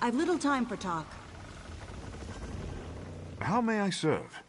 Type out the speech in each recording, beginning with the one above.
I've little time for talk. How may I serve?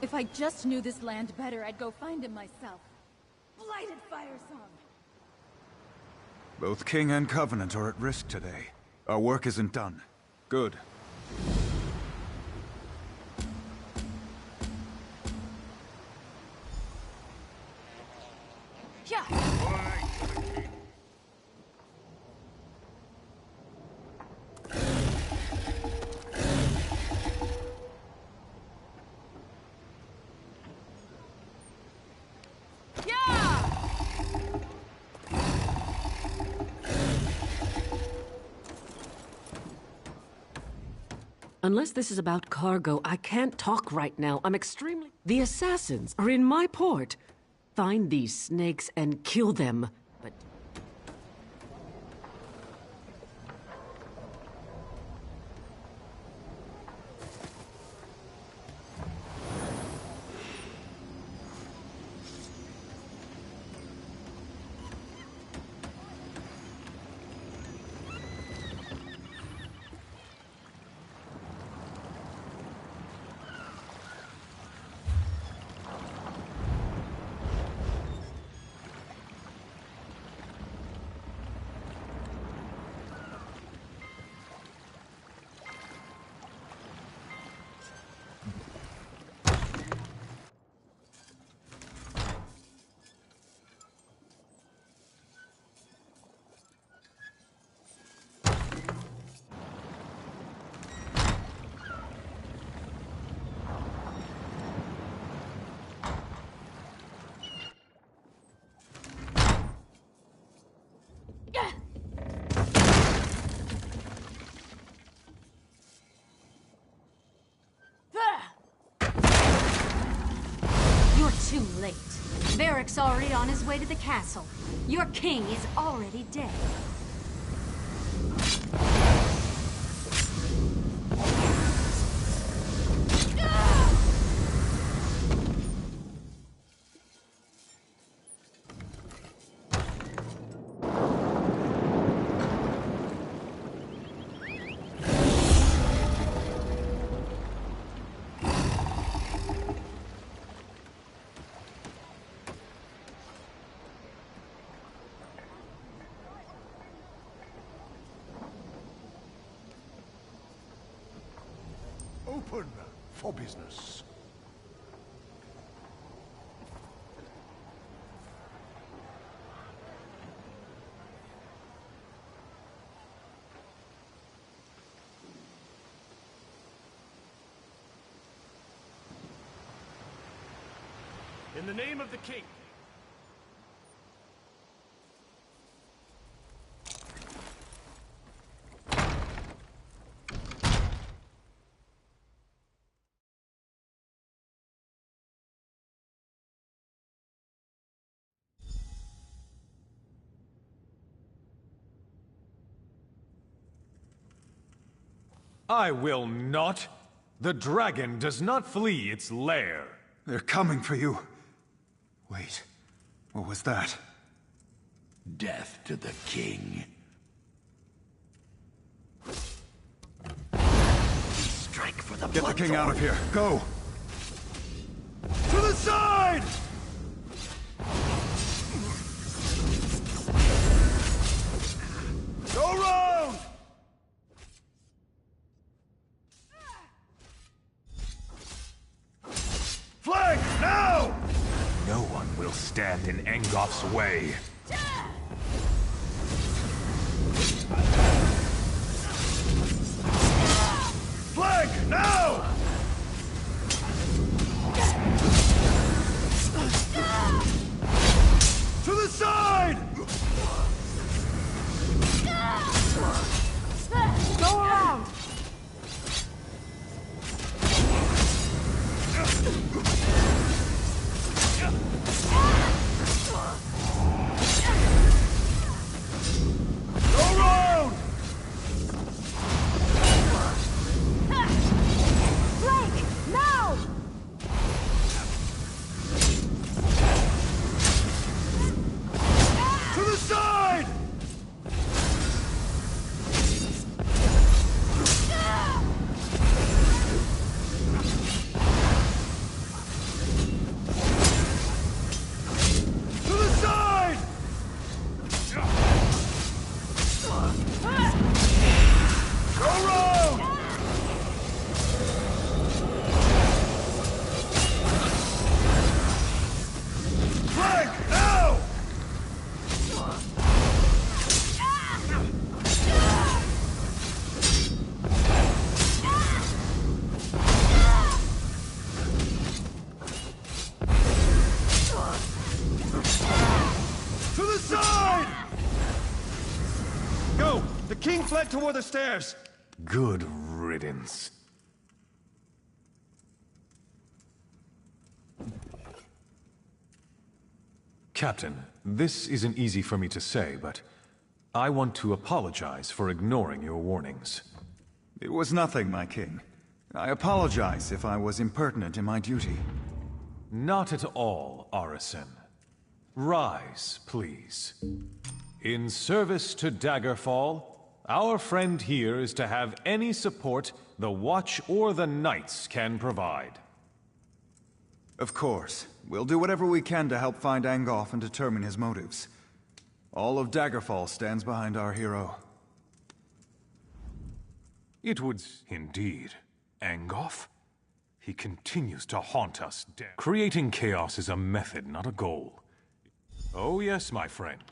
If I just knew this land better, I'd go find him myself. Blighted Fire Song! Both King and Covenant are at risk today. Our work isn't done. Good. Yeah! Unless this is about cargo, I can't talk right now. I'm extremely... The assassins are in my port. Find these snakes and kill them. But... Too late. Varric's already on his way to the castle. Your king is already dead. Open for business. In the name of the king. I will not. The dragon does not flee its lair. They're coming for you. Wait, what was that? Death to the king. Strike for the Get the king out of here. Go! To the side! Go round! Flank, now! No one will stand in Engolf's way. Flank, now! To the side! Go around! Go round! Blake, now! To the side! To the side! Go round! Flank, now! To the side! Go! The king fled toward the stairs. Good riddance. Captain, this isn't easy for me to say, but I want to apologize for ignoring your warnings. It was nothing, my king. I apologize if I was impertinent in my duty. Not at all, Arisen. Rise, please. In service to Daggerfall, our friend here is to have any support the Watch or the Knights can provide. Of course. We'll do whatever we can to help find Angoff and determine his motives. All of Daggerfall stands behind our hero. It would indeed. Angoff? He continues to haunt us. Creating chaos is a method, not a goal. Oh yes, my friend.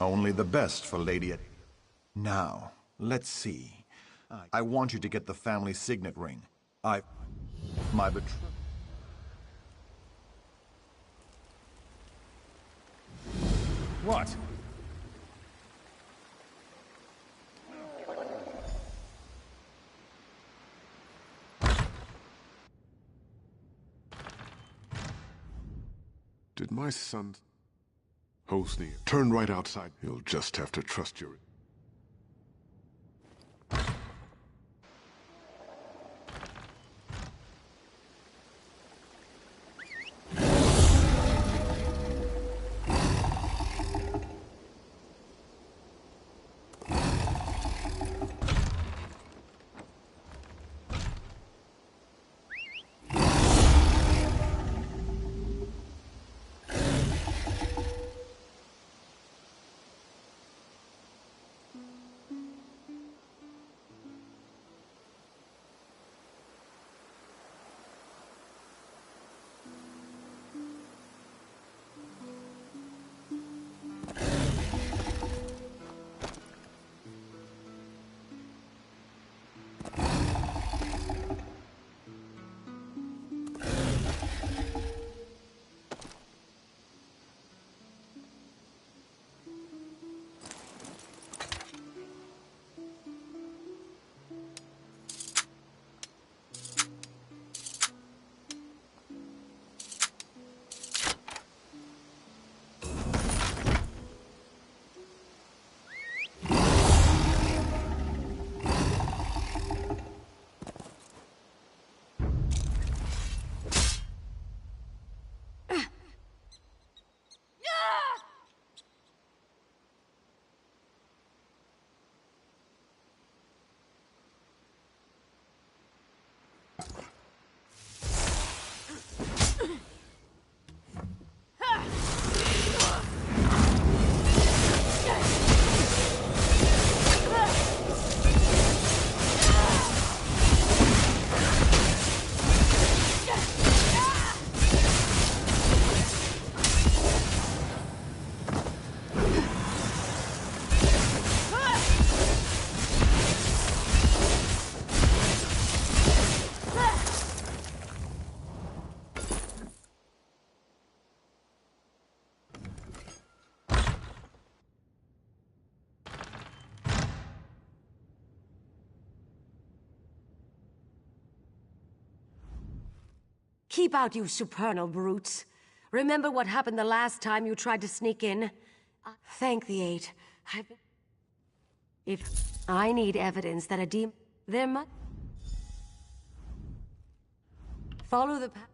Only the best for Lady... Now, let's see. I want you to get the family signet ring. My betrothed... What? Did my son... Hosni, turn right outside. You'll just have to trust your... Keep out, you supernal brutes. Remember what happened the last time you tried to sneak in? Thank the Eight. If I need evidence that a demon... There must... Follow the path.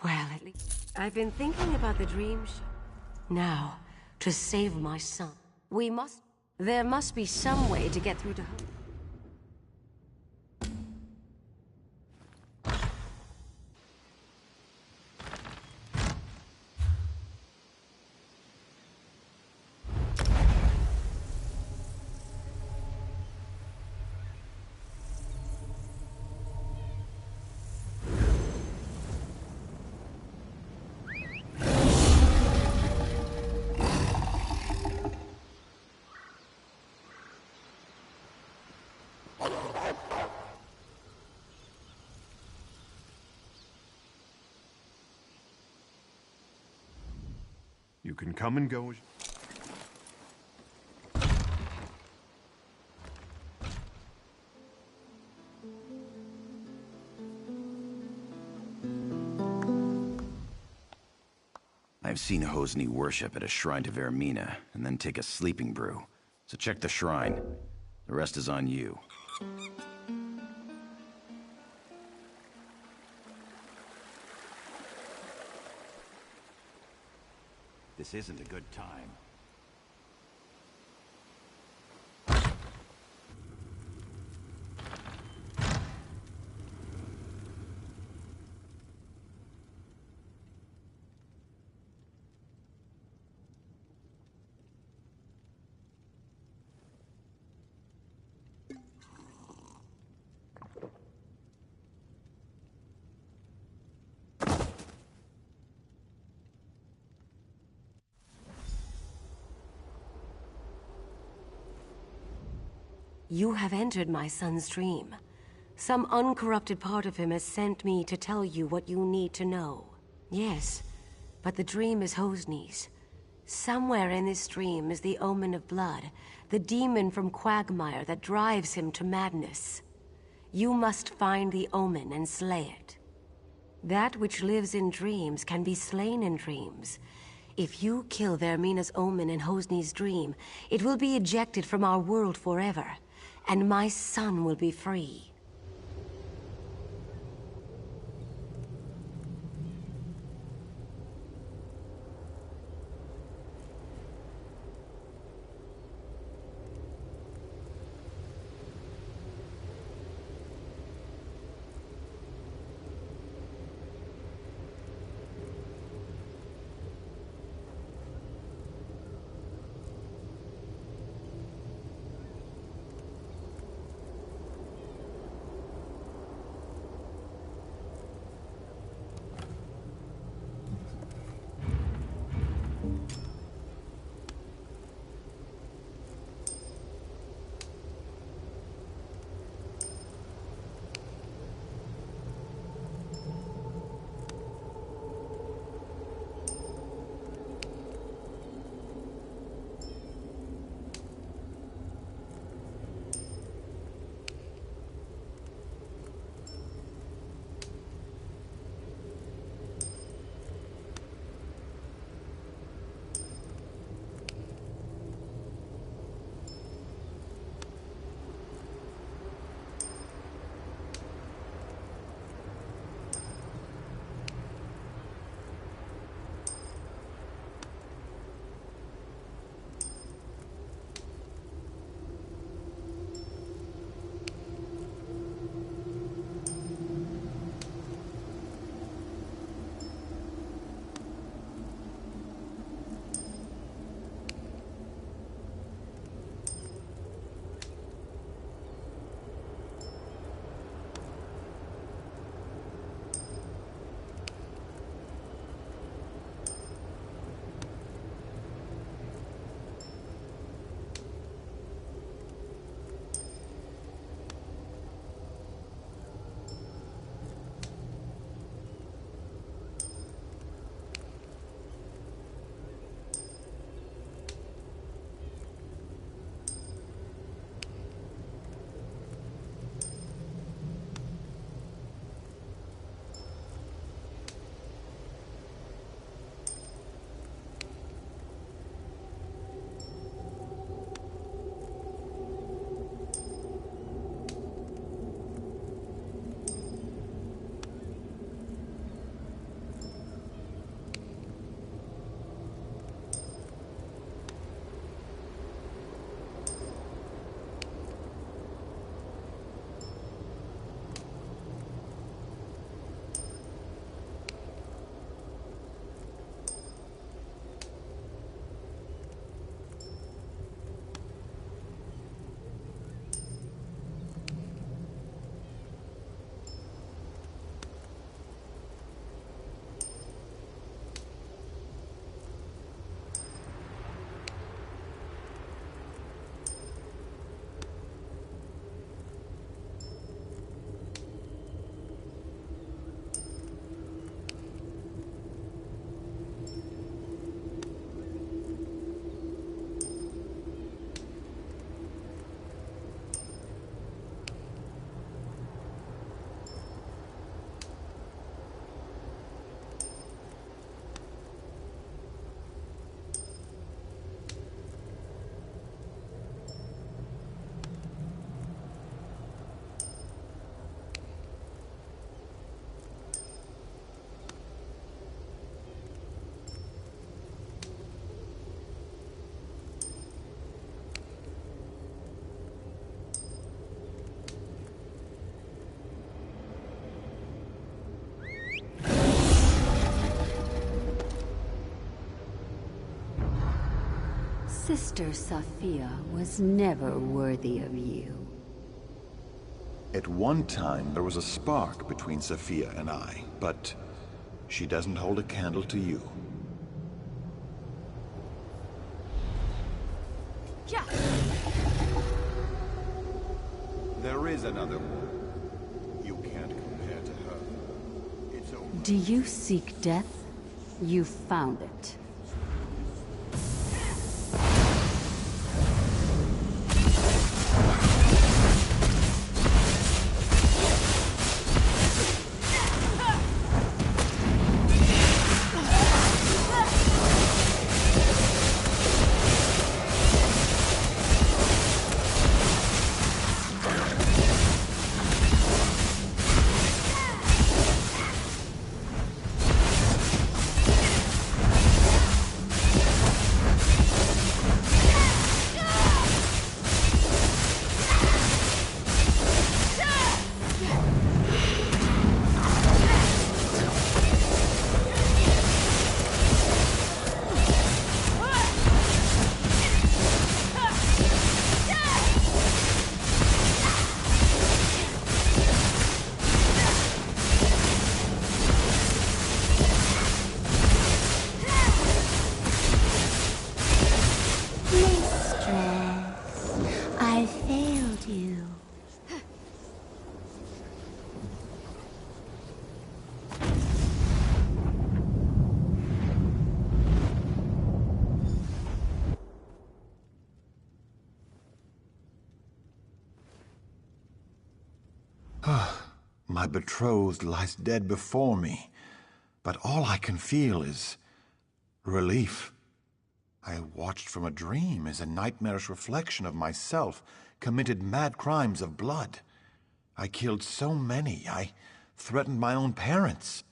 Well, at least I've been thinking about the dream show. Now, to save my son, there must be some way to get through to home. You can come and go as... I've seen Hosni worship at a shrine to Vermina, and then take a sleeping brew. So check the shrine. The rest is on you. This isn't a good time. You have entered my son's dream. Some uncorrupted part of him has sent me to tell you what you need to know. Yes, but the dream is Hosni's. Somewhere in this dream is the omen of blood, the demon from Quagmire that drives him to madness. You must find the omen and slay it. That which lives in dreams can be slain in dreams. If you kill Vermina's omen in Hosni's dream, it will be ejected from our world forever, and my son will be free. Sister Sophia was never worthy of you. At one time, there was a spark between Sophia and I, but she doesn't hold a candle to you. Yeah. There is another woman. You can't compare to her. It's over. Do you seek death? You found it. My betrothed lies dead before me, but all I can feel is relief. I watched from a dream as a nightmarish reflection of myself committed mad crimes of blood. I killed so many, I threatened my own parents.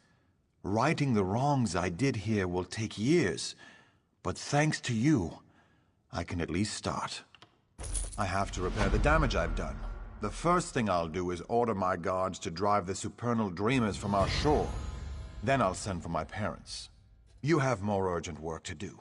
Righting the wrongs I did here will take years, but thanks to you, I can at least start. I have to repair the damage I've done. The first thing I'll do is order my guards to drive the supernal dreamers from our shore. Then I'll send for my parents. You have more urgent work to do.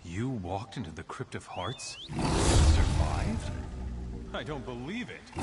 You walked into the Crypt of Hearts? Survived? I don't believe it.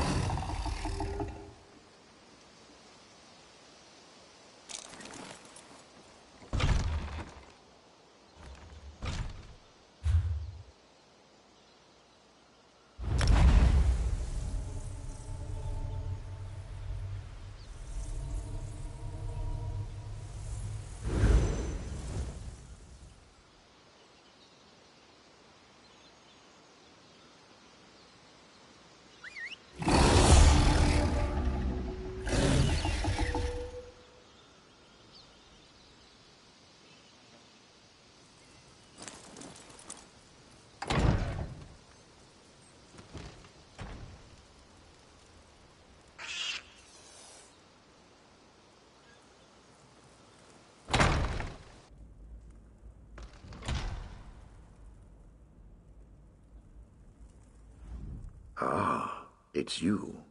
Ah, it's you.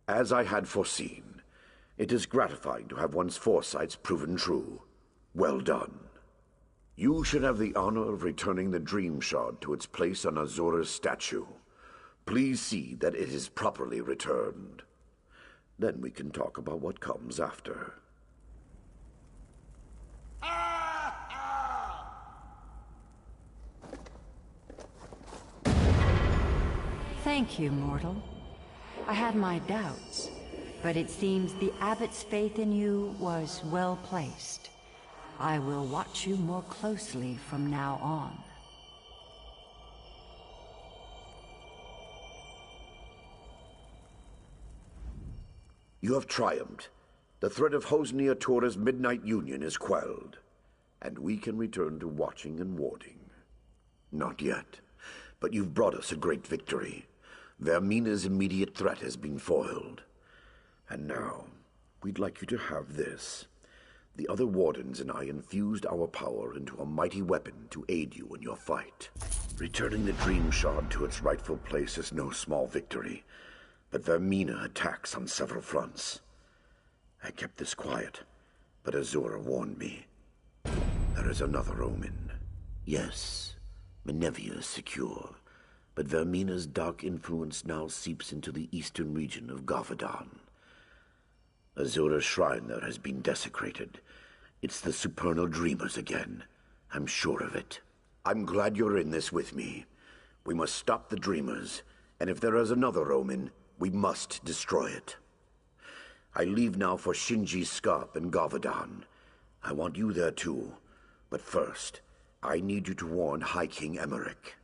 As I had foreseen, it is gratifying to have one's foresights proven true. Well done. You should have the honor of returning the Dream Shard to its place on Azura's statue. Please see that it is properly returned. Then we can talk about what comes after. Thank you, mortal. I had my doubts, but it seems the abbot's faith in you was well placed. I will watch you more closely from now on. You have triumphed. The threat of Hosnia Tora's midnight union is quelled, and we can return to watching and warding. Not yet, but you've brought us a great victory. Vermina's immediate threat has been foiled. And now, we'd like you to have this. The other wardens and I infused our power into a mighty weapon to aid you in your fight. Returning the Dream Shard to its rightful place is no small victory, but Vermina attacks on several fronts. I kept this quiet, but Azura warned me. There is another omen. Yes, Menevia is secure, but Vermina's dark influence now seeps into the eastern region of Gavadon. Azura's shrine there has been desecrated. It's the supernal dreamers again. I'm sure of it. I'm glad you're in this with me. We must stop the dreamers, and if there is another omen, we must destroy it. I leave now for Shinji's Scarp in Gavadon. I want you there too, but first, I need you to warn High King Emmerich.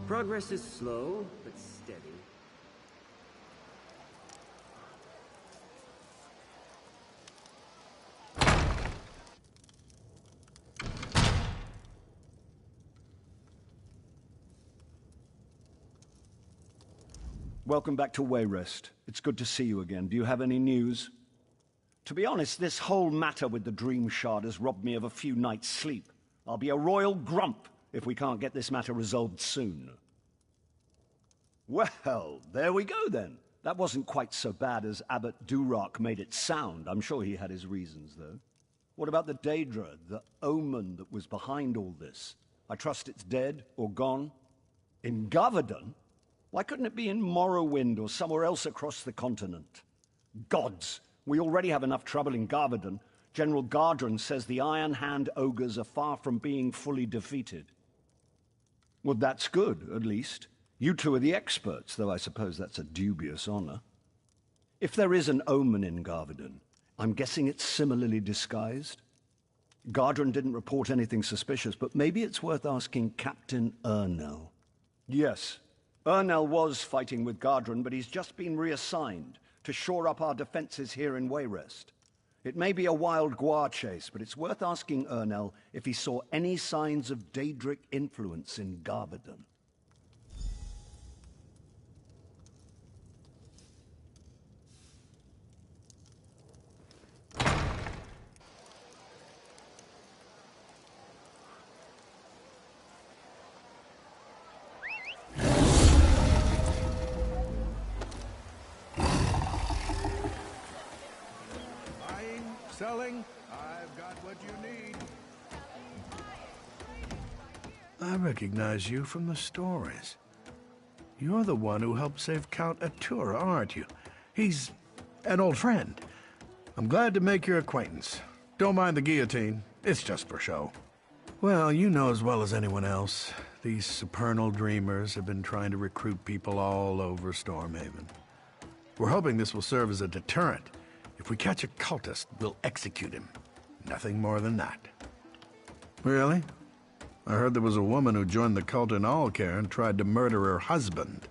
Progress is slow, but steady. Welcome back to Wayrest. It's good to see you again. Do you have any news? To be honest, this whole matter with the Dream Shard has robbed me of a few nights' sleep. I'll be a royal grump if we can't get this matter resolved soon. Well, there we go then. That wasn't quite so bad as Abbot Durak made it sound. I'm sure he had his reasons, though. What about the Daedra, the omen that was behind all this? I trust it's dead or gone? In Gavadon? Why couldn't it be in Morrowind or somewhere else across the continent? Gods! We already have enough trouble in Gavadon. General Gardren says the Iron Hand ogres are far from being fully defeated. Well, that's good, at least. You two are the experts, though I suppose that's a dubious honor. If there is an omen in Gavadon, I'm guessing it's similarly disguised? Gardren didn't report anything suspicious, but maybe it's worth asking Captain Ernell. Yes. Ernell was fighting with Gardren, but he's just been reassigned to shore up our defenses here in Wayrest. It may be a wild guar chase, but it's worth asking Ernell if he saw any signs of Daedric influence in Gavadon. Selling, I've got what you need. I recognize you from the stories. You're the one who helped save Count Atura, aren't you? He's an old friend. I'm glad to make your acquaintance. Don't mind the guillotine. It's just for show. Well, you know as well as anyone else, these supernal dreamers have been trying to recruit people all over Stormhaven. We're hoping this will serve as a deterrent. If we catch a cultist, we'll execute him. Nothing more than that. Really? I heard there was a woman who joined the cult in Alcare and tried to murder her husband.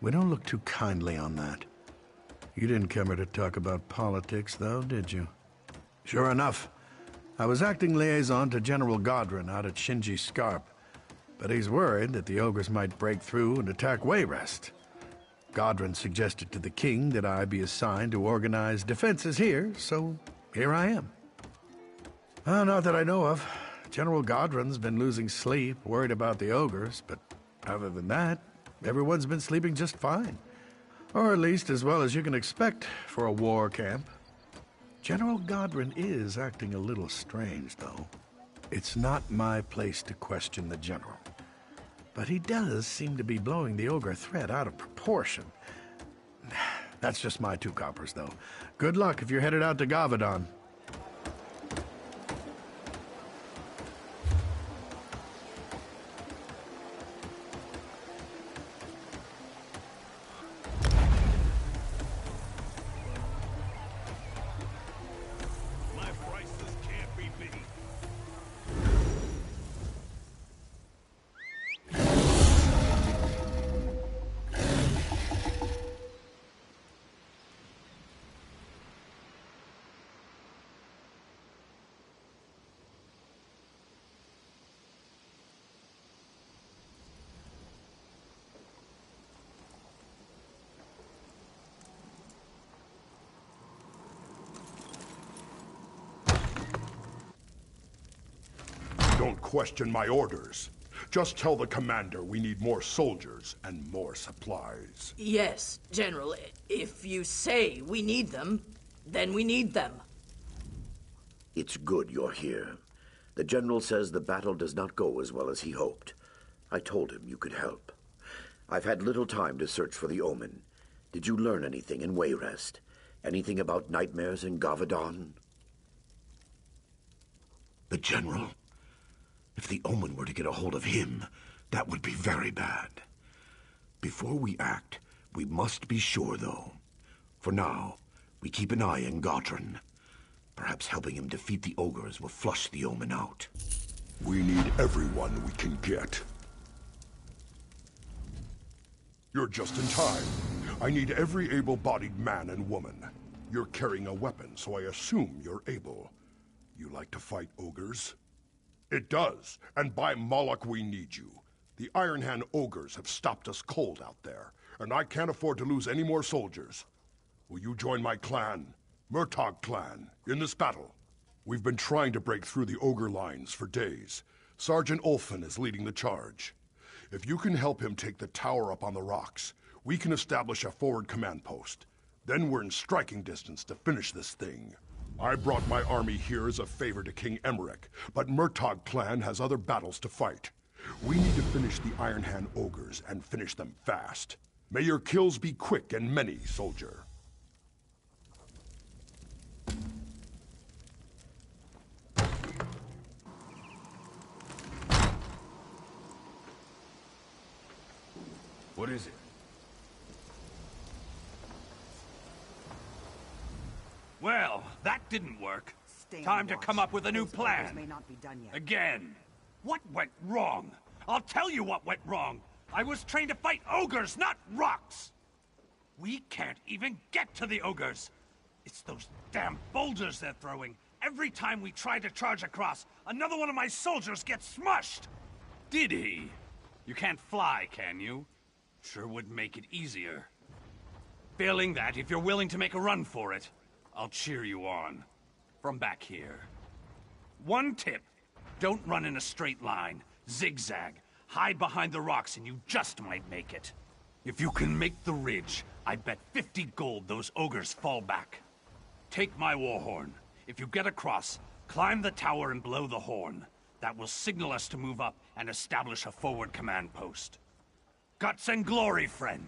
We don't look too kindly on that. You didn't come here to talk about politics, though, did you? Sure enough. I was acting liaison to General Gardren out at Shinji's Scarp, but he's worried that the ogres might break through and attack Wayrest. Gardren suggested to the king that I be assigned to organize defenses here, so here I am. Not that I know of. General Gardren's been losing sleep, worried about the ogres, but other than that, everyone's been sleeping just fine. Or at least as well as you can expect for a war camp. General Gardren is acting a little strange, though. It's not my place to question the General. But he does seem to be blowing the ogre threat out of proportion. That's just my 2 coppers, though. Good luck if you're headed out to Gavadon. Don't question my orders. Just tell the commander we need more soldiers and more supplies. Yes, General. If you say we need them, then we need them. It's good you're here. The General says the battle does not go as well as he hoped. I told him you could help. I've had little time to search for the Omen. Did you learn anything in Wayrest? Anything about nightmares in Gavadon? The General? If the Omen were to get a hold of him, that would be very bad. Before we act, we must be sure, though. For now, we keep an eye on Gautran. Perhaps helping him defeat the ogres will flush the Omen out. We need everyone we can get. You're just in time. I need every able-bodied man and woman. You're carrying a weapon, so I assume you're able. You like to fight ogres? It does, and by Moloch we need you. The Iron Hand ogres have stopped us cold out there, and I can't afford to lose any more soldiers. Will you join my clan, Murtagh clan, in this battle? We've been trying to break through the ogre lines for days. Sergeant Ulfin is leading the charge. If you can help him take the tower up on the rocks, we can establish a forward command post. Then we're in striking distance to finish this thing. I brought my army here as a favor to King Emmerich, but Murtagh clan has other battles to fight. We need to finish the Iron Hand ogres and finish them fast. May your kills be quick and many, soldier. What is it? Well, that didn't work. Time to come up with a new plan. May not be done yet. Again. What went wrong? I'll tell you what went wrong. I was trained to fight ogres, not rocks. We can't even get to the ogres. It's those damn boulders they're throwing. Every time we try to charge across, another one of my soldiers gets smushed. Did he? You can't fly, can you? Sure would make it easier. Failing that, if you're willing to make a run for it, I'll cheer you on. From back here. One tip. Don't run in a straight line. Zigzag. Hide behind the rocks and you just might make it. If you can make the ridge, I bet 50 gold those ogres fall back. Take my war horn. If you get across, climb the tower and blow the horn. That will signal us to move up and establish a forward command post. Guts and glory, friend.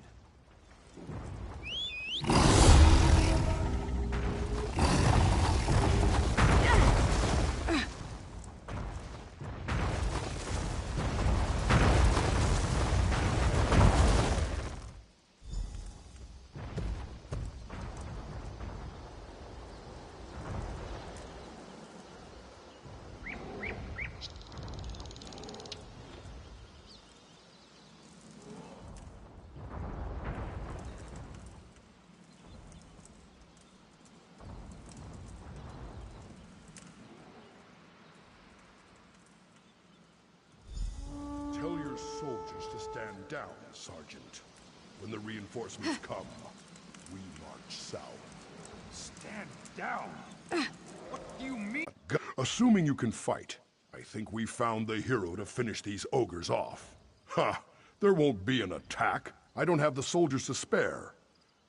Tell your soldiers to stand down, Sergeant. When the reinforcements come, we march south. Stand down? What do you mean? Assuming you can fight, I think we found the hero to finish these ogres off. Ha! There won't be an attack. I don't have the soldiers to spare.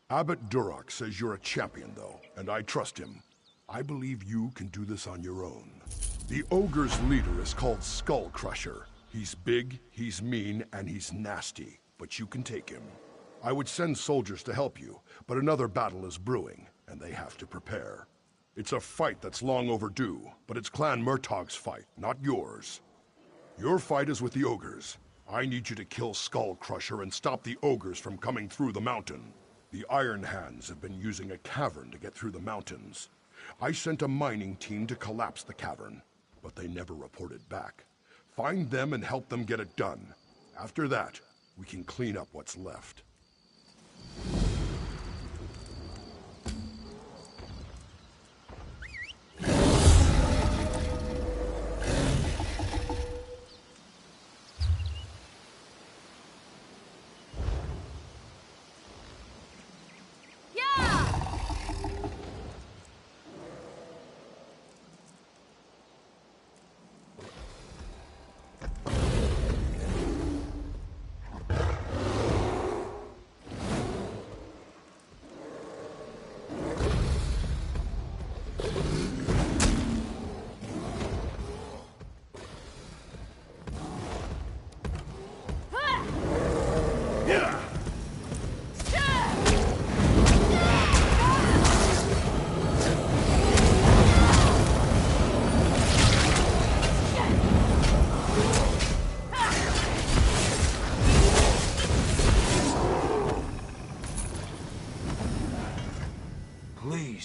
Abbot Duroc says you're a champion, though, and I trust him. I believe you can do this on your own. The ogre's leader is called Skull Crusher. He's big, he's mean, and he's nasty, but you can take him. I would send soldiers to help you, but another battle is brewing, and they have to prepare. It's a fight that's long overdue, but it's Clan Murtaugh's fight, not yours. Your fight is with the ogres. I need you to kill Skull Crusher and stop the ogres from coming through the mountain. The Iron Hands have been using a cavern to get through the mountains. I sent a mining team to collapse the cavern, but they never reported back. Find them and help them get it done. After that, we can clean up what's left.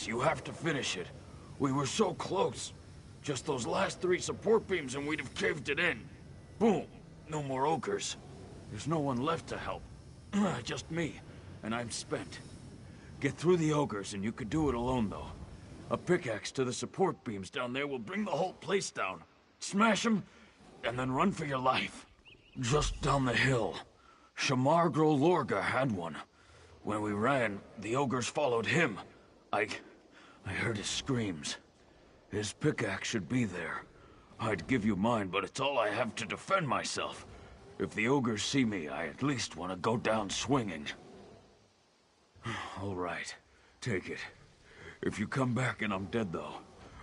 You have to finish it. We were so close. Just those last 3 support beams and we'd have caved it in. Boom. No more ogres. There's no one left to help. Just me. And I'm spent. Get through the ogres and you could do it alone, though. A pickaxe to the support beams down there will bring the whole place down. Smash them, and then run for your life. Just down the hill. Shamar Gro Lorga had one. When we ran, the ogres followed him. I heard his screams. His pickaxe should be there. I'd give you mine, but it's all I have to defend myself. If the ogres see me, I at least want to go down swinging. All right, take it. If you come back and I'm dead, though,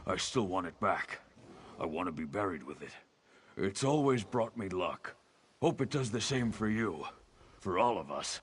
I still want it back. I want to be buried with it. It's always brought me luck. Hope it does the same for you. For all of us.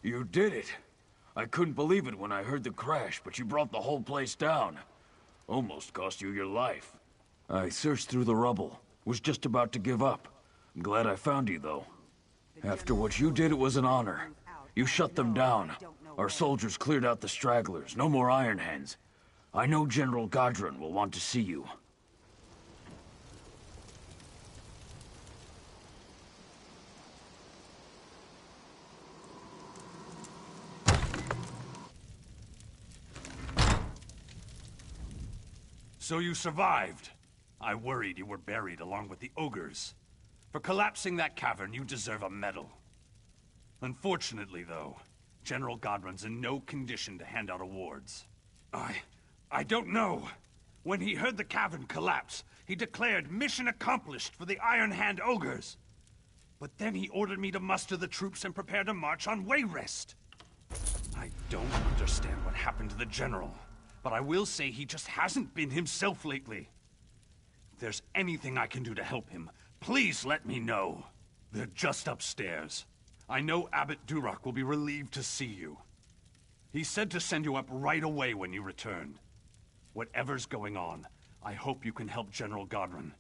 You did it. I couldn't believe it when I heard the crash, but you brought the whole place down. Almost cost you your life. I searched through the rubble. Was just about to give up. I'm glad I found you, though. After what you did, it was an honor. You shut them down. Our soldiers cleared out the stragglers. No more Iron Hands. I know General Godron will want to see you. So you survived. I worried you were buried along with the ogres. For collapsing that cavern, you deserve a medal. Unfortunately, though, General Godron's in no condition to hand out awards. I don't know. When he heard the cavern collapse, he declared mission accomplished for the Iron Hand ogres. But then he ordered me to muster the troops and prepare to march on Wayrest. I don't understand what happened to the General, but I will say he just hasn't been himself lately. If there's anything I can do to help him, please let me know. They're just upstairs. I know Abbot Duroc will be relieved to see you. He said to send you up right away when you return. Whatever's going on, I hope you can help General Godron.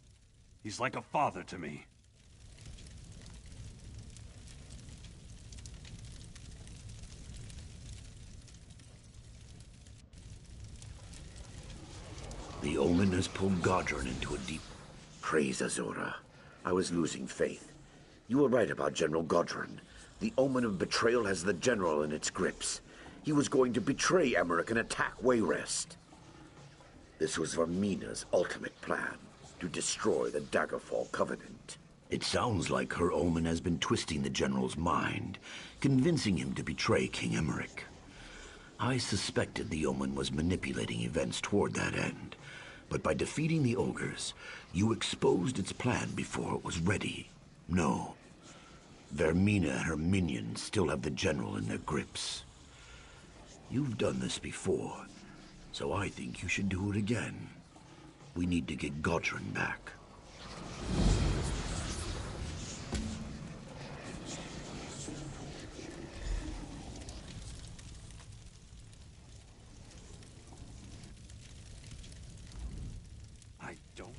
He's like a father to me. The Omen has pulled Godron into a deep... Praise Azura. I was losing faith. You were right about General Godron. The Omen of betrayal has the General in its grips. He was going to betray Emmerich and attack Wayrest. This was Vermina's ultimate plan, to destroy the Daggerfall Covenant. It sounds like her Omen has been twisting the General's mind, convincing him to betray King Emmerich. I suspected the Omen was manipulating events toward that end, but by defeating the Ogres, you exposed its plan before it was ready. No. Vermina and her minions still have the General in their grips. You've done this before, so I think you should do it again. We need to get Godron back. I don't...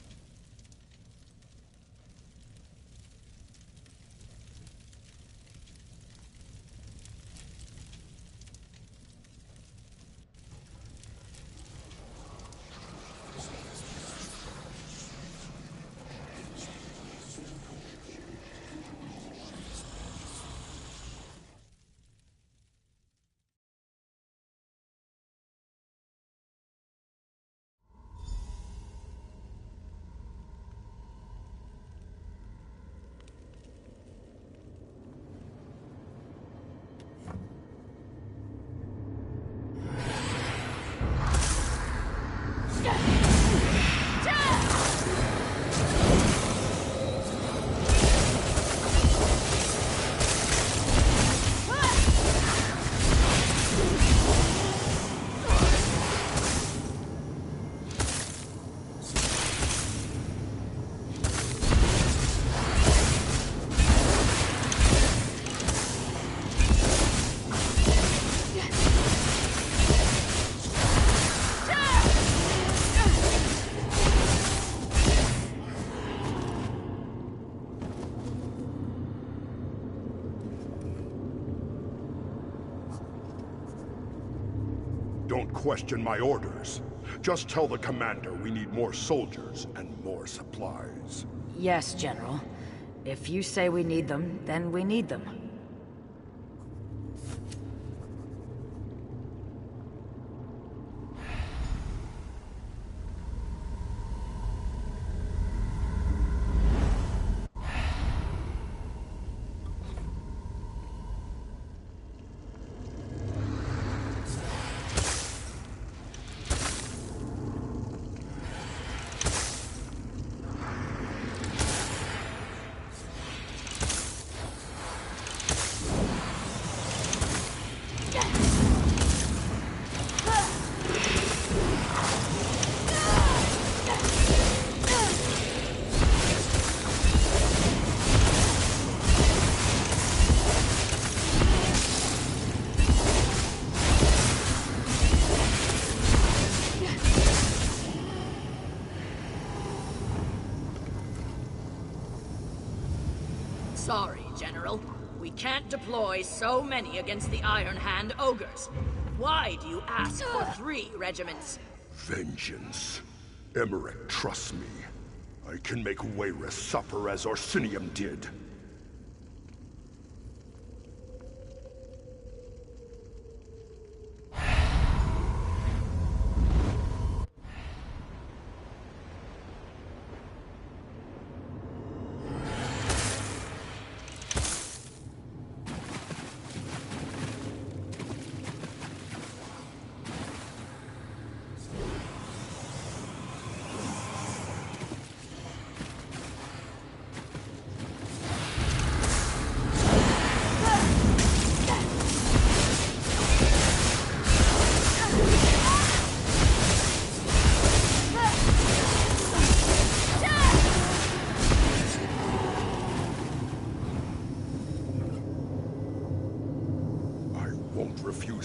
Don't question my orders. Just tell the commander we need more soldiers and more supplies. Yes, General. If you say we need them, then we need them. Sorry, General. We can't deploy so many against the Iron Hand Ogres. Why do you ask for 3 regiments? Vengeance. Emmerich trusts me. I can make Wayrest suffer as Orsinium did.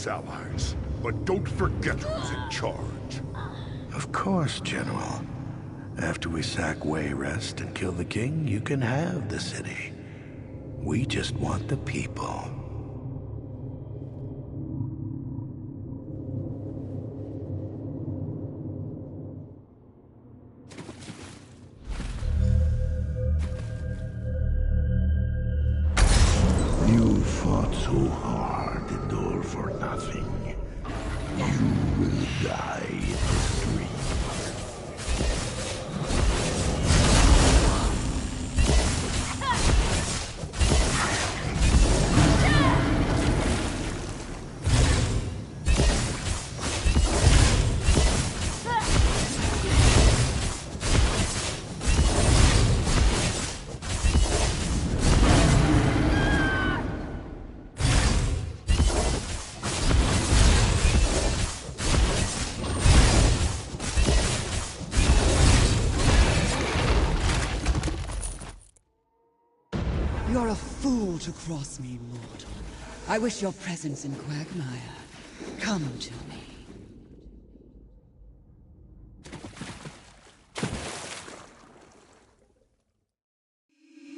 his allies. But don't forget who's in charge. Of course, General. After we sack Wayrest and kill the king, you can have the city. We just want the people. You fought so hard and all for nothing. You will die in this dream. You're a fool to cross me, mortal. I wish your presence in Quagmire. Come to me.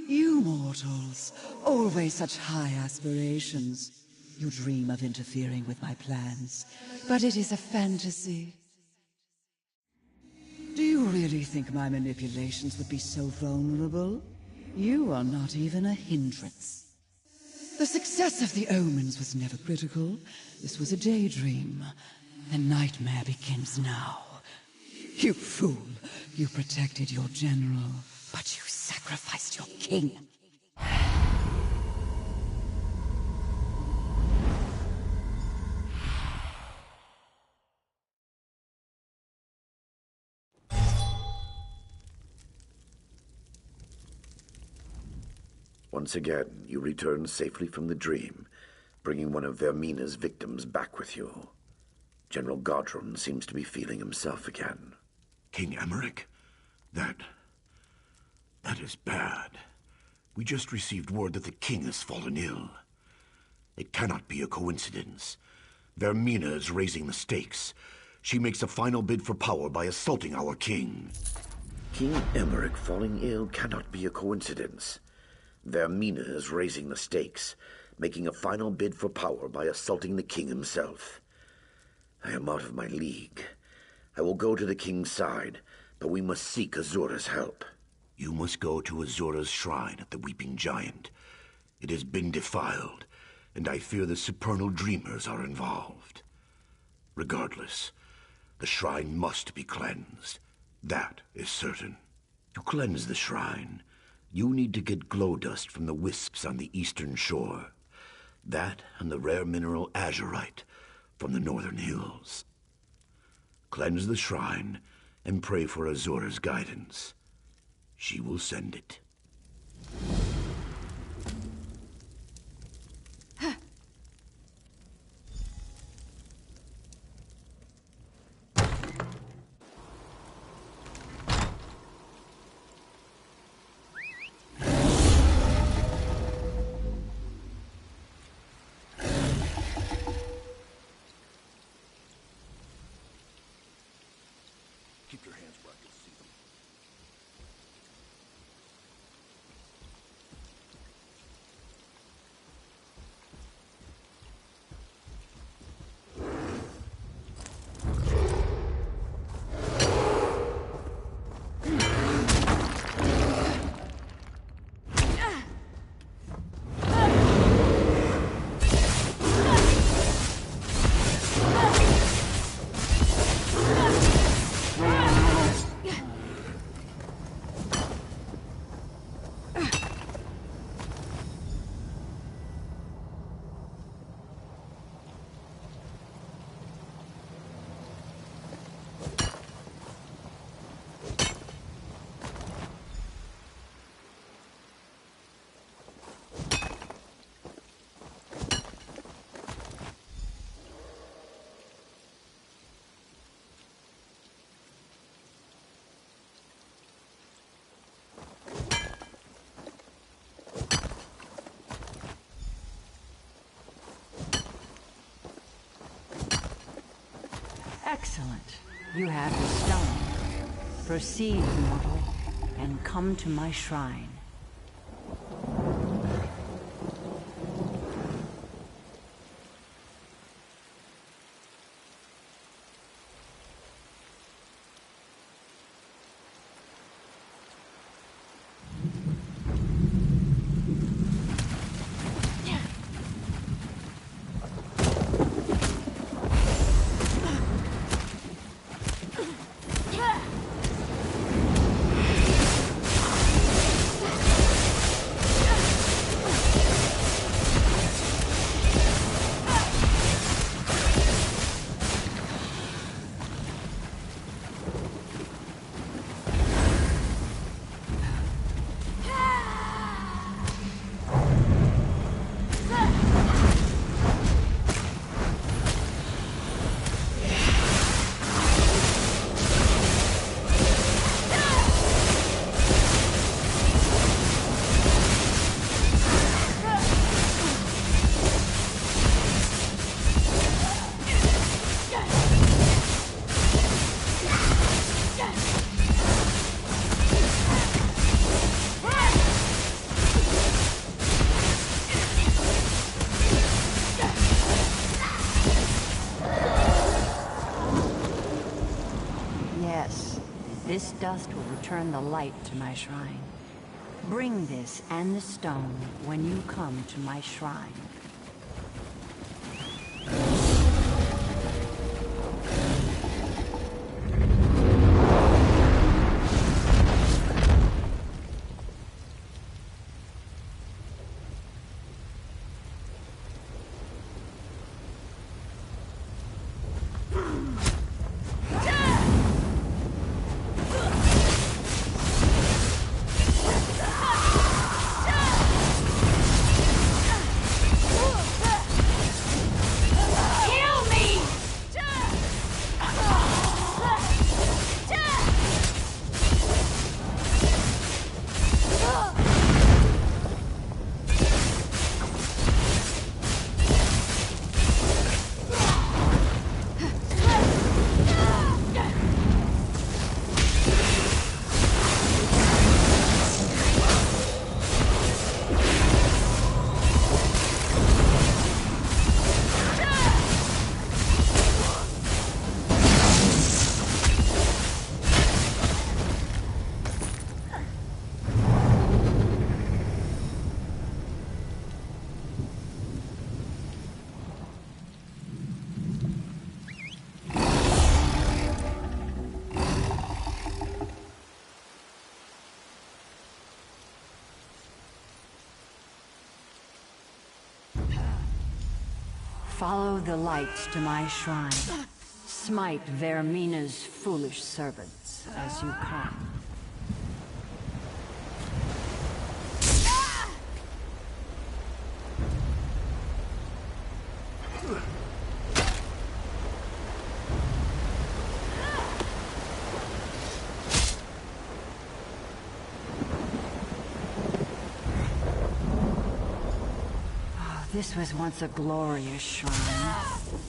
You mortals, always such high aspirations. You dream of interfering with my plans, but it is a fantasy. Do you really think my manipulations would be so vulnerable? You are not even a hindrance. The success of the omens was never critical. This was a daydream. The nightmare begins now. You fool! You protected your general, but you sacrificed your king. Once again, you return safely from the dream, bringing one of Vermina's victims back with you. General Godron seems to be feeling himself again. King Emmerich? That is bad. We just received word that the king has fallen ill. It cannot be a coincidence. Vermina is raising the stakes. She makes a final bid for power by assaulting our king. King Emmerich falling ill cannot be a coincidence. Vermina is raising the stakes, making a final bid for power by assaulting the king himself. I am out of my league. I will go to the king's side, but we must seek Azura's help. You must go to Azura's shrine at the Weeping Giant. It has been defiled, and I fear the supernal dreamers are involved. Regardless, the shrine must be cleansed. That is certain. To cleanse the shrine, you need to get glow dust from the wisps on the eastern shore. That and the rare mineral azurite from the northern hills. Cleanse the shrine and pray for Azura's guidance. She will send it. Keep your hands where I can see them. Excellent. You have the stone. Proceed, mortal, and come to my shrine. This dust will return the light to my shrine. Bring this and the stone when you come to my shrine. Follow the lights to my shrine. Smite Vermina's foolish servants as you come. This was once a glorious shrine,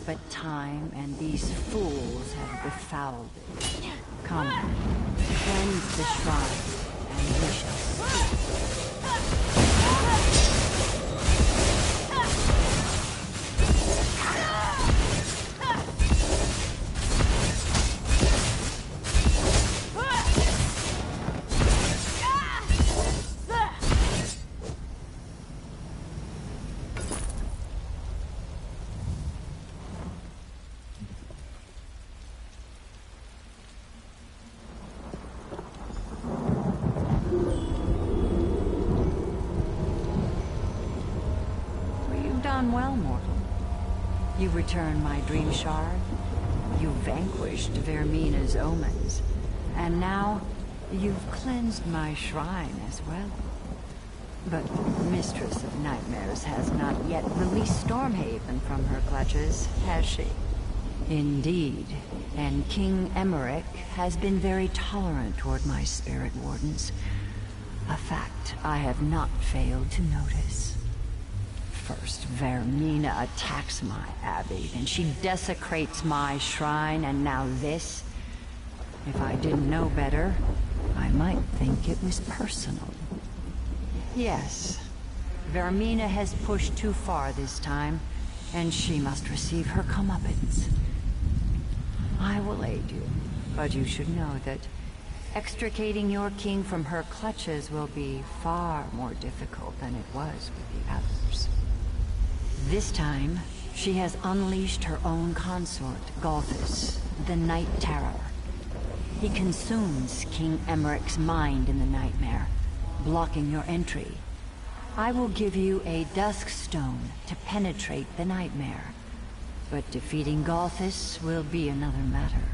but time and these fools have befouled it. Come, cleanse the shrine, and we shall see. Well, mortal. You returned my dream shard. You vanquished Vermina's omens. And now, you've cleansed my shrine as well. But Mistress of Nightmares has not yet released Stormhaven from her clutches, has she? Indeed. And King Emmerich has been very tolerant toward my spirit wardens. A fact I have not failed to notice. First, Vermina attacks my abbey, then she desecrates my shrine, and now this? If I didn't know better, I might think it was personal. Yes, Vermina has pushed too far this time, and she must receive her comeuppance. I will aid you, but you should know that extricating your king from her clutches will be far more difficult than it was with the others. This time, she has unleashed her own consort, Golthus, the Night Terror. He consumes King Emmerich's mind in the nightmare, blocking your entry. I will give you a dusk stone to penetrate the nightmare, but defeating Golthus will be another matter.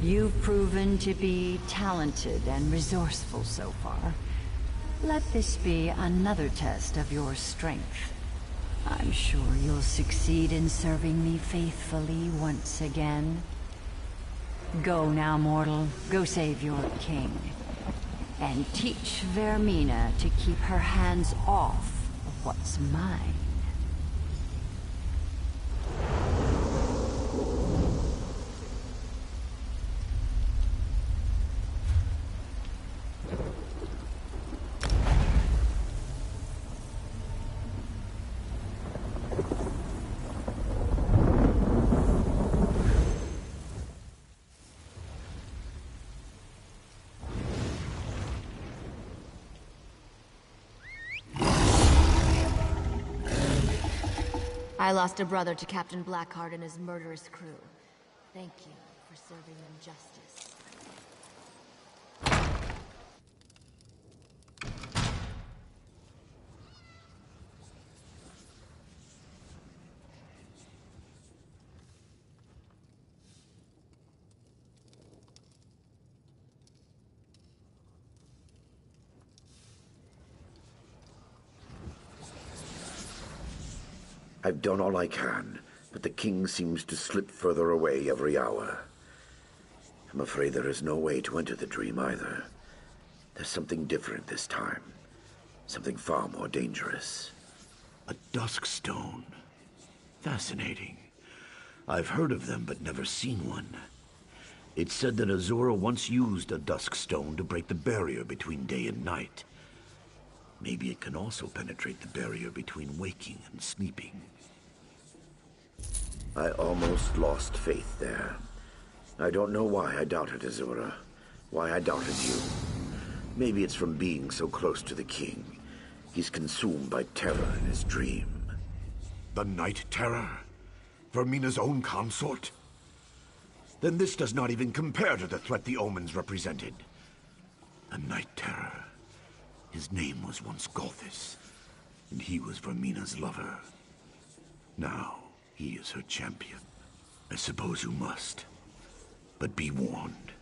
You've proven to be talented and resourceful so far. Let this be another test of your strength. I'm sure you'll succeed in serving me faithfully once again. Go now, mortal. Go save your king. And teach Vermina to keep her hands off of what's mine. I lost a brother to Captain Blackheart and his murderous crew. Thank you for serving them justice. I've done all I can, but the king seems to slip further away every hour. I'm afraid there is no way to enter the dream either. There's something different this time. Something far more dangerous. A dusk stone. Fascinating. I've heard of them, but never seen one. It's said that Azura once used a dusk stone to break the barrier between day and night. Maybe it can also penetrate the barrier between waking and sleeping. I almost lost faith there. I don't know why I doubted Azura. Why I doubted you. Maybe it's from being so close to the king. He's consumed by terror in his dream. The Night Terror? Vermina's own consort? Then this does not even compare to the threat the omens represented. The Night Terror. His name was once Golthus, and he was Vermina's lover. Now, he is her champion. I suppose you must. But be warned.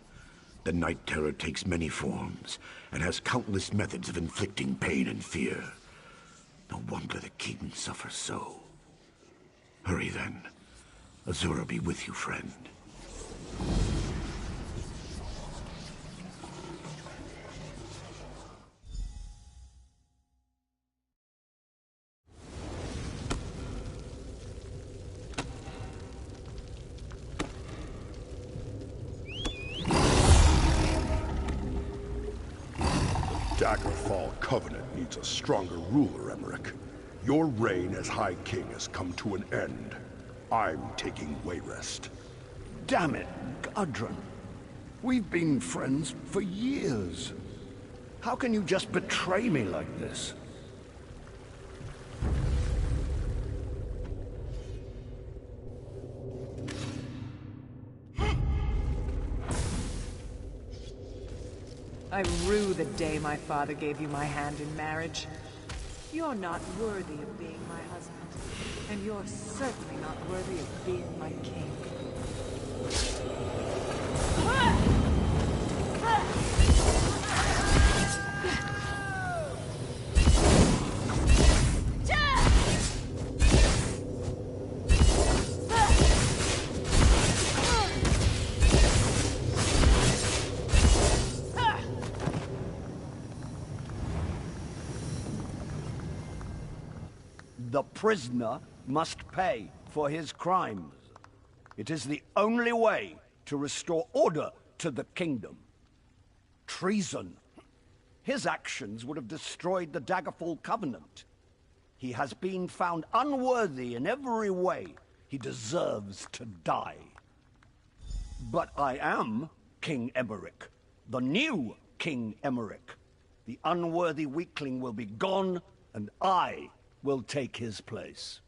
The Night Terror takes many forms, and has countless methods of inflicting pain and fear. No wonder the king suffers so. Hurry then. Azura be with you, friend. Daggerfall Covenant needs a stronger ruler, Emmerich. Your reign as High King has come to an end. I'm taking Wayrest. Damn it, Gudrun. We've been friends for years. How can you just betray me like this? I rue the day my father gave you my hand in marriage. You're not worthy of being my husband, and you're certainly not worthy of being my king. The prisoner must pay for his crimes. It is the only way to restore order to the kingdom. Treason. His actions would have destroyed the Daggerfall Covenant. He has been found unworthy in every way. He deserves to die. But I am King Emmerich, the new King Emmerich. The unworthy weakling will be gone, and I will take his place.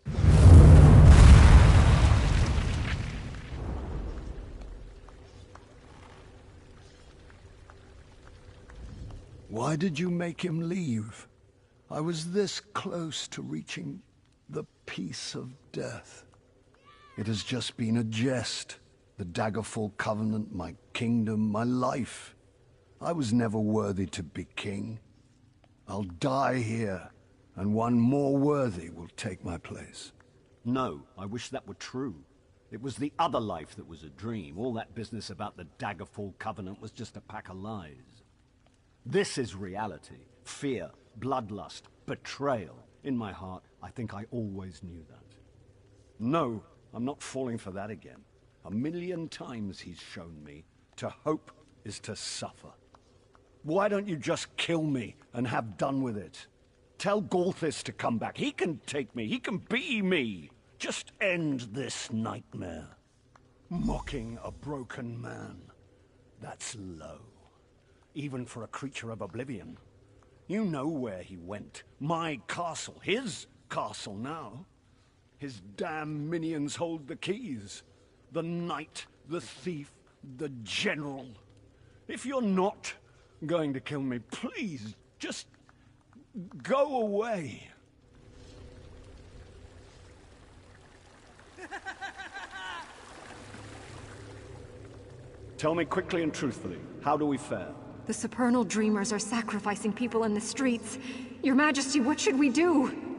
Why did you make him leave? I was this close to reaching the peace of death. It has just been a jest. The Daggerfall Covenant, my kingdom, my life. I was never worthy to be king. I'll die here, and one more worthy will take my place. No, I wish that were true. It was the other life that was a dream. All that business about the Daggerfall Covenant was just a pack of lies. This is reality. Fear, bloodlust, betrayal. In my heart, I think I always knew that. No, I'm not falling for that again. 1,000,000 times he's shown me, to hope is to suffer. Why don't you just kill me and have done with it? Tell Galthis to come back. He can take me. He can be me. Just end this nightmare. Mocking a broken man. That's low. Even for a creature of oblivion. You know where he went. My castle. His castle now. His damn minions hold the keys. The knight, the thief, the general. If you're not going to kill me, please, just go away. Tell me quickly and truthfully, how do we fare? The supernal dreamers are sacrificing people in the streets. Your Majesty, what should we do?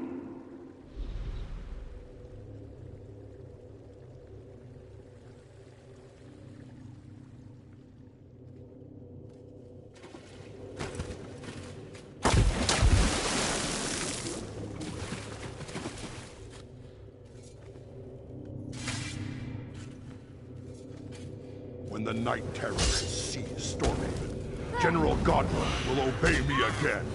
When the Night Terrorists seize Stormhaven, General Godwin will obey me again.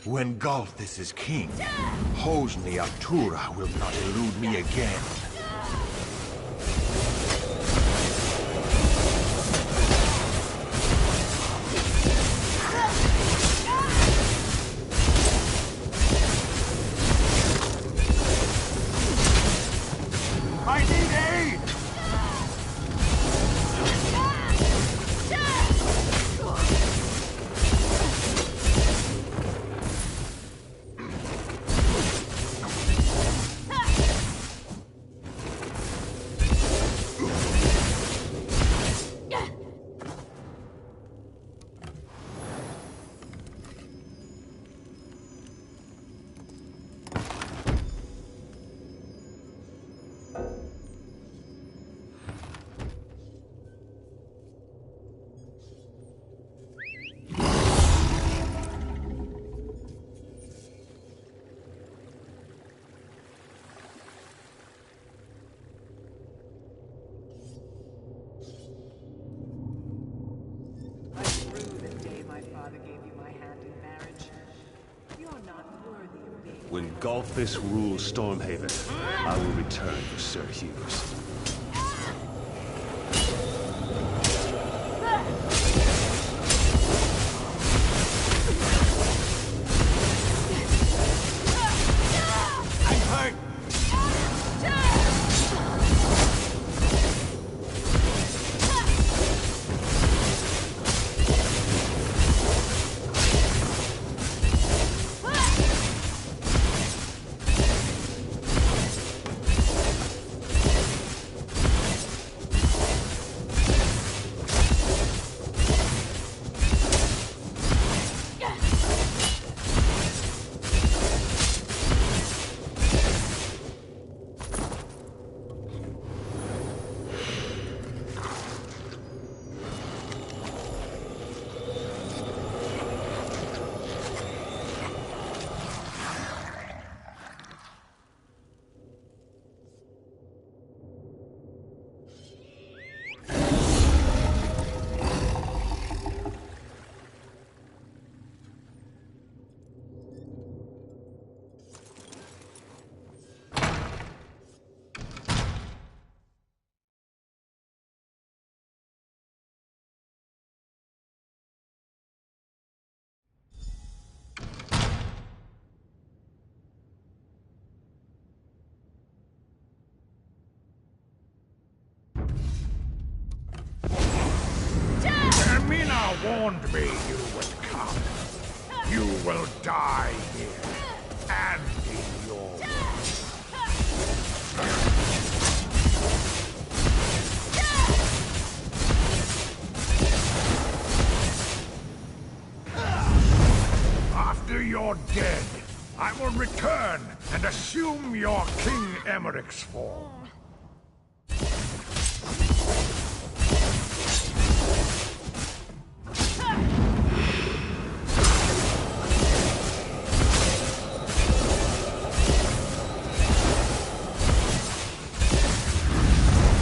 When Galthis is king, Hosni Artura will not elude me again. I need aid! When Galthis rules Stormhaven, I will return for Sir Hughes. Mina warned me you would come. You will die here, and in your world. After you're dead, I will return and assume your King Emmerich's form.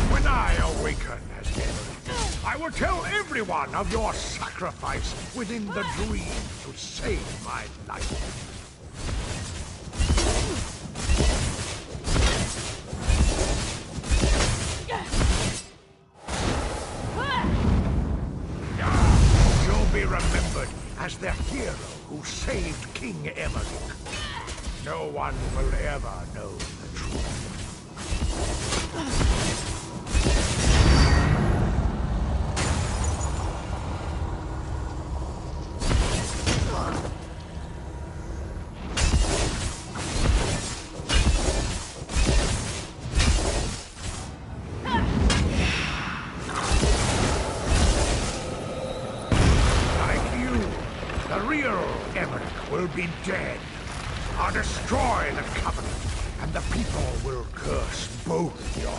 When I awaken as Emmerich, I will tell everyone of your sacrifice within the dream to save my life. You'll be remembered as the hero who saved King Emmerich. No one will ever know the truth. Will be dead. I'll destroy the Covenant, and the people will curse both your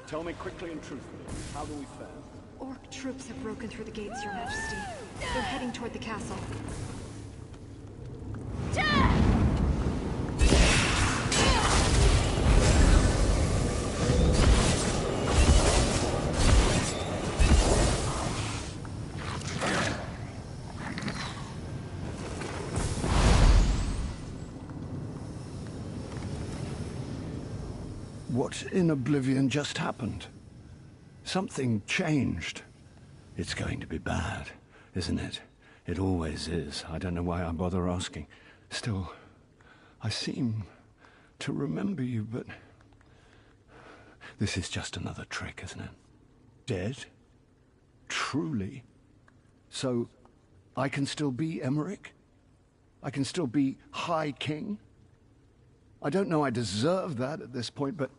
Tell me quickly and truthfully, how do we fare? Orc troops have broken through the gates, Your Majesty. They're heading toward the castle. What in oblivion just happened? Something changed. It's going to be bad, isn't it? It always is. I don't know why I bother asking. Still, I seem to remember you, but... This is just another trick, isn't it? Dead? Truly? So, I can still be Emmerich? I can still be High King? I don't know I deserve that at this point, but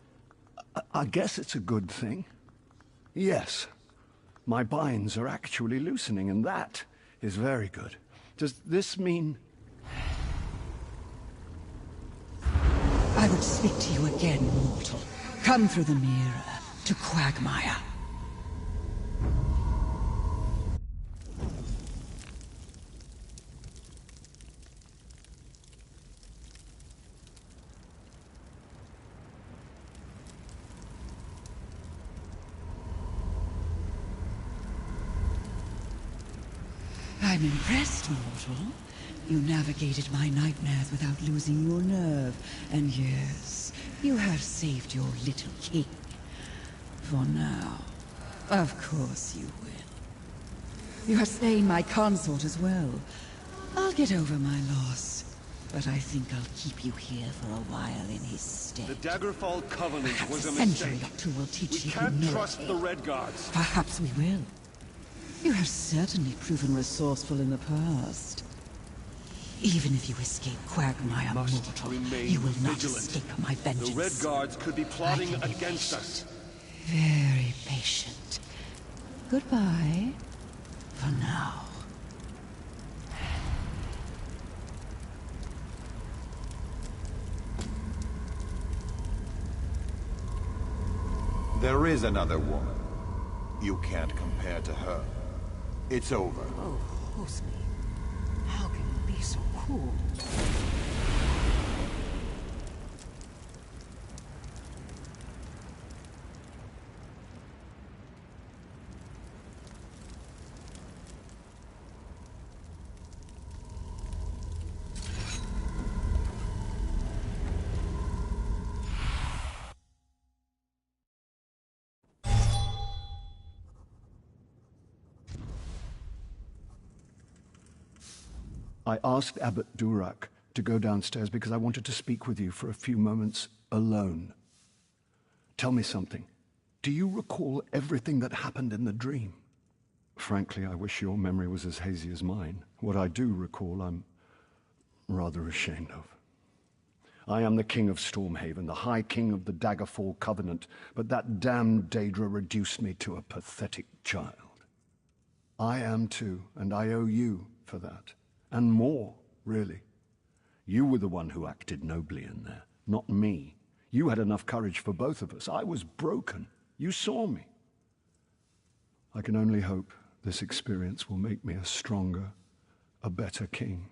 I guess it's a good thing. Yes, my binds are actually loosening, and that is very good. Does this mean... I would speak to you again, mortal. Come through the mirror to Quagmire. I'm impressed, mortal. You navigated my nightmares without losing your nerve. And yes, you have saved your little king. For now. Of course you will. You have slain my consort as well. I'll get over my loss. But I think I'll keep you here for a while in his stead. The Daggerfall Covenant Perhaps was a century mistake. or two will teach We you can't humility. trust the Red Guards. Perhaps we will. You have certainly proven resourceful in the past. Even if you escape Quagmire mortal, you will not escape my vengeance. The Red Guards could be plotting against us. Very patient. Goodbye. For now. There is another woman. You can't compare to her. It's over. Oh, Hosni. How can you be so cruel? I asked Abbot Durak to go downstairs because I wanted to speak with you for a few moments alone. Tell me something. Do you recall everything that happened in the dream? Frankly, I wish your memory was as hazy as mine. What I do recall, I'm rather ashamed of. I am the King of Stormhaven, the High King of the Daggerfall Covenant, but that damned Daedra reduced me to a pathetic child. I am too, and I owe you for that. And more, really. You were the one who acted nobly in there, not me. You had enough courage for both of us. I was broken. You saw me. I can only hope this experience will make me a stronger, a better king.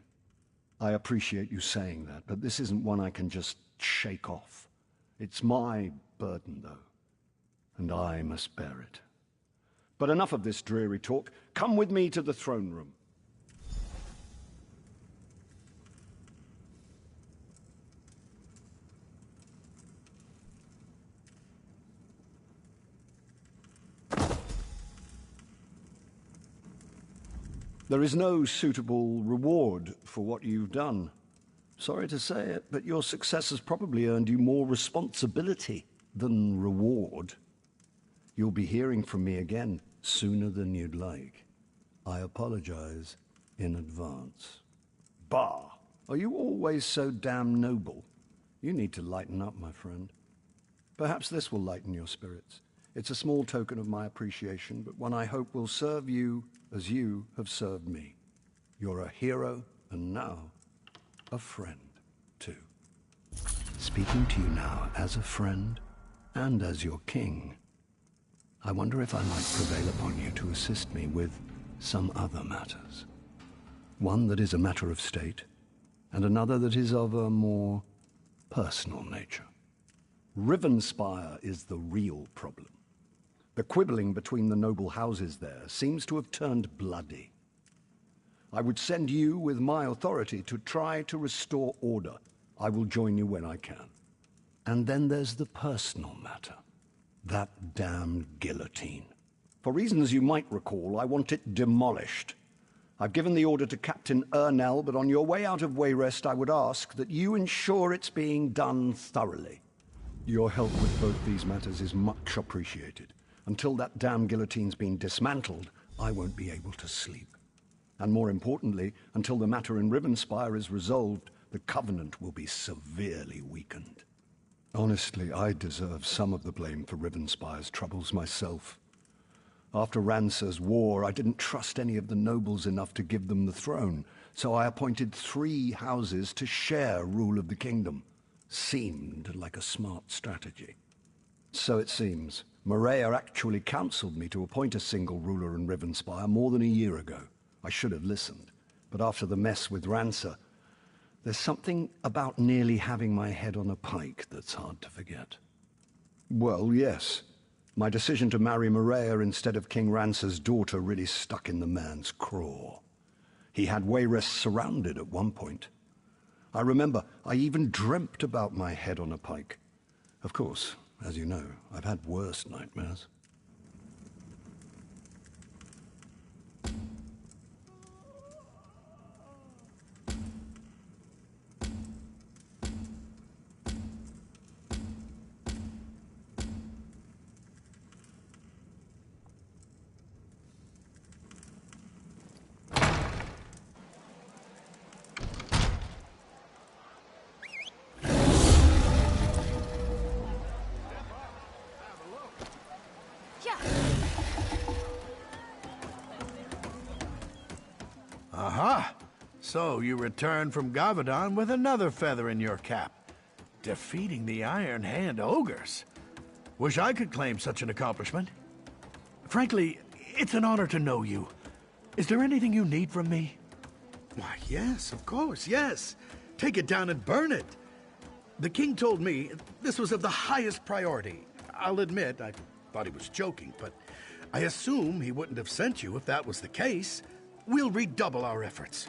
I appreciate you saying that, but this isn't one I can just shake off. It's my burden, though, and I must bear it. But enough of this dreary talk. Come with me to the throne room. There is no suitable reward for what you've done. Sorry to say it, but your success has probably earned you more responsibility than reward. You'll be hearing from me again sooner than you'd like. I apologize in advance. Bah! Are you always so damn noble? You need to lighten up, my friend. Perhaps this will lighten your spirits. It's a small token of my appreciation, but one I hope will serve you as you have served me. You're a hero, and now, a friend, too. Speaking to you now as a friend, and as your king, I wonder if I might prevail upon you to assist me with some other matters. One that is a matter of state, and another that is of a more personal nature. Rivenspire is the real problem. The quibbling between the noble houses there seems to have turned bloody. I would send you with my authority to try to restore order. I will join you when I can. And then there's the personal matter. That damned guillotine. For reasons you might recall, I want it demolished. I've given the order to Captain Ernell, but on your way out of Wayrest, I would ask that you ensure it's being done thoroughly. Your help with both these matters is much appreciated. Until that damn guillotine's been dismantled, I won't be able to sleep. And more importantly, until the matter in Rivenspire is resolved, the Covenant will be severely weakened. Honestly, I deserve some of the blame for Rivenspire's troubles myself. After Rancer's war, I didn't trust any of the nobles enough to give them the throne, so I appointed 3 houses to share rule of the kingdom. Seemed like a smart strategy. So it seems. Maria actually counseled me to appoint a single ruler in Rivenspire more than a year ago. I should have listened. But after the mess with Rancer, there's something about nearly having my head on a pike that's hard to forget. Well, yes. My decision to marry Maria instead of King Rancer's daughter really stuck in the man's craw. He had Wayrest surrounded at one point. I remember I even dreamt about my head on a pike. Of course, as you know, I've had worse nightmares. Aha! So you return from Gavadon with another feather in your cap. Defeating the Iron Hand ogres. Wish I could claim such an accomplishment. Frankly, it's an honor to know you. Is there anything you need from me? Why, yes, of course, yes. Take it down and burn it. The king told me this was of the highest priority. I'll admit, I thought he was joking, but I assume he wouldn't have sent you if that was the case. We'll redouble our efforts.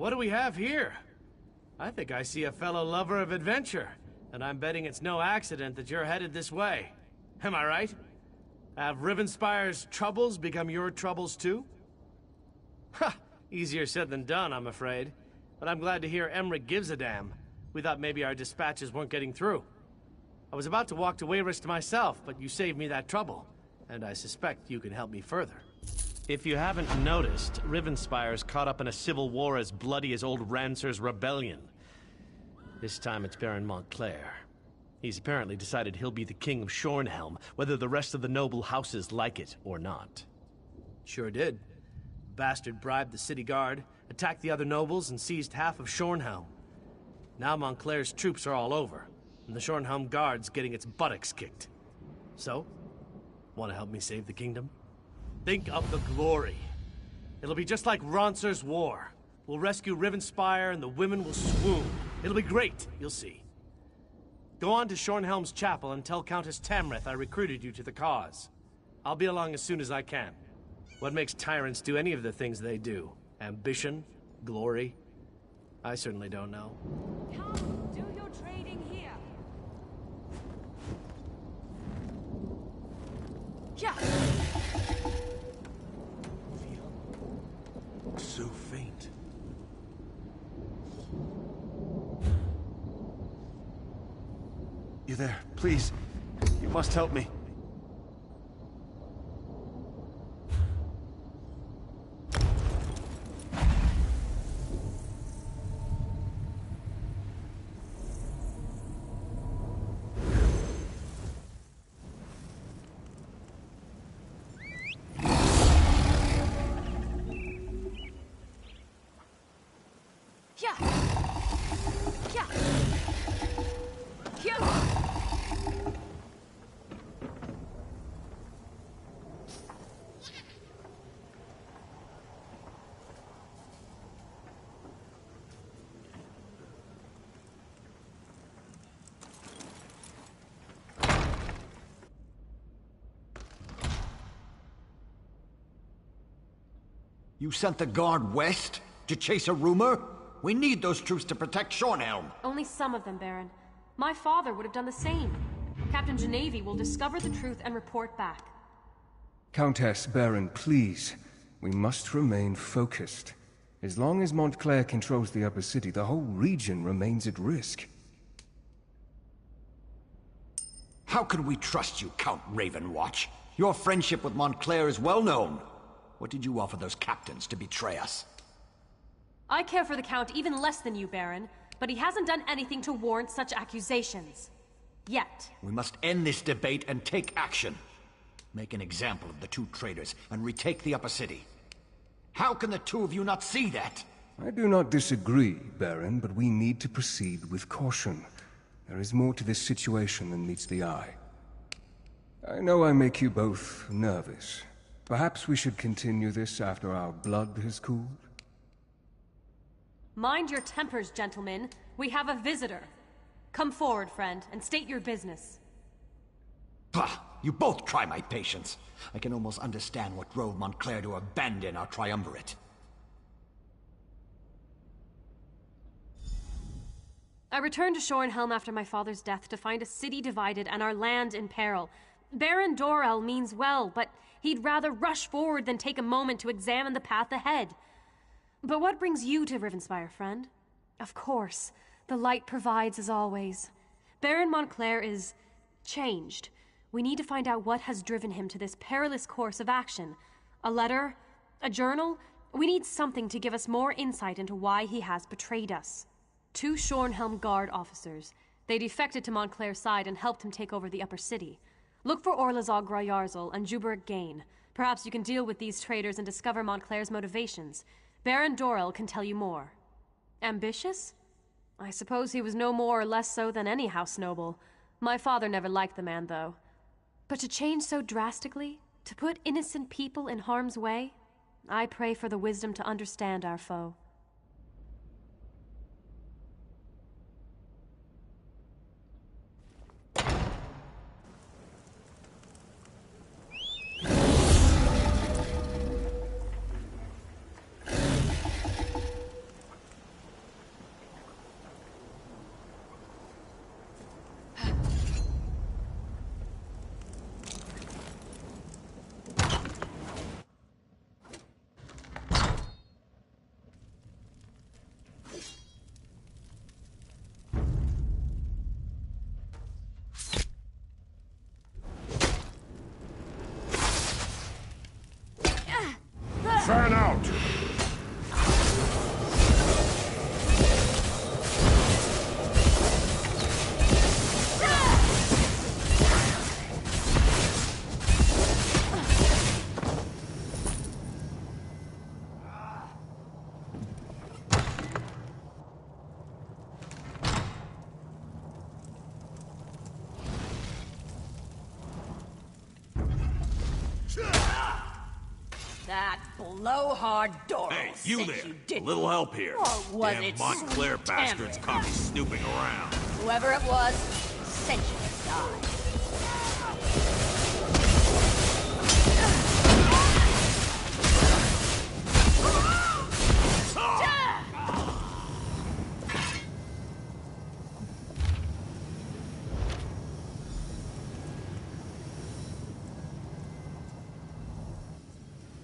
What do we have here? I think I see a fellow lover of adventure, and I'm betting it's no accident that you're headed this way. Am I right? Have Rivenspire's troubles become your troubles too? Ha! Easier said than done, I'm afraid. But I'm glad to hear Emmerich gives a damn. We thought maybe our dispatches weren't getting through. I was about to walk to Wayrest myself, but you saved me that trouble. And I suspect you can help me further. If you haven't noticed, Rivenspire's caught up in a civil war as bloody as old Rancer's rebellion. This time it's Baron Montclair. He's apparently decided he'll be the king of Shornhelm, whether the rest of the noble houses like it or not. Sure did. Bastard bribed the city guard, attacked the other nobles, and seized half of Shornhelm. Now Montclair's troops are all over, and the Shornhelm guard's getting its buttocks kicked. So, want to help me save the kingdom? Think of the glory. It'll be just like Rancer's war. We'll rescue Rivenspire and the women will swoon. It'll be great, you'll see. Go on to Shornhelm's chapel and tell Countess Tamrith I recruited you to the cause. I'll be along as soon as I can. What makes tyrants do any of the things they do? Ambition? Glory? I certainly don't know. Come, do your trading here. Yeah. So faint. You there, please. You must help me. You sent the guard west to chase a rumor? We need those troops to protect Shornhelm. Only some of them, Baron. My father would have done the same. Captain Genevieve will discover the truth and report back. Countess, Baron, please. We must remain focused. As long as Montclair controls the upper city, the whole region remains at risk. How can we trust you, Count Ravenwatch? Your friendship with Montclair is well known. What did you offer those captains to betray us? I care for the Count even less than you, Baron, but he hasn't done anything to warrant such accusations. Yet. We must end this debate and take action. Make an example of the two traitors and retake the upper city. How can the two of you not see that? I do not disagree, Baron, but we need to proceed with caution. There is more to this situation than meets the eye. I know I make you both nervous. Perhaps we should continue this after our blood has cooled? Mind your tempers, gentlemen. We have a visitor. Come forward, friend, and state your business. Bah! You both try my patience. I can almost understand what drove Montclair to abandon our triumvirate. I returned to Shornhelm after my father's death to find a city divided and our land in peril. Baron Dorell means well, but he'd rather rush forward than take a moment to examine the path ahead. But what brings you to Rivenspire, friend? Of course, the light provides as always. Baron Montclair is changed. We need to find out what has driven him to this perilous course of action. A letter? A journal? We need something to give us more insight into why he has betrayed us. 2 Shornhelm Guard officers. They defected to Montclair's side and helped him take over the upper city. Look for Orlazog Grayarzal and Juberik Gain. Perhaps you can deal with these traitors and discover Montclair's motivations. Baron Dorell can tell you more. Ambitious? I suppose he was no more or less so than any house noble. My father never liked the man, though. But to change so drastically? To put innocent people in harm's way? I pray for the wisdom to understand our foe. Fan out! That blowhard Dorell Hey, you said there! You did. A little help here. Or was Damn it Montclair sweet bastards Templar? caught me snooping around. Whoever it was, sent you to die.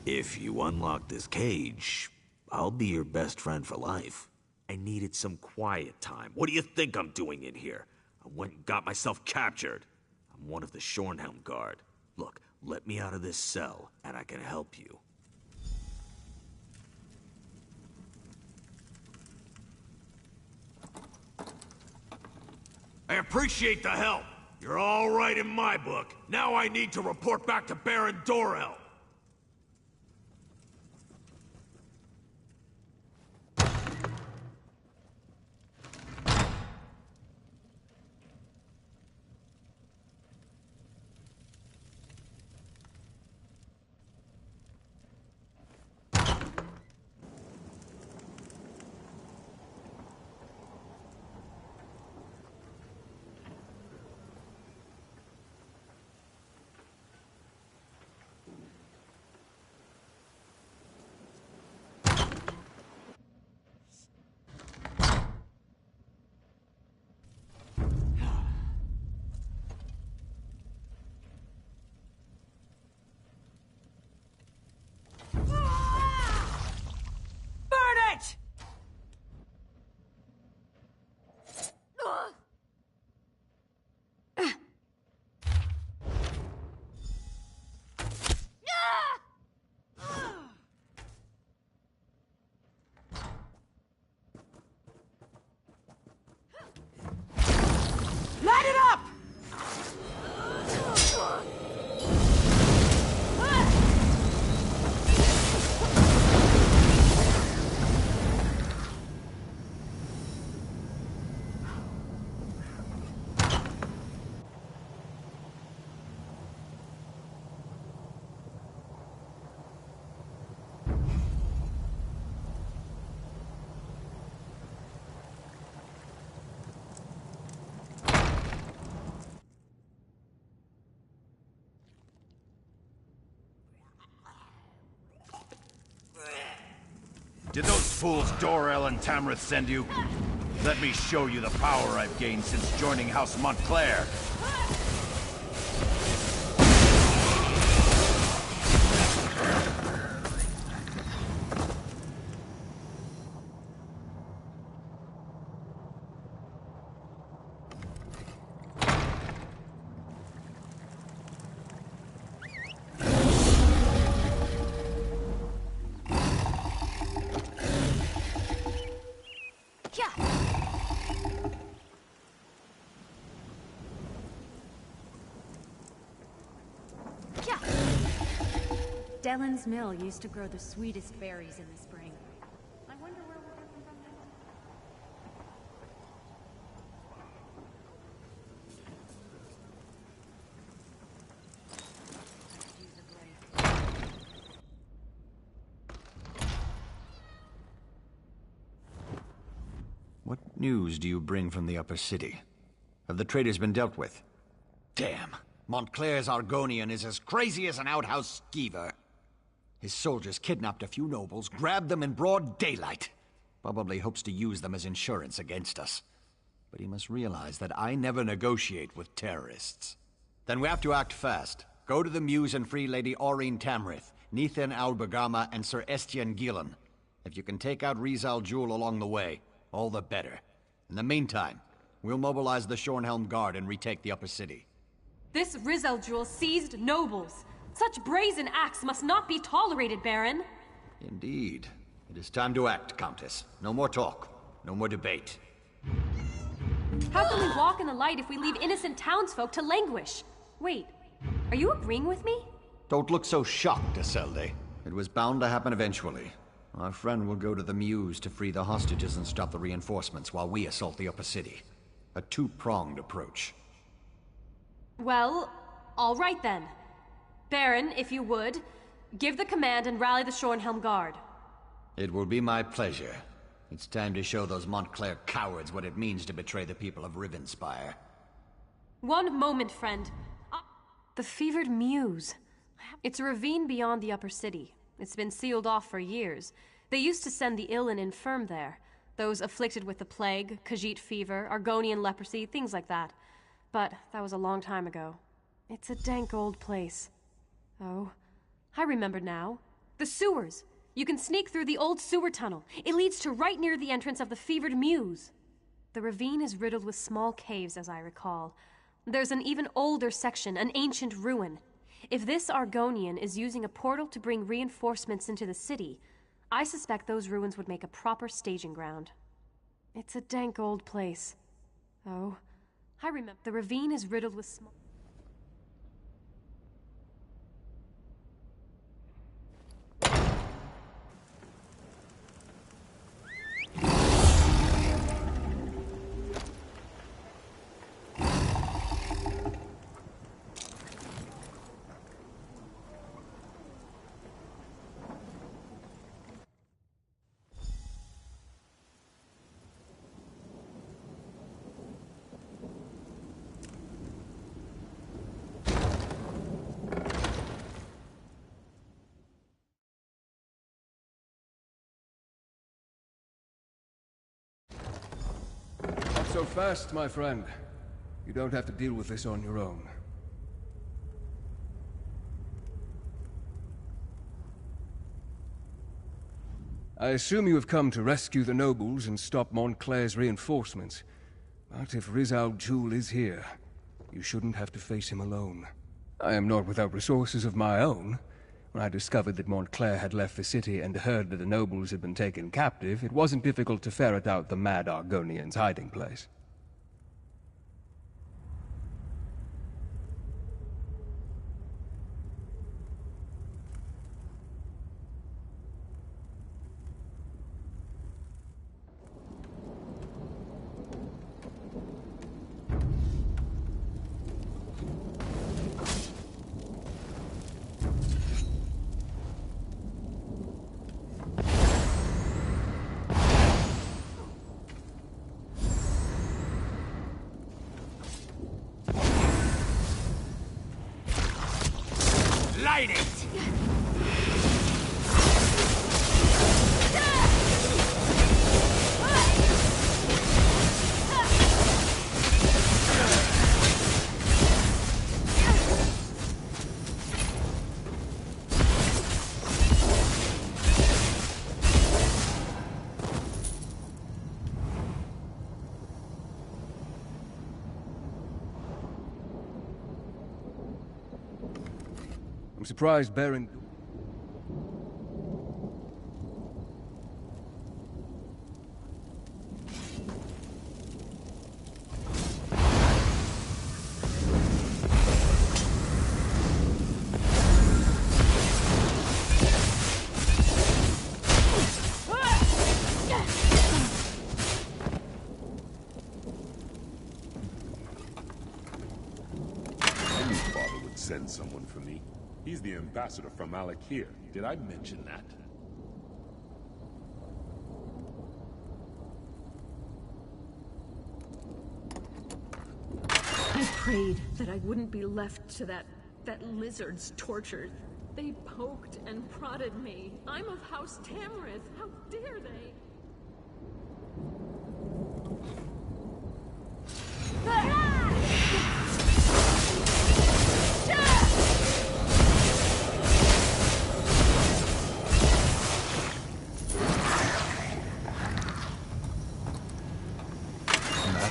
If you unlock this cage, I'll be your best friend for life. I needed some quiet time. What do you think I'm doing in here? I went and got myself captured. I'm one of the Shornhelm Guard. Look, let me out of this cell, and I can help you. I appreciate the help. You're all right in my book. Now I need to report back to Baron Dorell. Did those fools Dorel and Tamrith send you? Let me show you the power I've gained since joining House Montclair. Dellen's mill used to grow the sweetest berries in the spring. I wonder where we'll get them from What news do you bring from the upper city? Have the traitors been dealt with? Damn! Montclair's Argonian is as crazy as an outhouse skeever. His soldiers kidnapped a few nobles, grabbed them in broad daylight. Probably hopes to use them as insurance against us. But he must realize that I never negotiate with terrorists. Then we have to act fast. Go to the Mews and free Lady Aureen Tamrith, Nethan Albergama, and Sir Estienne Gillen. If you can take out Rizal Jewel along the way, all the better. In the meantime, we'll mobilize the Shornhelm Guard and retake the upper city. This Rizal Jewel seized nobles. Such brazen acts must not be tolerated, Baron. Indeed. It is time to act, Countess. No more talk. No more debate. How can we walk in the light if we leave innocent townsfolk to languish? Wait, are you agreeing with me? Don't look so shocked, Eselde. It was bound to happen eventually. Our friend will go to the Mews to free the hostages and stop the reinforcements while we assault the upper city. A two-pronged approach. Well, all right then. Baron, if you would, give the command and rally the Shornhelm Guard. It will be my pleasure. It's time to show those Montclair cowards what it means to betray the people of Rivenspire. One moment, friend. The fevered Mews. It's a ravine beyond the upper city. It's been sealed off for years. They used to send the ill and infirm there. Those afflicted with the plague, Khajiit fever, Argonian leprosy, things like that. But that was a long time ago. It's a dank old place. Oh, I remember now. The sewers. You can sneak through the old sewer tunnel. It leads to right near the entrance of the fevered Mews. The ravine is riddled with small caves, as I recall. There's an even older section, an ancient ruin. If this Argonian is using a portal to bring reinforcements into the city, I suspect those ruins would make a proper staging ground. It's a dank old place. Oh, I remember. The ravine is riddled with small... So fast, my friend. You don't have to deal with this on your own. I assume you have come to rescue the nobles and stop Montclair's reinforcements. But if Rizal Jewel is here, you shouldn't have to face him alone. I am not without resources of my own. When I discovered that Montclair had left the city and heard that the nobles had been taken captive, it wasn't difficult to ferret out the mad Argonian's hiding place. I'm surprised Baron... Send someone for me. He's the ambassador from Malakir. Did I mention that? I prayed that I wouldn't be left to that lizard's torture. They poked and prodded me. I'm of House Tamrith. How dare they?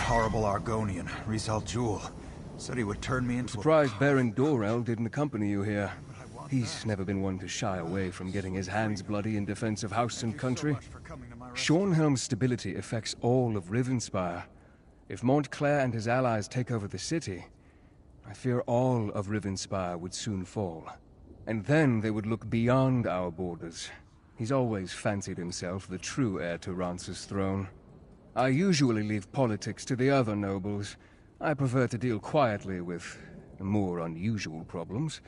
Horrible Argonian, Rizal Jul, said he would turn me into Surprised Baron Dorel didn't accompany you here. He's never been one to shy away from getting his hands bloody in defense of house and country. Shornhelm's stability affects all of Rivenspire. If Montclair and his allies take over the city, I fear all of Rivenspire would soon fall. And then they would look beyond our borders. He's always fancied himself the true heir to Rance's throne. I usually leave politics to the other nobles. I prefer to deal quietly with more unusual problems.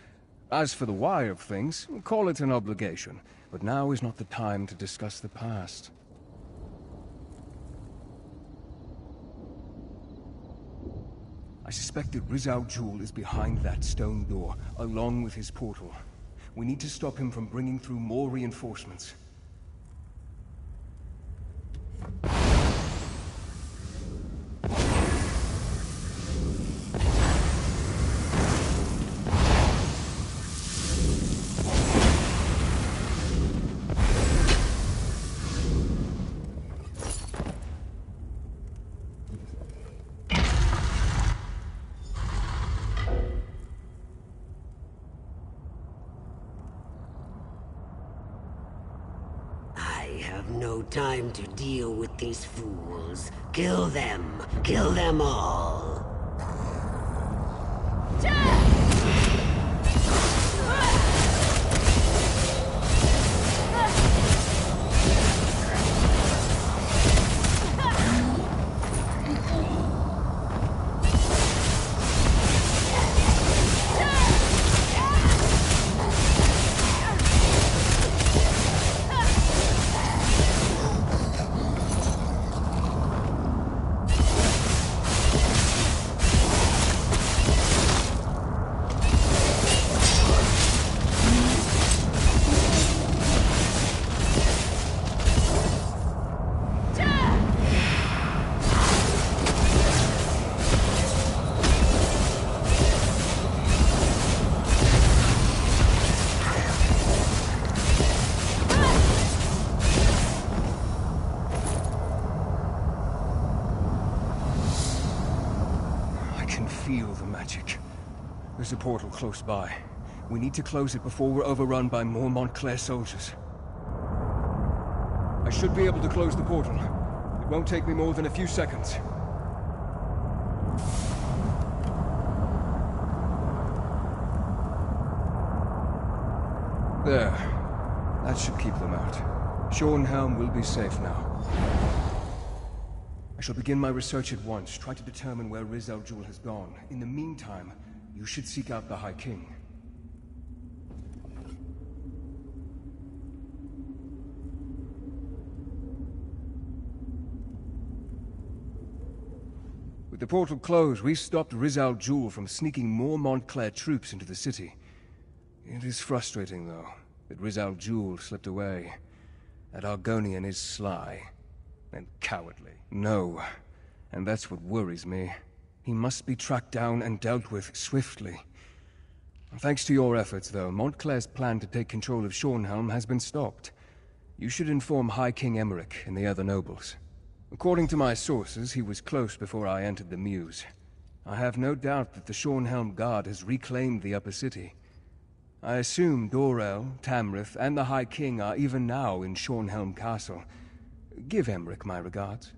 As for the why of things, call it an obligation, but now is not the time to discuss the past. I suspect that Rizal Jul is behind that stone door, along with his portal. We need to stop him from bringing through more reinforcements. Time to deal with these fools. Kill them! Kill them all! There's a portal close by. We need to close it before we're overrun by more Montclair soldiers. I should be able to close the portal. It won't take me more than a few seconds. There. That should keep them out. Shornhelm will be safe now. I shall begin my research at once, try to determine where Rizal Jul has gone. In the meantime, you should seek out the High King. With the portal closed, we stopped Rizal Jul from sneaking more Montclair troops into the city. It is frustrating, though, that Rizal Jul slipped away. That Argonian is sly and cowardly. No, and that's what worries me. He must be tracked down and dealt with swiftly. Thanks to your efforts, though, Montclair's plan to take control of Shornhelm has been stopped. You should inform High King Emmerich and the other nobles. According to my sources, he was close before I entered the Mews. I have no doubt that the Shornhelm Guard has reclaimed the upper city. I assume Dorel, Tamrith, and the High King are even now in Shornhelm Castle. Give Emmerich my regards.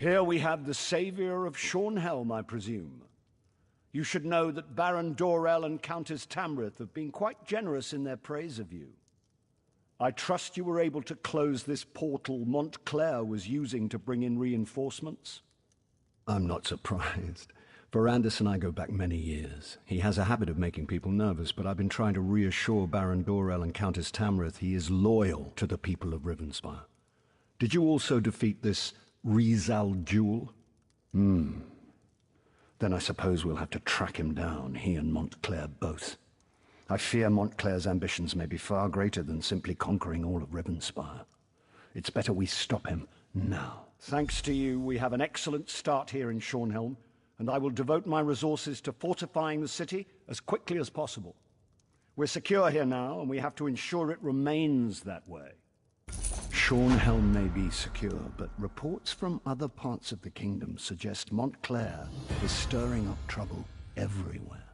Here we have the savior of Shornhelm, I presume. You should know that Baron Dorel and Countess Tamrith have been quite generous in their praise of you. I trust you were able to close this portal Montclair was using to bring in reinforcements? I'm not surprised. Verandis and I go back many years. He has a habit of making people nervous, but I've been trying to reassure Baron Dorel and Countess Tamrith he is loyal to the people of Rivenspire. Did you also defeat this Rizal Jewel? Then I suppose we'll have to track him down, he and Montclair both. I fear Montclair's ambitions may be far greater than simply conquering all of Rivenspire. It's better we stop him now. Thanks to you, we have an excellent start here in Shornhelm, and I will devote my resources to fortifying the city as quickly as possible. We're secure here now, and we have to ensure it remains that way. Shornhelm may be secure, but reports from other parts of the kingdom suggest Montclair is stirring up trouble everywhere.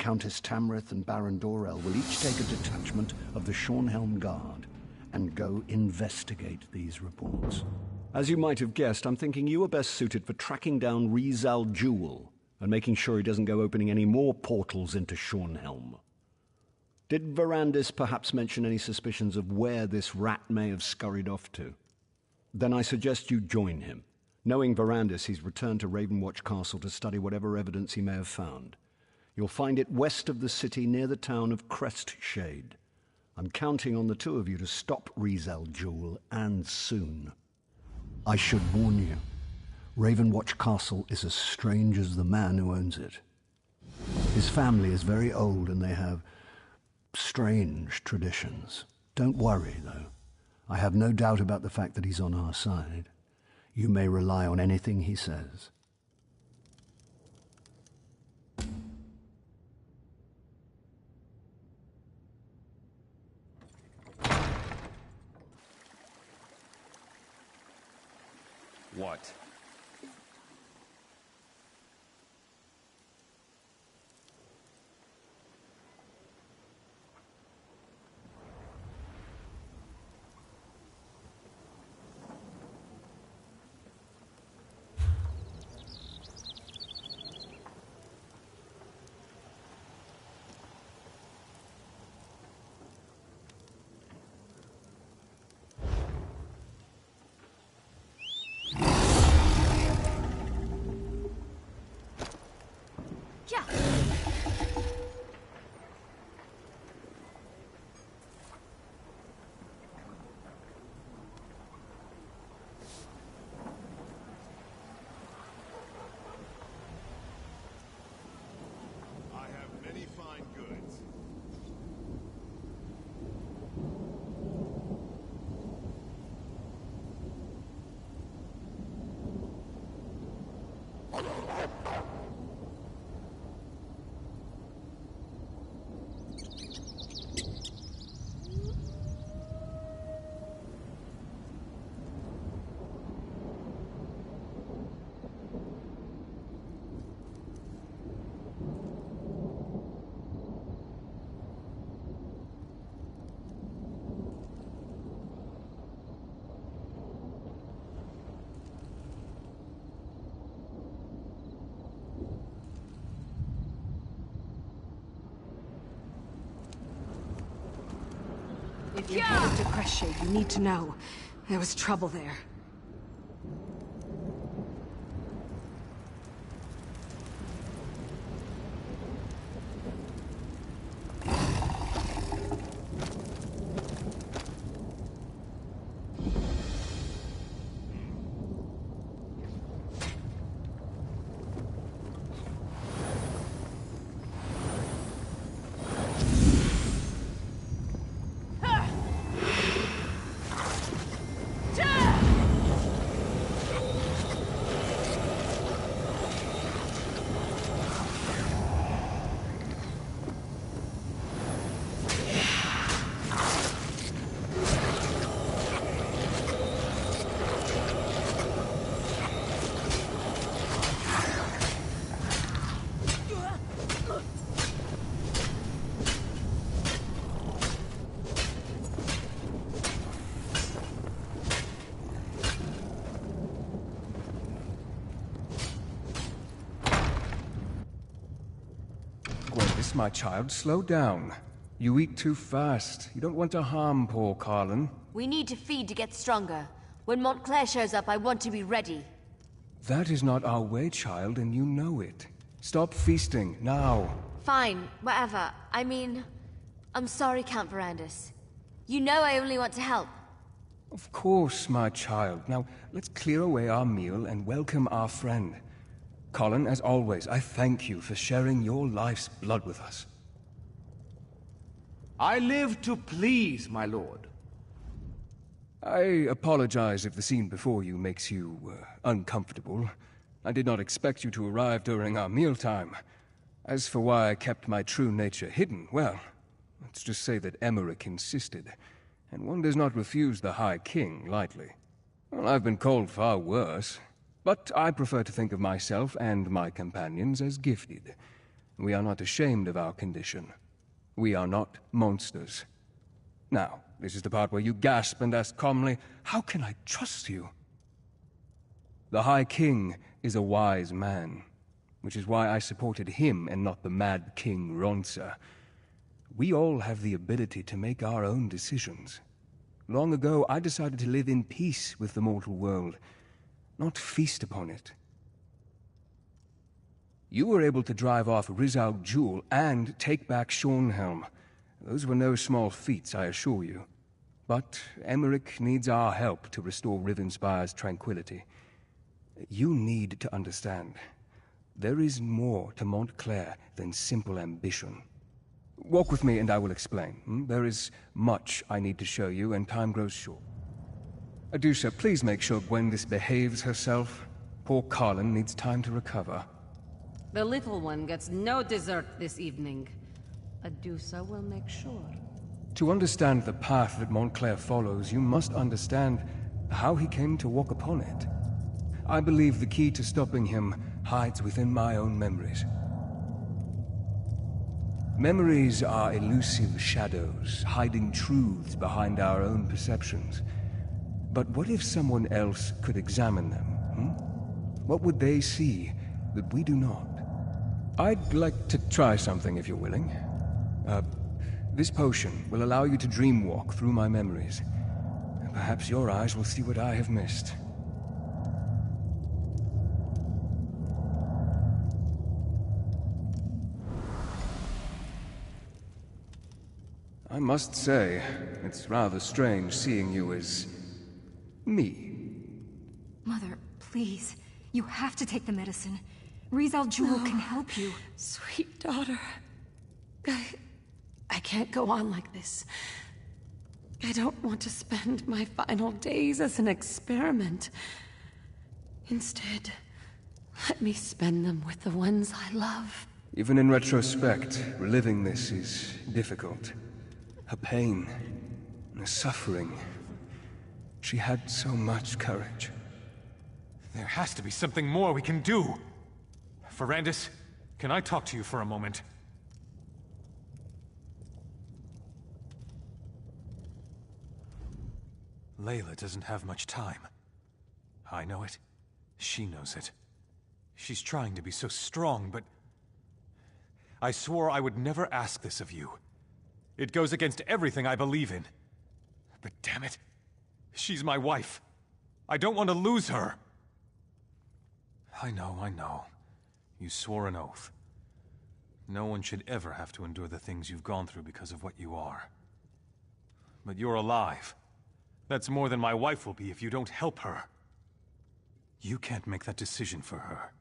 Countess Tamrith and Baron Dorell will each take a detachment of the Shornhelm Guard and go investigate these reports. As you might have guessed, I'm thinking you are best suited for tracking down Rizal Jewel and making sure he doesn't go opening any more portals into Shornhelm. Did Verandis perhaps mention any suspicions of where this rat may have scurried off to? Then I suggest you join him. Knowing Verandis, he's returned to Ravenwatch Castle to study whatever evidence he may have found. You'll find it west of the city near the town of Crestshade. I'm counting on the two of you to stop Rizal Jewel, and soon. I should warn you, Ravenwatch Castle is as strange as the man who owns it. His family is very old and they have strange traditions. Don't worry, though. I have no doubt about the fact that he's on our side. You may rely on anything he says. What? If you're headed to Crestshade, you need to know. There was trouble there. My child, slow down. You eat too fast. You don't want to harm poor Carlin. We need to feed to get stronger. When Montclair shows up, I want to be ready. That is not our way, child, and you know it. Stop feasting, now. Fine, whatever. I mean, I'm sorry, Count Verandis. You know I only want to help. Of course, my child. Now, let's clear away our meal and welcome our friend. Colin, as always, I thank you for sharing your life's blood with us. I live to please, my lord. I apologize if the scene before you makes you uncomfortable. I did not expect you to arrive during our mealtime. As for why I kept my true nature hidden, well, let's just say that Emmerich insisted, and one does not refuse the High King lightly. Well, I've been called far worse, but I prefer to think of myself and my companions as gifted. We are not ashamed of our condition. We are not monsters. Now, this is the part where you gasp and ask calmly, how can I trust you? The High King is a wise man, which is why I supported him and not the Mad King Ronsa. We all have the ability to make our own decisions. Long ago, I decided to live in peace with the mortal world, not feast upon it. You were able to drive off Rizal Jul and take back Schornhelm. Those were no small feats, I assure you. But Emmerich needs our help to restore Rivenspire's tranquility. You need to understand. There is more to Montclair than simple ambition. Walk with me and I will explain. There is much I need to show you and time grows short. Adusa, please make sure Gwendis behaves herself. Poor Carlin needs time to recover. The little one gets no dessert this evening. Adusa will make sure. To understand the path that Montclair follows, you must understand how he came to walk upon it. I believe the key to stopping him hides within my own memories. Memories are elusive shadows, hiding truths behind our own perceptions. But what if someone else could examine them? What would they see that we do not? I'd like to try something if you're willing. This potion will allow you to dreamwalk through my memories. Perhaps your eyes will see what I have missed. I must say, it's rather strange seeing you as... me. Mother, please. You have to take the medicine. Rizal Jul can help you. Sweet daughter. I can't go on like this. I don't want to spend my final days as an experiment. Instead, let me spend them with the ones I love. Even in retrospect, reliving this is difficult. Her pain, her suffering. She had so much courage. There has to be something more we can do. Ferrandis, can I talk to you for a moment? Layla doesn't have much time. I know it. She knows it. She's trying to be so strong, but... I swore I would never ask this of you. It goes against everything I believe in. But damn it, she's my wife. I don't want to lose her. I know. You swore an oath. No one should ever have to endure the things you've gone through because of what you are. But you're alive. That's more than my wife will be if you don't help her. You can't make that decision for her.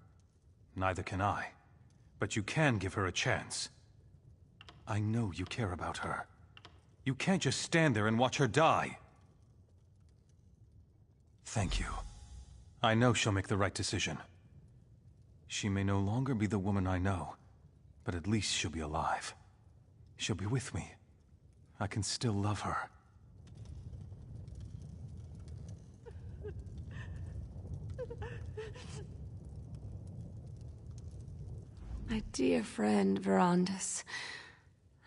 Neither can I. But you can give her a chance. I know you care about her. You can't just stand there and watch her die. Thank you. I know she'll make the right decision. She may no longer be the woman I know, but at least she'll be alive. She'll be with me. I can still love her. My dear friend, Verandis.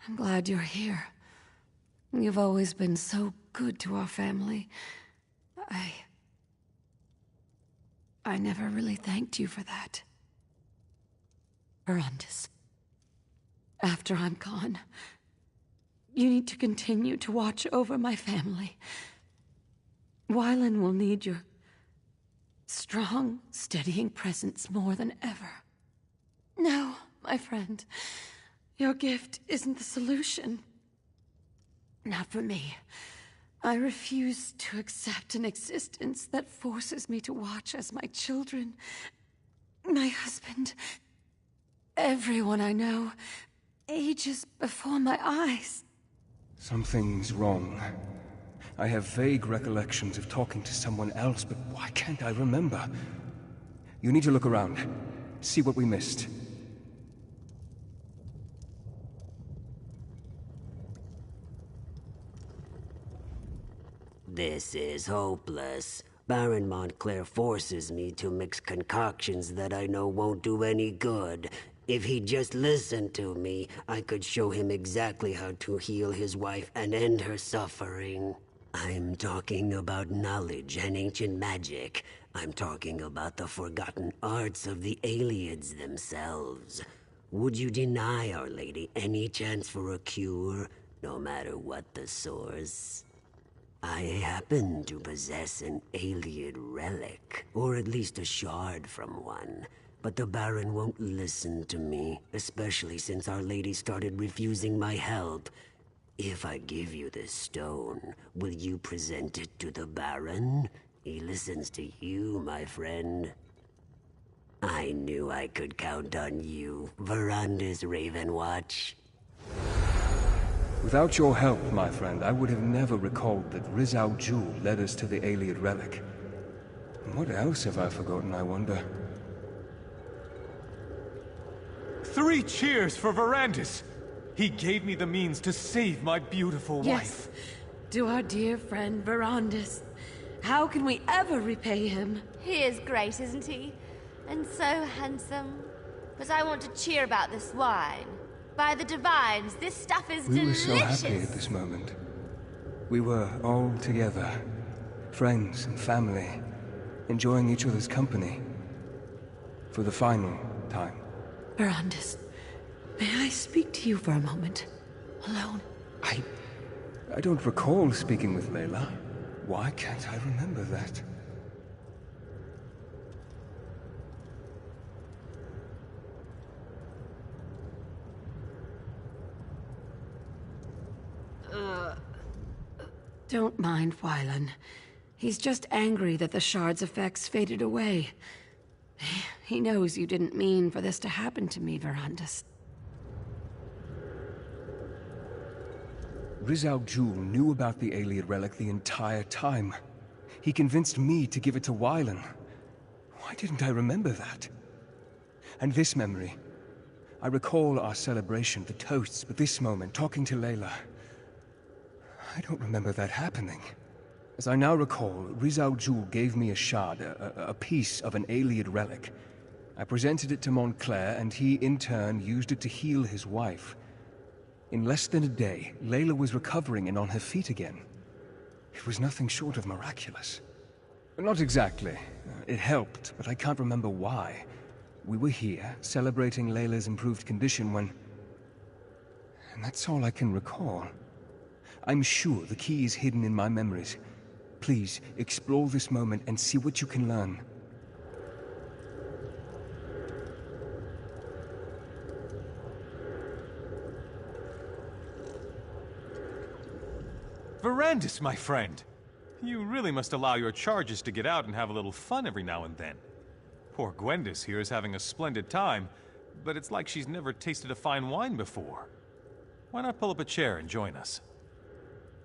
I'm glad you're here. You've always been so good to our family. I never really thanked you for that. Verandis, after I'm gone, you need to continue to watch over my family. Wylan will need your strong, steadying presence more than ever. No, my friend. Your gift isn't the solution. Not for me. I refuse to accept an existence that forces me to watch as my children, my husband, everyone I know, ages before my eyes. Something's wrong. I have vague recollections of talking to someone else, but why can't I remember? You need to look around. See what we missed. This is hopeless. Baron Montclair forces me to mix concoctions that I know won't do any good. If he'd just listened to me, I could show him exactly how to heal his wife and end her suffering. I'm talking about knowledge and ancient magic. I'm talking about the forgotten arts of the Aliens themselves. Would you deny Our Lady any chance for a cure, no matter what the source? I happen to possess an alien relic, or at least a shard from one. But the Baron won't listen to me, especially since Our Lady started refusing my help. If I give you this stone, will you present it to the Baron? He listens to you, my friend. I knew I could count on you, Veranda's Ravenwatch. Without your help, my friend, I would have never recalled that Rizal Jewel led us to the alien relic. What else have I forgotten, I wonder? 3 cheers for Verandis! He gave me the means to save my beautiful wife. Yes, to our dear friend Verandis. How can we ever repay him? He is great, isn't he? And so handsome. But I want to cheer about this wine. By the divines, this stuff is delicious! We were so happy at this moment. We were all together. Friends and family. Enjoying each other's company. For the final time. Verandis, may I speak to you for a moment? Alone? I don't recall speaking with Layla. Why can't I remember that? Don't mind Wylan. He's just angry that the shard's effects faded away. He knows you didn't mean for this to happen to me, Verandis. Rizal Jewel knew about the alien relic the entire time. He convinced me to give it to Wylan. Why didn't I remember that? And this memory. I recall our celebration, the toasts, but this moment, talking to Layla. I don't remember that happening. As I now recall, Rizal Jewel gave me a shard, a piece of an alien relic. I presented it to Montclair, and he, in turn, used it to heal his wife. In less than a day, Layla was recovering and on her feet again. It was nothing short of miraculous. Not exactly. It helped, but I can't remember why. We were here, celebrating Layla's improved condition when... And that's all I can recall. I'm sure the key is hidden in my memories. Please, explore this moment and see what you can learn. Verandis, my friend! You really must allow your charges to get out and have a little fun every now and then. Poor Gwendis here is having a splendid time, but it's like she's never tasted a fine wine before. Why not pull up a chair and join us?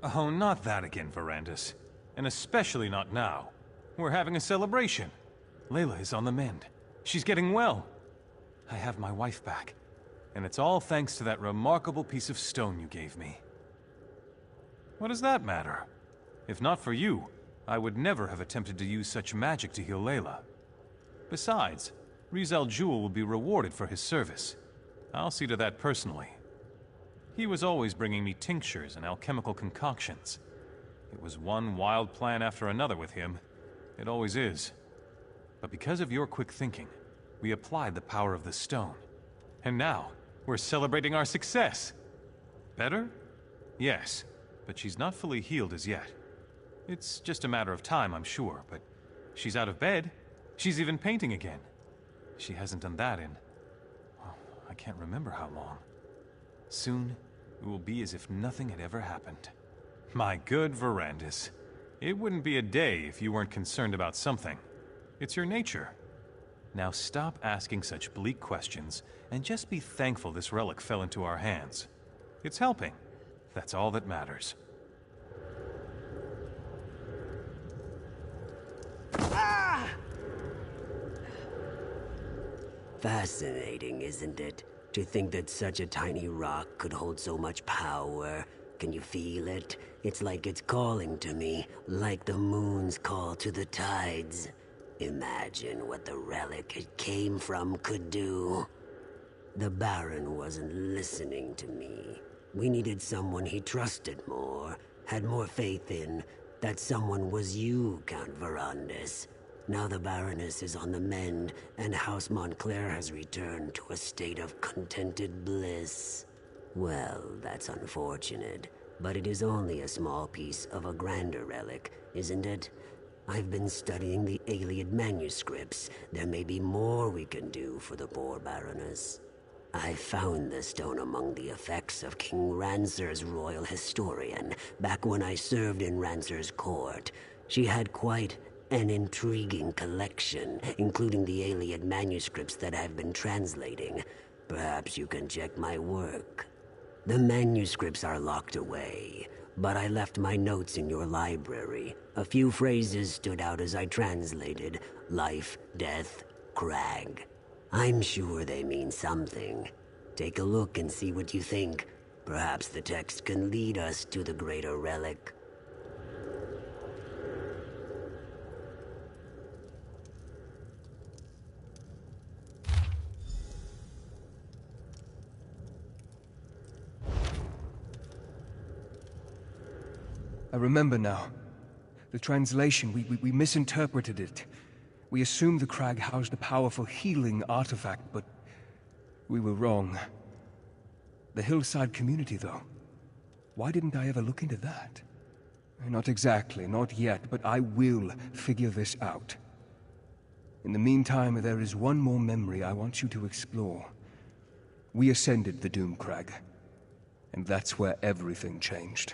Oh, not that again, Verandis. And especially not now. We're having a celebration. Layla is on the mend. She's getting well. I have my wife back. And it's all thanks to that remarkable piece of stone you gave me. What does that matter? If not for you, I would never have attempted to use such magic to heal Layla. Besides, Rizal Jewel will be rewarded for his service. I'll see to that personally. He was always bringing me tinctures and alchemical concoctions. It was one wild plan after another with him. It always is. But because of your quick thinking, we applied the power of the stone. And now, we're celebrating our success. Better? Yes, but she's not fully healed as yet. It's just a matter of time, I'm sure, but she's out of bed. She's even painting again. She hasn't done that in... well, I can't remember how long. Soon, it will be as if nothing had ever happened. My good Verandis, it wouldn't be a day if you weren't concerned about something. It's your nature. Now stop asking such bleak questions, and just be thankful this relic fell into our hands. It's helping. That's all that matters. Fascinating, isn't it? To think that such a tiny rock could hold so much power. Can you feel it? It's like it's calling to me, like the moon's call to the tides. Imagine what the relic it came from could do. The Baron wasn't listening to me. We needed someone he trusted more, had more faith in. That someone was you, Count Verandis. Now the Baroness is on the mend, and House Montclair has returned to a state of contented bliss. Well, that's unfortunate, but it is only a small piece of a grander relic, isn't it? I've been studying the Iliad manuscripts. There may be more we can do for the poor Baroness. I found the stone among the effects of King Rancer's royal historian, back when I served in Rancer's court. She had quite an intriguing collection, including the Iliad manuscripts that I've been translating. Perhaps you can check my work. The manuscripts are locked away, but I left my notes in your library. A few phrases stood out as I translated. Life, death, crag. I'm sure they mean something. Take a look and see what you think. Perhaps the text can lead us to the greater relic. I remember now. The translation, we misinterpreted it. We assumed the crag housed a powerful healing artifact, but we were wrong. The hillside community, though. Why didn't I ever look into that? Not exactly, not yet, but I will figure this out. In the meantime, there is one more memory I want you to explore. We ascended the Doom Crag, and that's where everything changed.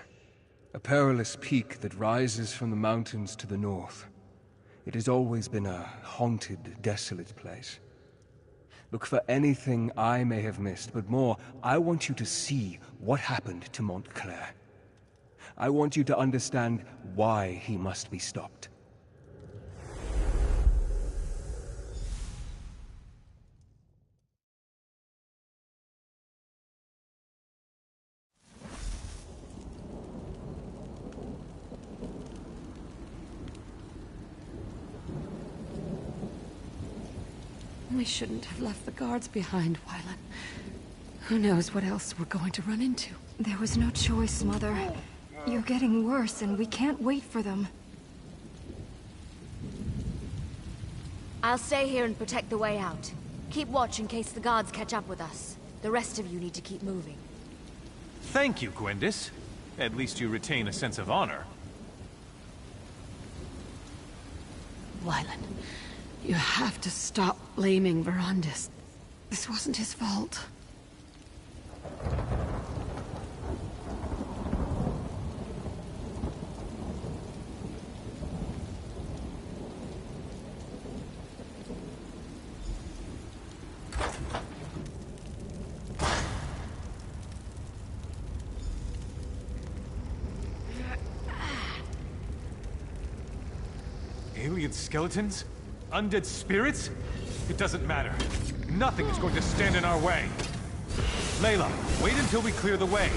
A perilous peak that rises from the mountains to the north. It has always been a haunted, desolate place. Look for anything I may have missed, but more, I want you to see what happened to Montclair. I want you to understand why he must be stopped. We shouldn't have left the guards behind, Wylan. Who knows what else we're going to run into? There was no choice, Mother. You're getting worse, and we can't wait for them. I'll stay here and protect the way out. Keep watch in case the guards catch up with us. The rest of you need to keep moving. Thank you, Gwendis. At least you retain a sense of honor. Wylan, you have to stop blaming Verandis. This wasn't his fault. Alien skeletons? Undead spirits? It doesn't matter. Nothing is going to stand in our way. Layla, wait until we clear the way.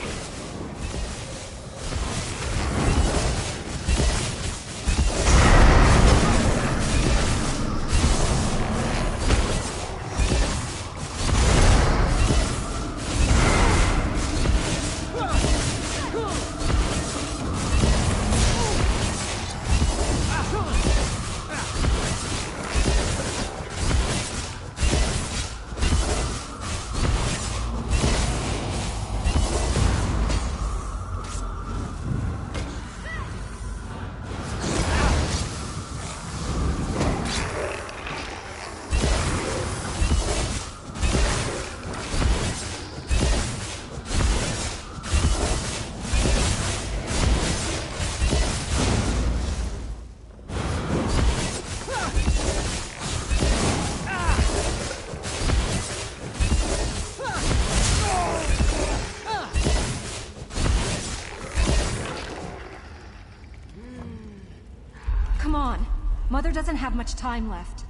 Mother doesn't have much time left.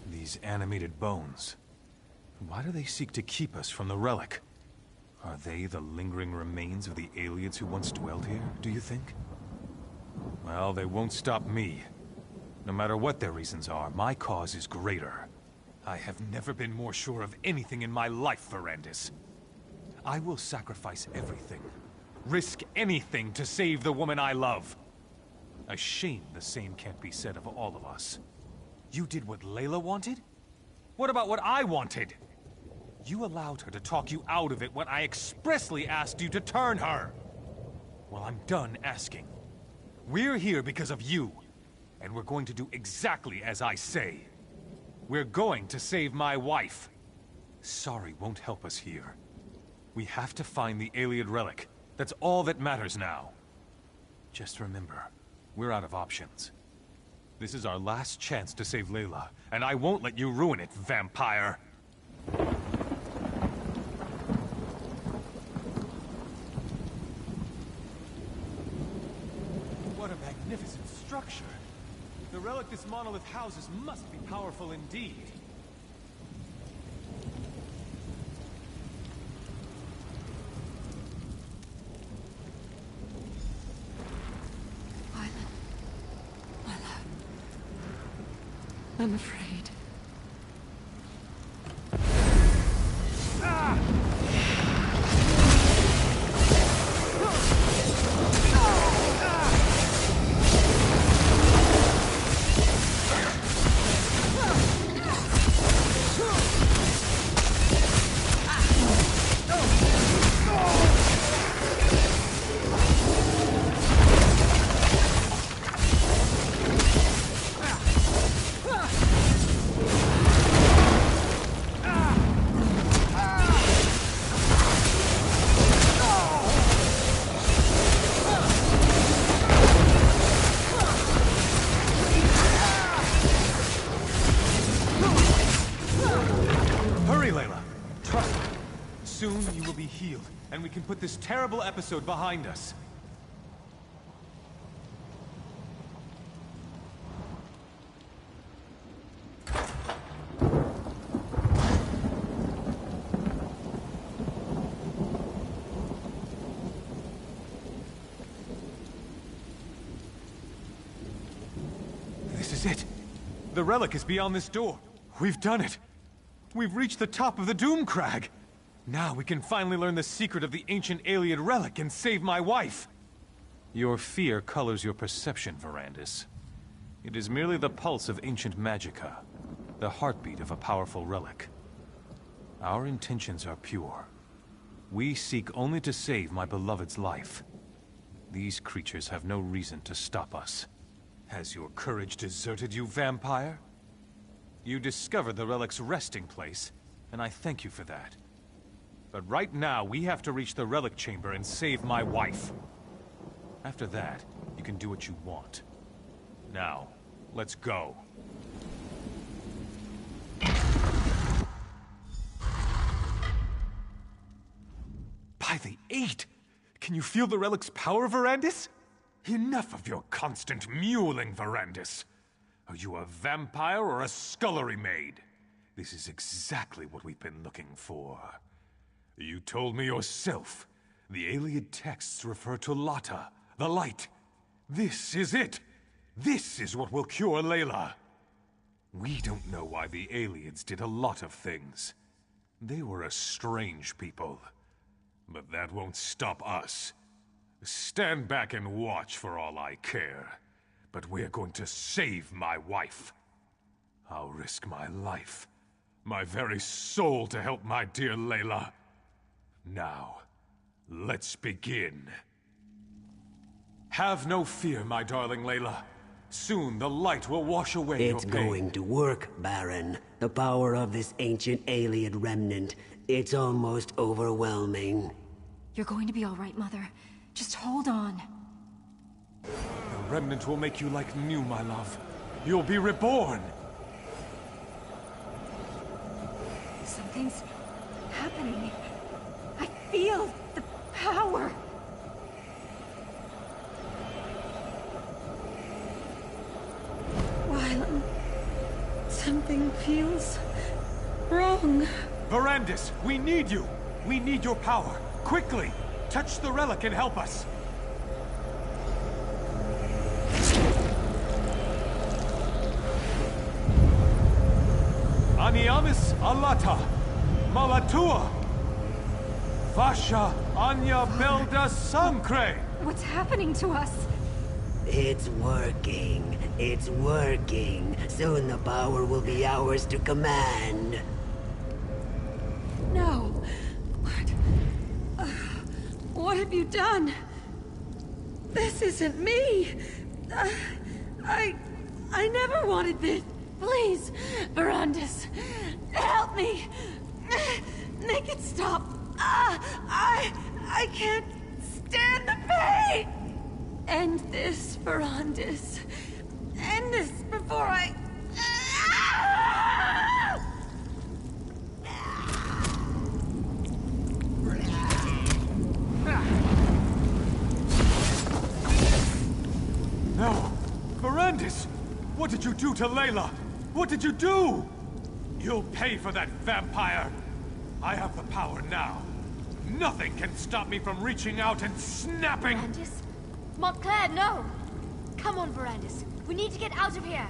These animated bones. Why do they seek to keep us from the relic? Are they the lingering remains of the aliens who once dwelled here, do you think? Well, they won't stop me. No matter what their reasons are, my cause is greater. I have never been more sure of anything in my life, Verandis. I will sacrifice everything, risk anything to save the woman I love. A shame the same can't be said of all of us. You did what Layla wanted? What about what I wanted? You allowed her to talk you out of it when I expressly asked you to turn her. Well, I'm done asking. We're here because of you, and we're going to do exactly as I say. We're going to save my wife. Sorry won't help us here. We have to find the Iliad relic. That's all that matters now. Just remember, we're out of options. This is our last chance to save Layla, and I won't let you ruin it, vampire! What a magnificent structure! The relic this monolith houses must be powerful indeed. I'm afraid. Healed, and we can put this terrible episode behind us. This is it. The relic is beyond this door. We've done it. We've reached the top of the Doom Crag. Now we can finally learn the secret of the ancient Iliad relic and save my wife! Your fear colors your perception, Verandis. It is merely the pulse of ancient magicka, the heartbeat of a powerful relic. Our intentions are pure. We seek only to save my beloved's life. These creatures have no reason to stop us. Has your courage deserted you, vampire? You discovered the relic's resting place, and I thank you for that. But right now, we have to reach the relic chamber and save my wife. After that, you can do what you want. Now, let's go. By the 8! Can you feel the relic's power, Verandis? Enough of your constant mewling, Verandis. Are you a vampire or a scullery maid? This is exactly what we've been looking for. You told me yourself. The Iliad texts refer to Lata, the light. This is it. This is what will cure Layla. We don't know why the Iliads did a lot of things. They were a strange people. But that won't stop us. Stand back and watch for all I care. But we're going to save my wife. I'll risk my life, my very soul to help my dear Layla. Now, let's begin. Have no fear, my darling Layla. Soon the light will wash away your pain. It's going to work, Baron. The power of this ancient Iliad remnant. It's almost overwhelming. You're going to be all right, Mother. Just hold on. The remnant will make you like new, my love. You'll be reborn! Something's happening. I feel the power. Wylan, something feels wrong. Verandis, we need you! We need your power! Quickly! Touch the relic and help us! Aniamis alata, malatua, vasha anya belda sancre. What's happening to us? It's working. It's working. Soon the power will be ours to command. No. What have you done? This isn't me. I never wanted this. Please, Verandis, help me. Make it stop. I can't stand the pain. End this, Verandis. End this before I... No! Verandis! What did you do to Layla? What did you do? You'll pay for that, vampire! I have the power now. Nothing can stop me from reaching out and snapping... Verandis? Montclair, no! Come on, Verandis. We need to get out of here.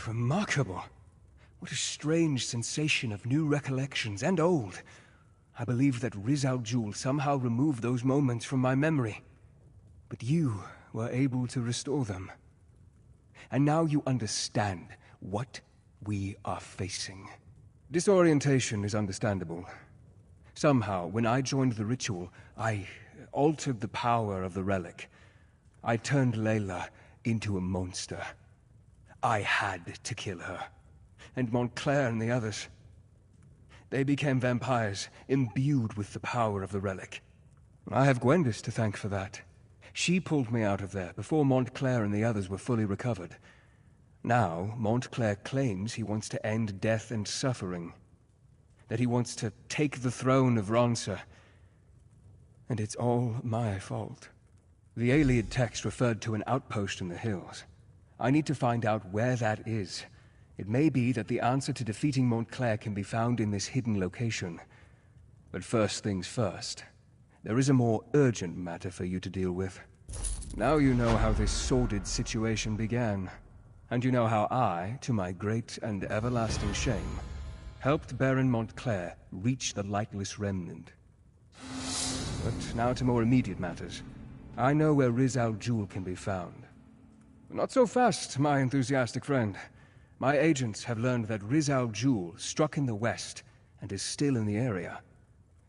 Remarkable. What a strange sensation of new recollections, and old. I believe that Riz Al Jul somehow removed those moments from my memory. But you were able to restore them. And now you understand what we are facing. Disorientation is understandable. Somehow, when I joined the ritual, I altered the power of the relic. I turned Layla into a monster. I had to kill her. And Montclair and the others. They became vampires, imbued with the power of the relic. I have Gwendis to thank for that. She pulled me out of there before Montclair and the others were fully recovered. Now, Montclair claims he wants to end death and suffering. That he wants to take the throne of Ronsa. And it's all my fault. The Ayleid text referred to an outpost in the hills. I need to find out where that is. It may be that the answer to defeating Montclair can be found in this hidden location. But first things first. There is a more urgent matter for you to deal with. Now you know how this sordid situation began. And you know how I, to my great and everlasting shame, helped Baron Montclair reach the Lightless Remnant. But now to more immediate matters. I know where Riz Al Jul can be found. Not so fast, my enthusiastic friend. My agents have learned that Riz Al Jul struck in the west and is still in the area.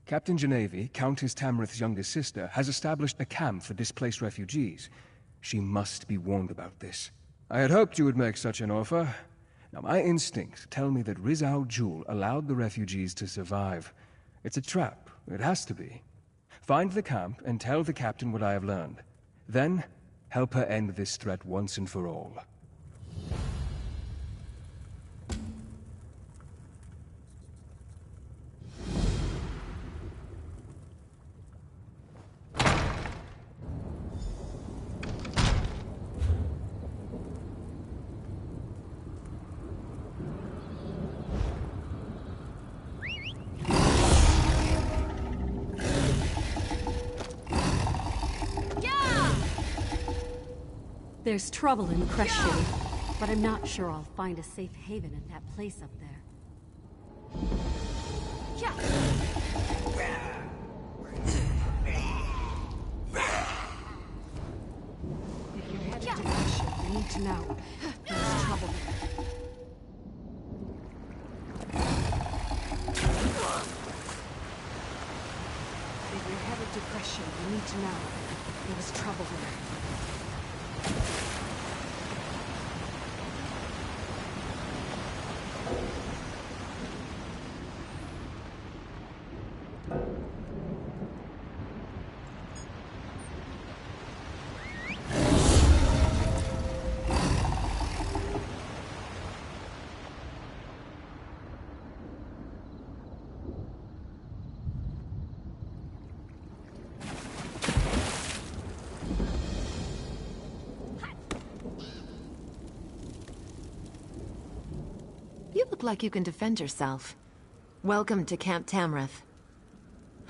Captain Genevieve, Countess Tamrith's youngest sister, has established a camp for displaced refugees. She must be warned about this. I had hoped you would make such an offer. Now, my instincts tell me that Riz Al Jul allowed the refugees to survive. It's a trap. It has to be. Find the camp and tell the captain what I have learned. Then, help her end this threat once and for all. There's trouble in Crest City, but I'm not sure I'll find a safe haven at that place up there. Yeah. If you're headed to Crest City, you need to know. There's trouble there. If you're headed to Crest City, you need to know. There was trouble there. look like you can defend yourself. Welcome to Camp Tamrith.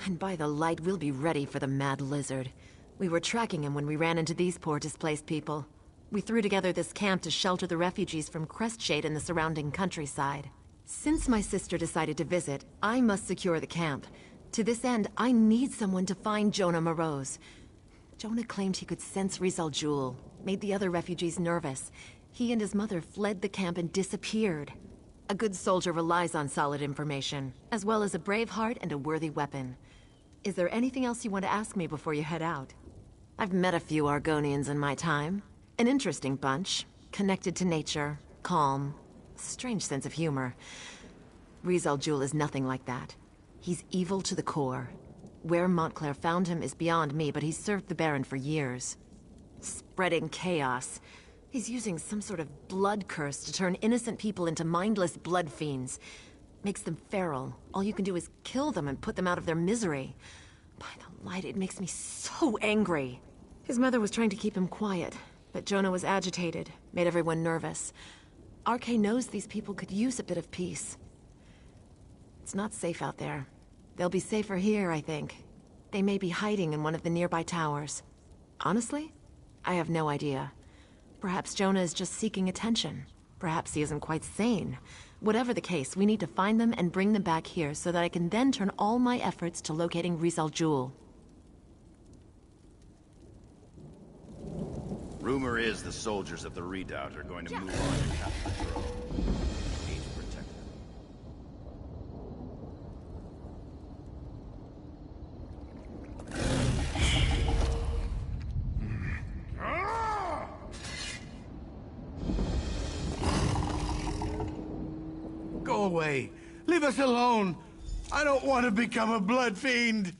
And by the light, we'll be ready for the Mad Lizard. We were tracking him when we ran into these poor displaced people. We threw together this camp to shelter the refugees from Crestshade and the surrounding countryside. Since my sister decided to visit, I must secure the camp. To this end, I need someone to find Jonah Morose. Jonah claimed he could sense Rizal Jul, made the other refugees nervous. He and his mother fled the camp and disappeared. A good soldier relies on solid information, as well as a brave heart and a worthy weapon. Is there anything else you want to ask me before you head out? I've met a few Argonians in my time. An interesting bunch, connected to nature, calm, strange sense of humor. Rizal Jul is nothing like that. He's evil to the core. Where Montclair found him is beyond me, but he's served the Baron for years. Spreading chaos. He's using some sort of blood curse to turn innocent people into mindless blood fiends. Makes them feral. All you can do is kill them and put them out of their misery. By the light, it makes me so angry. His mother was trying to keep him quiet, but Jonah was agitated, made everyone nervous. RK knows these people could use a bit of peace. It's not safe out there. They'll be safer here, I think. They may be hiding in one of the nearby towers. Honestly, I have no idea. Perhaps Jonah is just seeking attention. Perhaps he isn't quite sane. Whatever the case, we need to find them and bring them back here so that I can then turn all my efforts to locating Rizal Jul. Rumor is the soldiers of the Redoubt are going to move on to capture Grove. Need to protect them. Go away. Leave us alone. I don't want to become a blood fiend.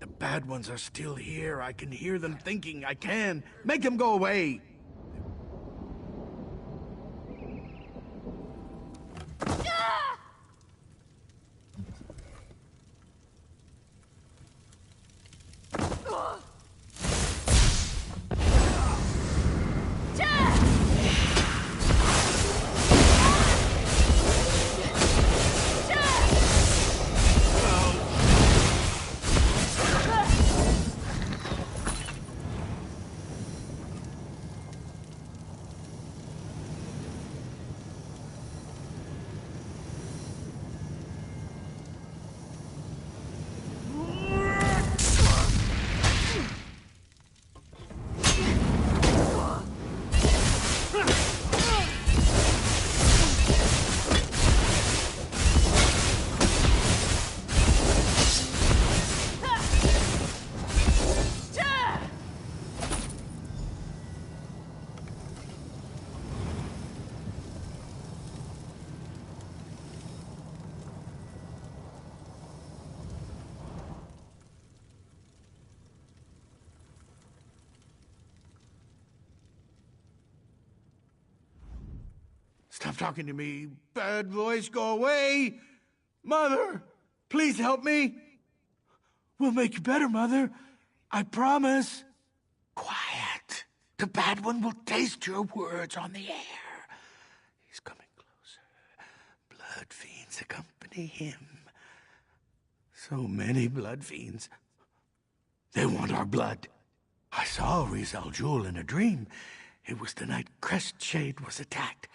The bad ones are still here. I can hear them thinking. I can. Make them go away. Stop talking to me. Bad voice, go away. Mother, please help me. We'll make you better, Mother. I promise. Quiet. The bad one will taste your words on the air. He's coming closer. Blood fiends accompany him. So many blood fiends. They want our blood. I saw Rizal Jul in a dream. It was the night Crestshade was attacked.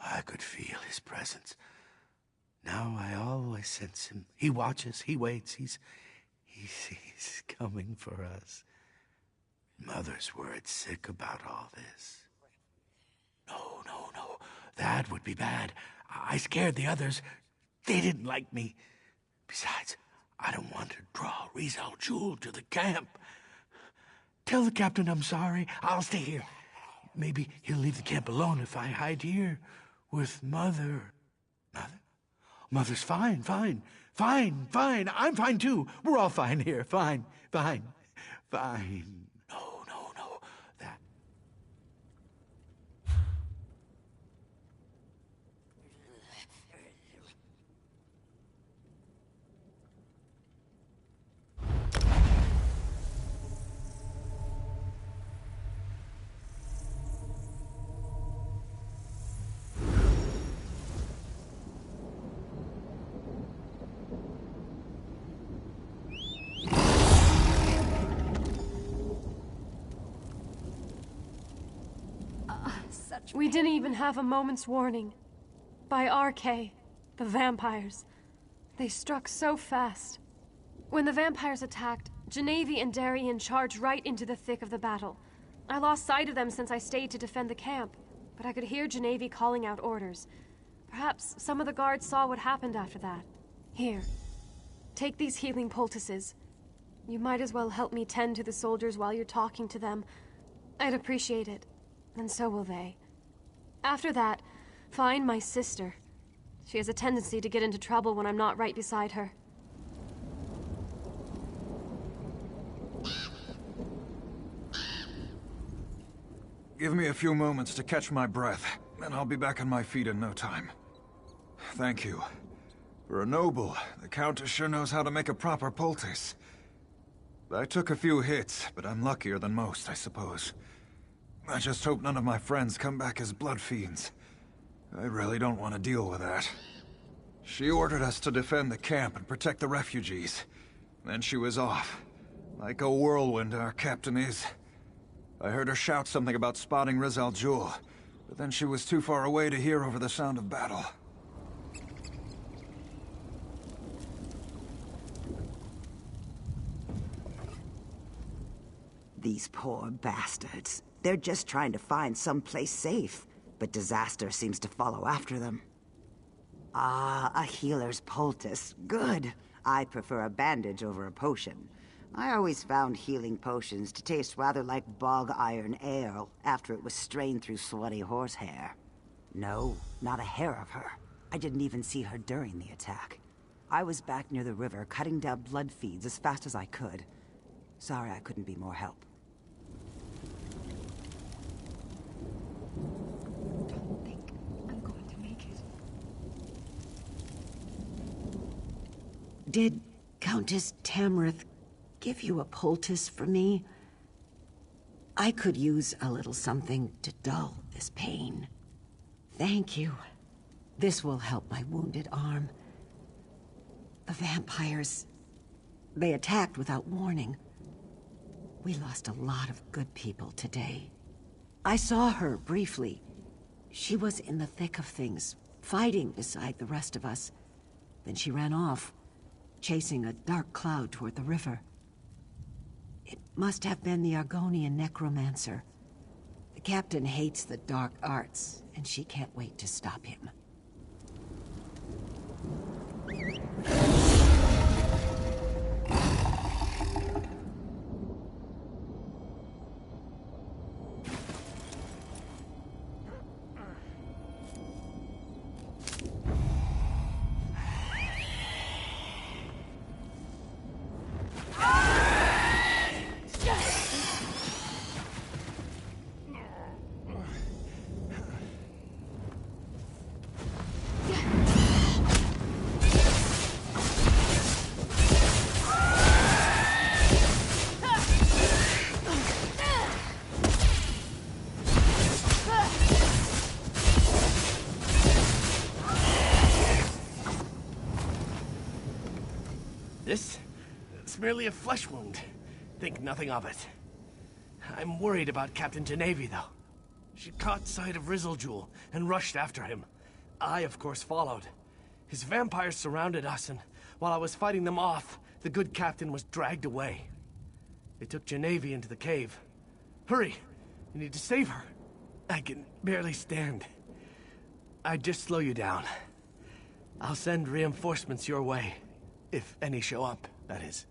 I could feel his presence. Now I always sense him. He watches, he waits, he's coming for us. Mother's worried sick about all this. No, no, no. That would be bad. I scared the others. They didn't like me. Besides, I don't want to draw Riz al Jul to the camp. Tell the captain I'm sorry. I'll stay here. Maybe he'll leave the camp alone if I hide here with Mother. Mother? Mother's fine, fine. Fine, fine. I'm fine too. We're all fine here. Fine, fine, fine. No, no, no. That... We didn't even have a moment's warning. By RK, the vampires. They struck so fast. When the vampires attacked, Genevieve and Darien charged right into the thick of the battle. I lost sight of them since I stayed to defend the camp, but I could hear Genevieve calling out orders. Perhaps some of the guards saw what happened after that. Here, take these healing poultices. You might as well help me tend to the soldiers while you're talking to them. I'd appreciate it, and so will they. After that, find my sister. She has a tendency to get into trouble when I'm not right beside her. Give me a few moments to catch my breath, and I'll be back on my feet in no time. Thank you. For a noble, the Countess sure knows how to make a proper poultice. I took a few hits, but I'm luckier than most, I suppose. I just hope none of my friends come back as blood fiends. I really don't want to deal with that. She ordered us to defend the camp and protect the refugees. Then she was off. Like a whirlwind, our captain is. I heard her shout something about spotting Riz al Jul, but then she was too far away to hear over the sound of battle. These poor bastards. They're just trying to find someplace safe, but disaster seems to follow after them. Ah, a healer's poultice. Good. I prefer a bandage over a potion. I always found healing potions to taste rather like bog iron ale after it was strained through sweaty horsehair. No, not a hair of her. I didn't even see her during the attack. I was back near the river cutting down blood feeds as fast as I could. Sorry I couldn't be more help. Did Countess Tamrith give you a poultice for me? I could use a little something to dull this pain. Thank you. This will help my wounded arm. The vampires, they attacked without warning. We lost a lot of good people today. I saw her briefly. She was in the thick of things, fighting beside the rest of us. Then she ran off, chasing a dark cloud toward the river. It must have been the Argonian necromancer. The captain hates the dark arts, and she can't wait to stop him. It's merely a flesh wound. Think nothing of it. I'm worried about Captain Genevieve, though. She caught sight of Riz al Jul and rushed after him. I, of course, followed. His vampires surrounded us, and while I was fighting them off, the good captain was dragged away. They took Genevieve into the cave. Hurry! You need to save her. I can barely stand. I'd just slow you down. I'll send reinforcements your way. If any show up, that is.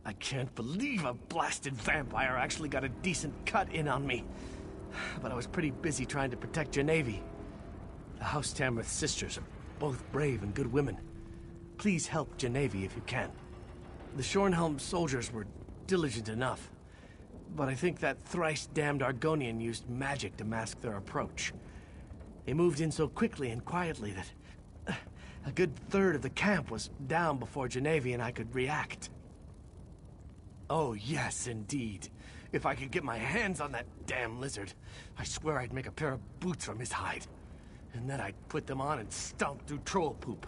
I can't believe a blasted vampire actually got a decent cut in on me. But I was pretty busy trying to protect Genevieve. The House Tamrith sisters are both brave and good women. Please help Genevieve if you can. The Shornhelm soldiers were diligent enough, but I think that thrice-damned Argonian used magic to mask their approach. They moved in so quickly and quietly that a good third of the camp was down before Genevieve and I could react. Oh yes, indeed. If I could get my hands on that damn lizard, I swear I'd make a pair of boots from his hide. And then I'd put them on and stomp through troll poop.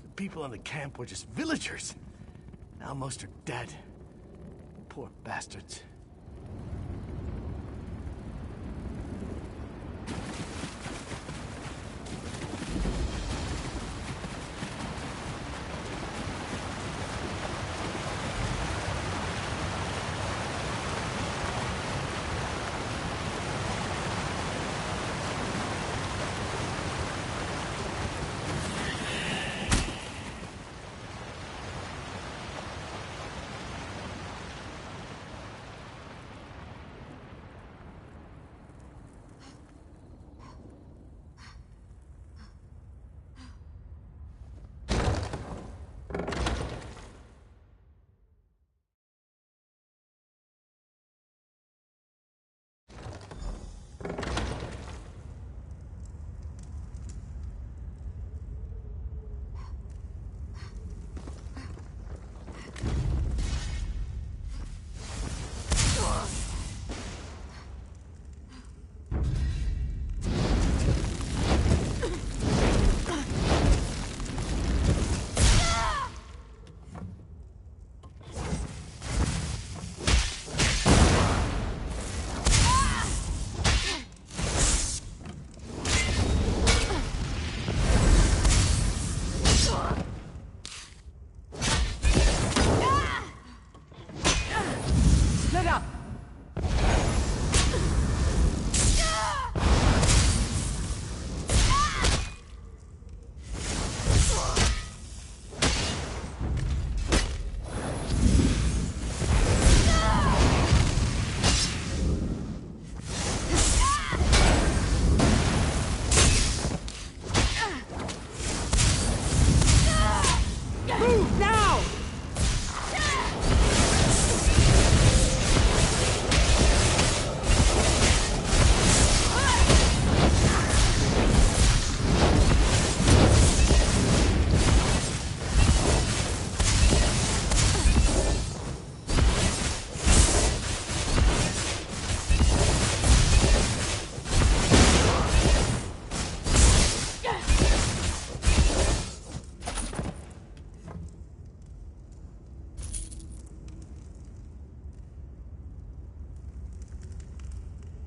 The people in the camp were just villagers. Now most are dead. Poor bastards.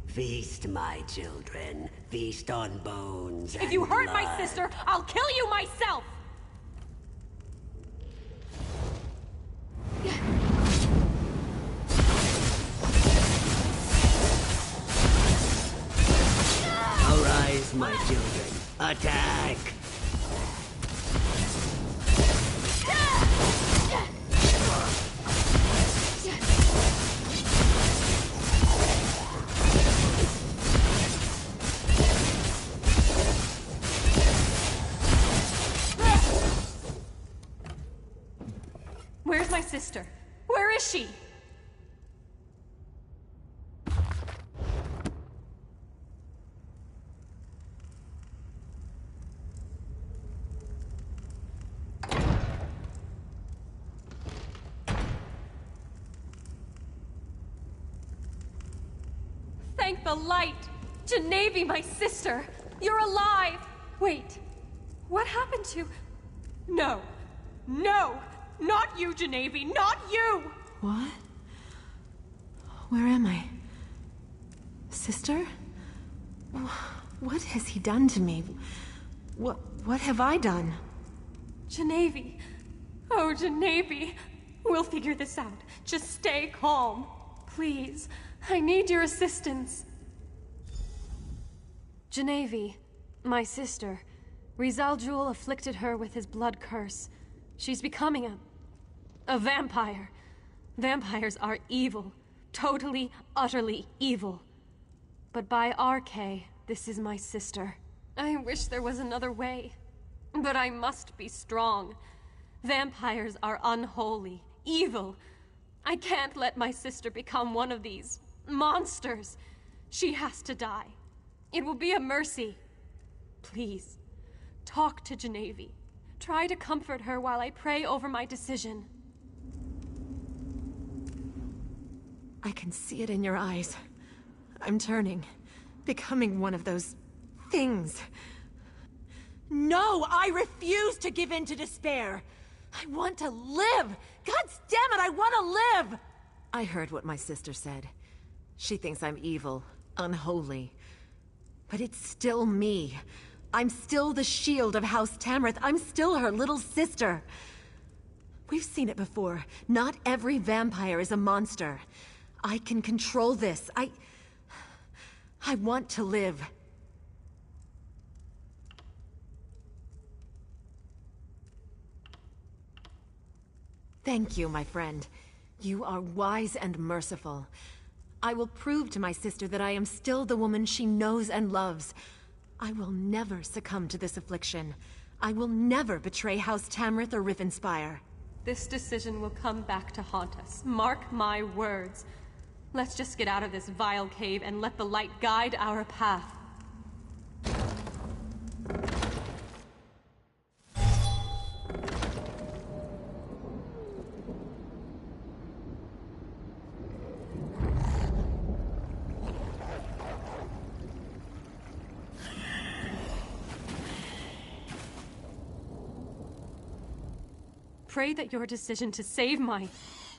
Feast, my children. Feast on bones If you and hurt my blood. sister, I'll kill you myself! Arise, my children. Attack! Where's my sister? Where is she? Thank the light! Genevieve, my sister! You're alive! Wait, what happened to... No! No! Not you, Genevieve! Not you! What? Where am I? Sister? What has he done to me? What have I done? Genevieve. Oh, Genevieve. We'll figure this out. Just stay calm. Please. I need your assistance. Genevieve, my sister. Rizal Jul afflicted her with his blood curse. She's becoming a vampire. Vampires are evil. Totally, utterly evil. But by RK, this is my sister. I wish there was another way. But I must be strong. Vampires are unholy, evil. I can't let my sister become one of these monsters. She has to die. It will be a mercy. Please, talk to Genevieve. Try to comfort her while I pray over my decision. I can see it in your eyes. I'm turning, becoming one of those things. No, I refuse to give in to despair. I want to live. God damn it, I want to live. I heard what my sister said. She thinks I'm evil, unholy. But it's still me. I'm still the shield of House Tamrith. I'm still her little sister. We've seen it before. Not every vampire is a monster. I can control this. I want to live. Thank you, my friend. You are wise and merciful. I will prove to my sister that I am still the woman she knows and loves. I will never succumb to this affliction. I will never betray House Tamrith or Rivenspire. This decision will come back to haunt us. Mark my words. Let's just get out of this vile cave and let the light guide our path. Pray that your decision to save my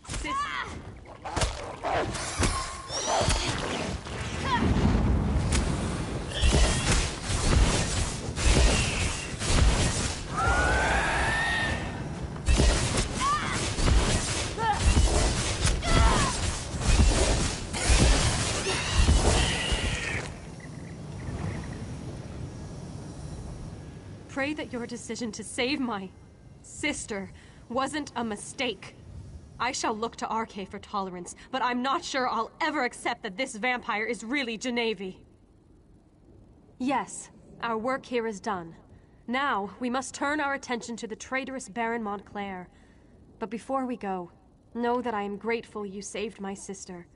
sister... Pray that your decision to save my sister wasn't a mistake. I shall look to RK for tolerance, but I'm not sure I'll ever accept that this vampire is really Genevieve. Yes, our work here is done. Now, we must turn our attention to the traitorous Baron Montclair. But before we go, know that I am grateful you saved my sister.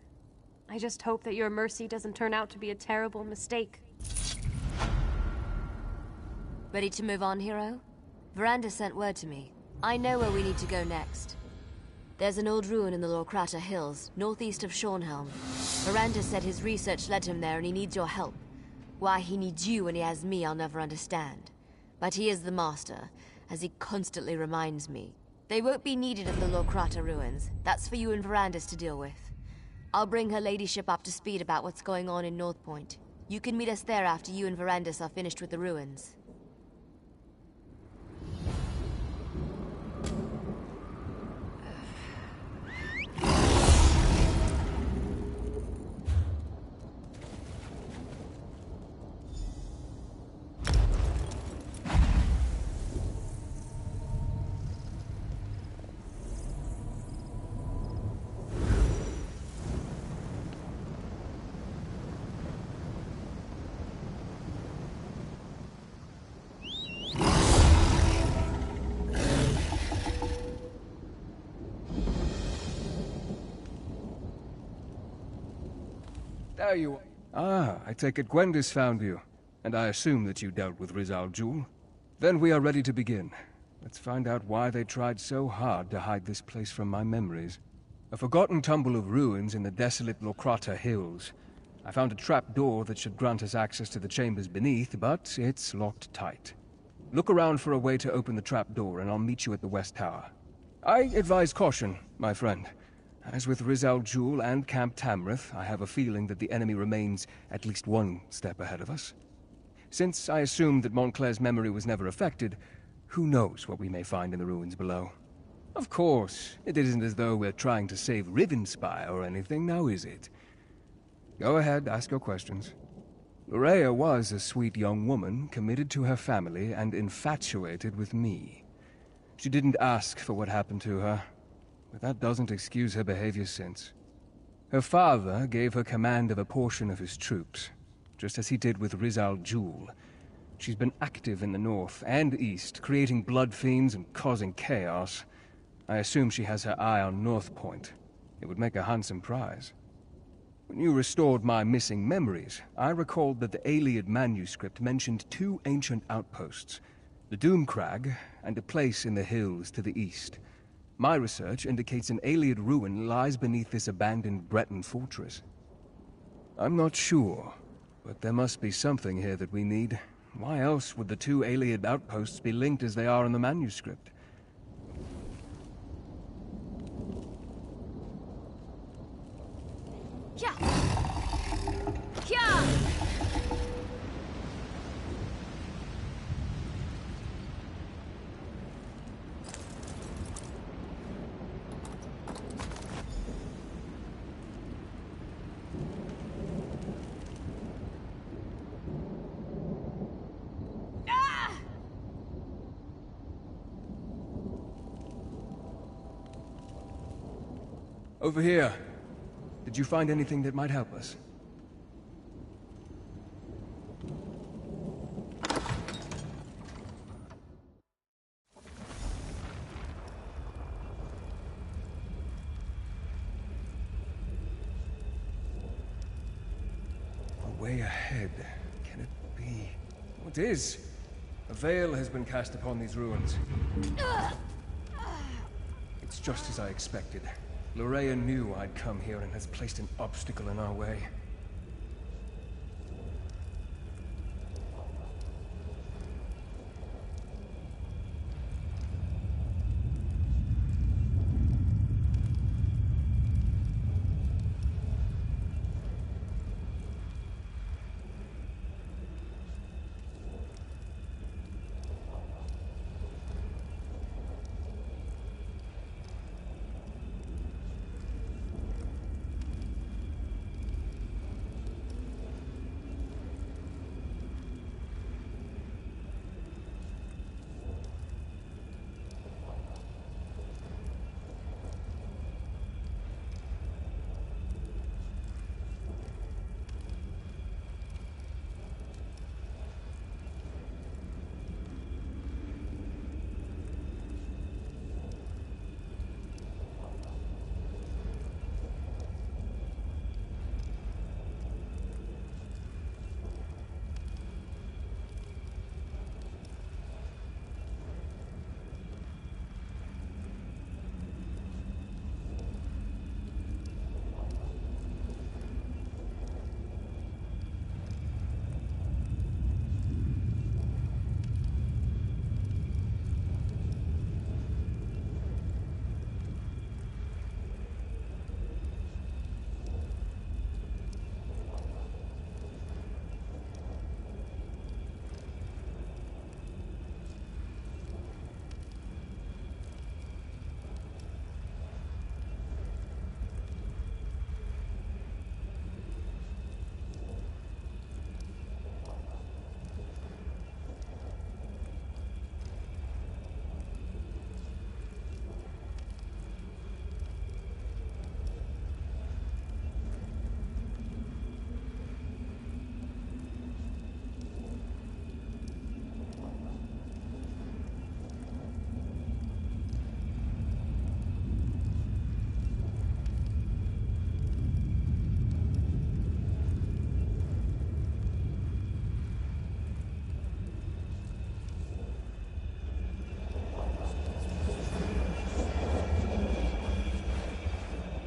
I just hope that your mercy doesn't turn out to be a terrible mistake. Ready to move on, hero? Veranda sent word to me. I know where we need to go next. There's an old ruin in the Lorkrata Hills, northeast of Shornhelm. Veranda said his research led him there and he needs your help. Why he needs you when he has me, I'll never understand. But he is the master, as he constantly reminds me. They won't be needed at the Lorkrata ruins. That's for you and Verandas to deal with. I'll bring her ladyship up to speed about what's going on in North Point. You can meet us there after you and Verandas are finished with the ruins. There you are. Ah, I take it Gwendis found you. And I assume that you dealt with Rizal Jul. Then we are ready to begin. Let's find out why they tried so hard to hide this place from my memories. A forgotten tumble of ruins in the desolate Lorkrata Hills. I found a trap door that should grant us access to the chambers beneath, but it's locked tight. Look around for a way to open the trap door, and I'll meet you at the West Tower. I advise caution, my friend. As with Rizal Jul and Camp Tamrith, I have a feeling that the enemy remains at least one step ahead of us. Since I assumed that Montclair's memory was never affected, who knows what we may find in the ruins below. Of course, it isn't as though we're trying to save Rivenspire or anything, now is it? Go ahead, ask your questions. Lurea was a sweet young woman, committed to her family and infatuated with me. She didn't ask for what happened to her, but that doesn't excuse her behavior since. Her father gave her command of a portion of his troops, just as he did with Rizal Jul. She's been active in the north and east, creating blood fiends and causing chaos. I assume she has her eye on North Point. It would make a handsome prize. When you restored my missing memories, I recalled that the Aeliad manuscript mentioned 2 ancient outposts, the Doomcrag and a place in the hills to the east. My research indicates an Aeliad ruin lies beneath this abandoned Breton fortress. I'm not sure, but there must be something here that we need. Why else would the 2 Aeliad outposts be linked as they are in the manuscript? Yeah. Yeah. Over here. Did you find anything that might help us? The way ahead. Can it be? What is? A veil has been cast upon these ruins. It's just as I expected. Lurea knew I'd come here and has placed an obstacle in our way.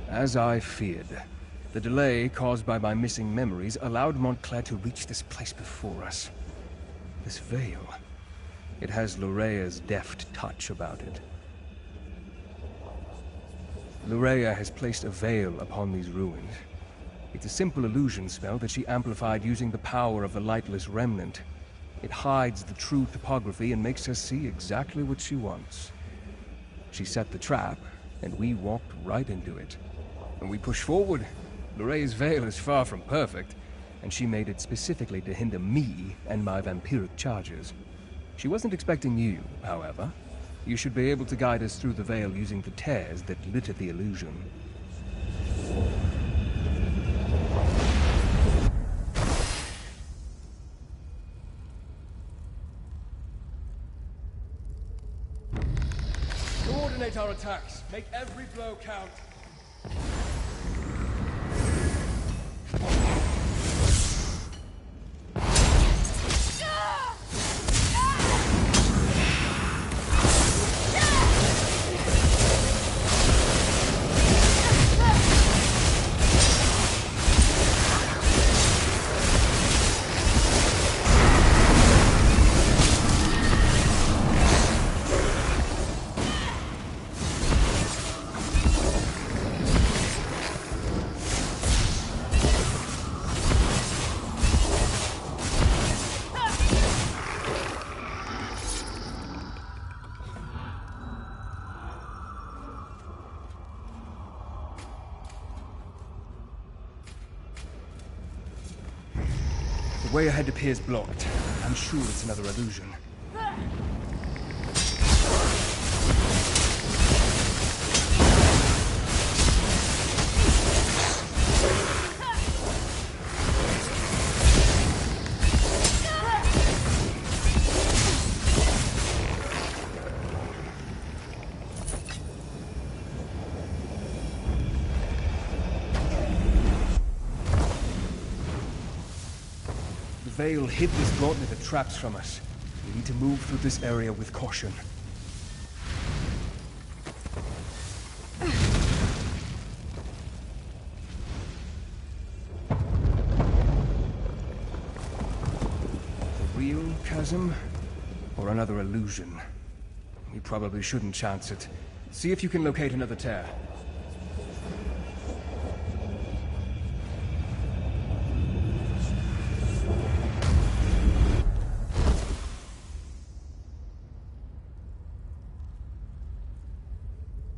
As I feared, the delay caused by my missing memories allowed Montclair to reach this place before us. This veil, it has Lurea's deft touch about it. Lurea has placed a veil upon these ruins. It's a simple illusion spell that she amplified using the power of the Lightless Remnant. It hides the true topography and makes her see exactly what she wants. She set the trap, and we walked right into it. When we pushed forward, Lorraine's veil is far from perfect, and she made it specifically to hinder me and my vampiric charges. She wasn't expecting you, however. You should be able to guide us through the veil using the tears that litter the illusion. Coordinate our attacks. Make every blow count. The way ahead appears blocked. I'm sure it's another illusion. The veil hid this gauntlet of traps from us. We need to move through this area with caution. A real chasm? Or another illusion? We probably shouldn't chance it. See if you can locate another tear.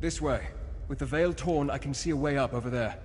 This way. With the veil torn, I can see a way up over there.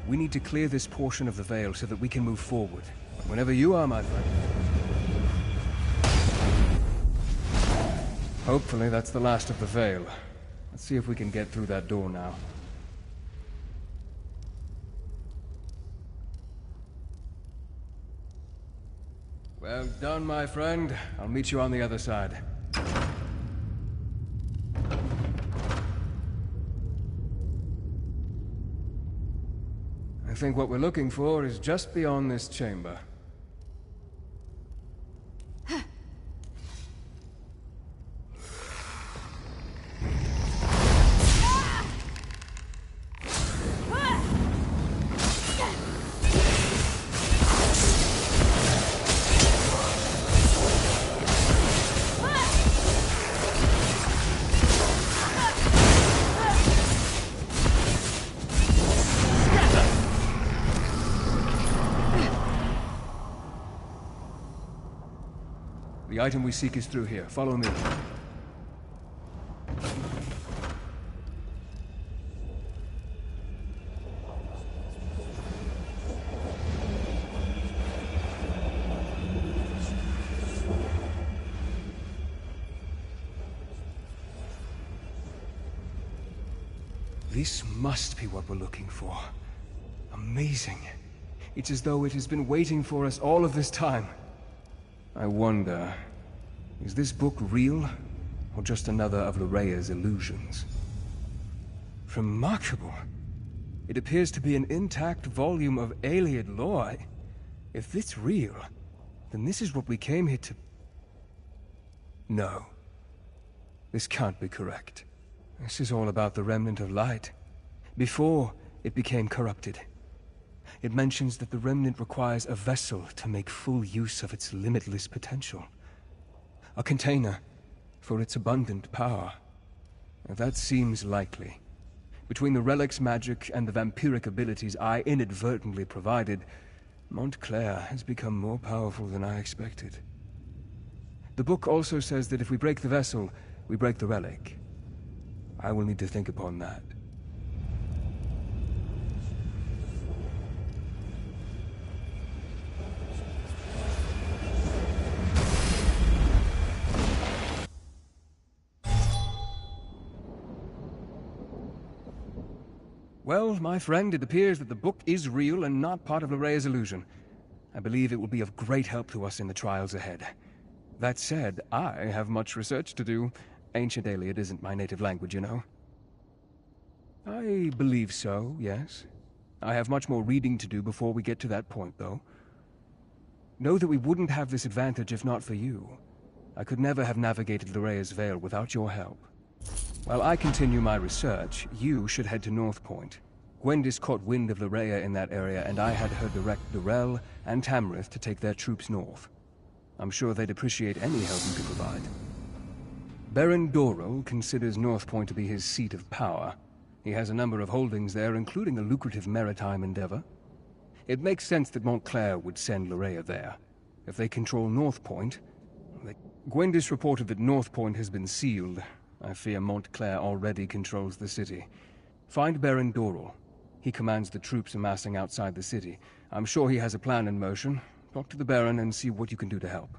We need to clear this portion of the veil so that we can move forward. Whenever you are, my friend. Hopefully that's the last of the veil. Let's see if we can get through that door now. Well done, my friend. I'll meet you on the other side. I think what we're looking for is just beyond this chamber. The item we seek is through here. Follow me. This must be what we're looking for. Amazing. It's as though it has been waiting for us all of this time. I wonder, is this book real, or just another of Lorrea's illusions? Remarkable. It appears to be an intact volume of Iliad lore. If it's real, then this is what we came here to... No. This can't be correct. This is all about the Remnant of Light, before it became corrupted. It mentions that the Remnant requires a vessel to make full use of its limitless potential. A container for its abundant power. That seems likely. Between the relic's magic and the vampiric abilities I inadvertently provided, Montclair has become more powerful than I expected. The book also says that if we break the vessel, we break the relic. I will need to think upon that. Well, my friend, it appears that the book is real and not part of Lorrea's illusion. I believe it will be of great help to us in the trials ahead. That said, I have much research to do. Ancient Iliad isn't my native language, you know. I believe so, yes. I have much more reading to do before we get to that point, though. Know that we wouldn't have this advantage if not for you. I could never have navigated Lorrea's Veil without your help. While I continue my research, you should head to North Point. Gwendis caught wind of Lorrea in that area, and I had her direct Durell and Tamrith to take their troops north. I'm sure they'd appreciate any help you could provide. Baron Dorrell considers North Point to be his seat of power. He has a number of holdings there, including a lucrative maritime endeavor. It makes sense that Montclair would send Lorrea there. If they control North Point... Gwendis reported that North Point has been sealed. I fear Montclair already controls the city. Find Baron Dorrell. He commands the troops amassing outside the city. I'm sure he has a plan in motion. Talk to the Baron and see what you can do to help.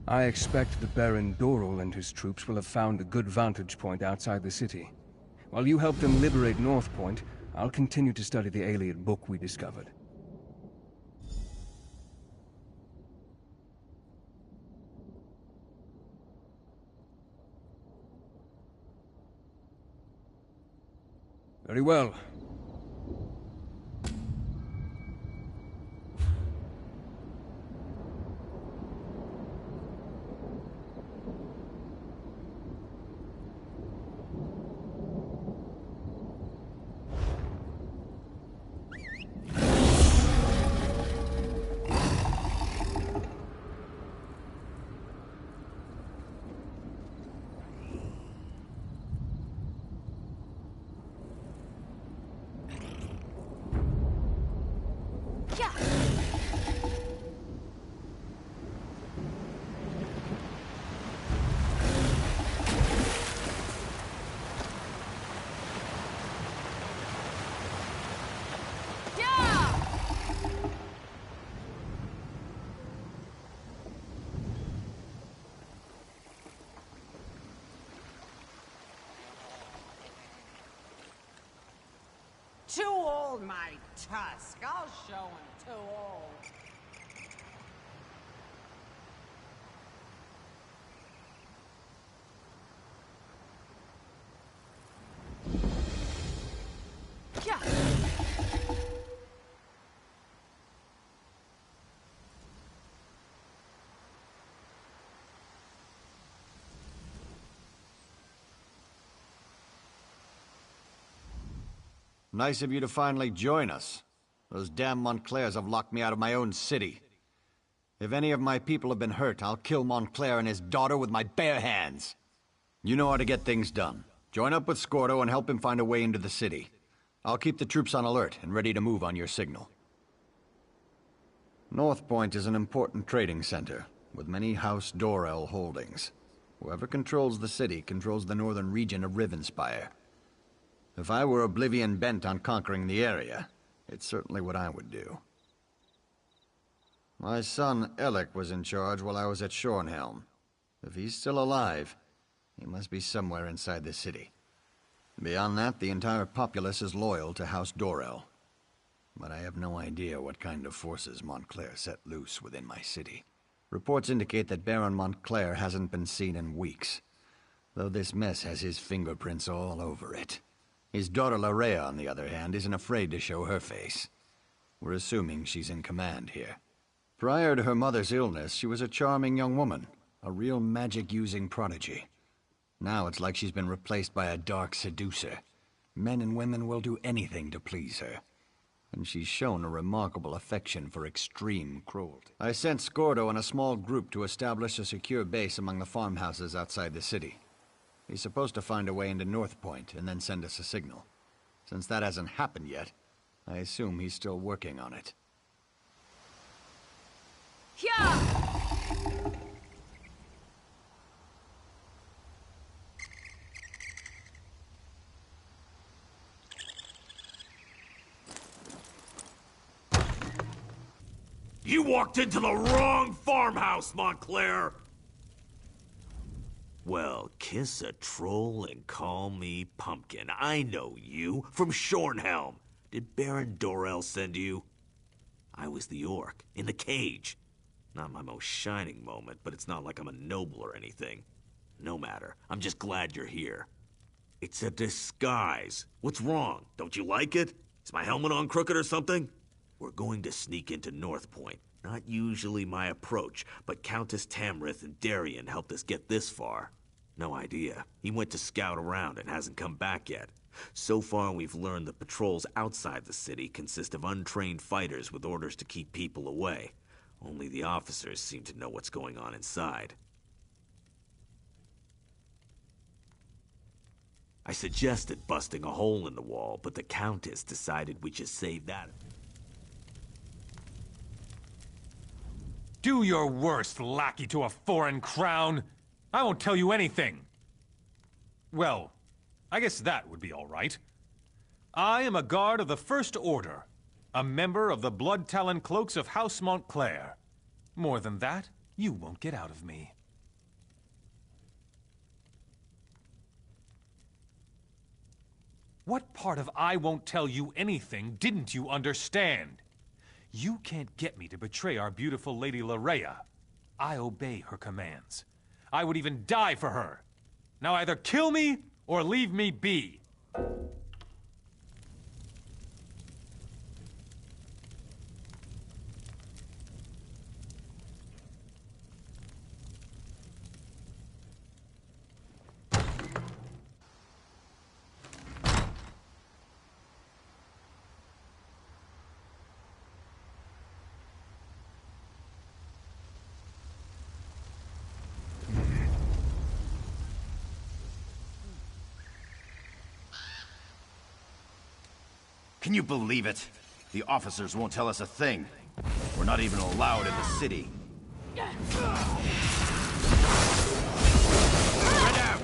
I expect that Baron Dorrell and his troops will have found a good vantage point outside the city. While you help them liberate North Point, I'll continue to study the Iliad book we discovered. Very well. Too old, my tusk. I'll show him too old. Nice of you to finally join us. Those damn Montclairs have locked me out of my own city. If any of my people have been hurt, I'll kill Montclair and his daughter with my bare hands. You know how to get things done. Join up with Scordo and help him find a way into the city. I'll keep the troops on alert and ready to move on your signal. North Point is an important trading center, with many House Dorrell holdings. Whoever controls the city controls the northern region of Rivenspire. If I were Oblivion bent on conquering the area, it's certainly what I would do. My son, Elec, was in charge while I was at Shornhelm. If he's still alive, he must be somewhere inside the city. Beyond that, the entire populace is loyal to House Dorel. But I have no idea what kind of forces Montclair set loose within my city. Reports indicate that Baron Montclair hasn't been seen in weeks, though this mess has his fingerprints all over it. His daughter Larea, on the other hand, isn't afraid to show her face. We're assuming she's in command here. Prior to her mother's illness, she was a charming young woman, a real magic-using prodigy. Now it's like she's been replaced by a dark seducer. Men and women will do anything to please her. And she's shown a remarkable affection for extreme cruelty. I sent Scordo and a small group to establish a secure base among the farmhouses outside the city. He's supposed to find a way into North Point and then send us a signal. Since that hasn't happened yet, I assume he's still working on it. You walked into the wrong farmhouse, Montclair! Well, kiss a troll and call me Pumpkin. I know you, from Shornhelm. Did Baron Dorel send you? I was the orc, in the cage. Not my most shining moment, but it's not like I'm a noble or anything. No matter, I'm just glad you're here. It's a disguise. What's wrong? Don't you like it? Is my helmet on crooked or something? We're going to sneak into North Point. Not usually my approach, but Countess Tamrith and Darien helped us get this far. No idea. He went to scout around and hasn't come back yet. So far, we've learned the patrols outside the city consist of untrained fighters with orders to keep people away. Only the officers seem to know what's going on inside. I suggested busting a hole in the wall, but the Countess decided we should save that. Do your worst, lackey to a foreign crown. I won't tell you anything. Well, I guess that would be all right. I am a guard of the First Order, a member of the Blood Talon Cloaks of House Montclair. More than that, you won't get out of me. What part of I won't tell you anything didn't you understand? You can't get me to betray our beautiful Lady Larea. I obey her commands. I would even die for her. Now either kill me or leave me be. Can you believe it? The officers won't tell us a thing. We're not even allowed in the city. Spread out!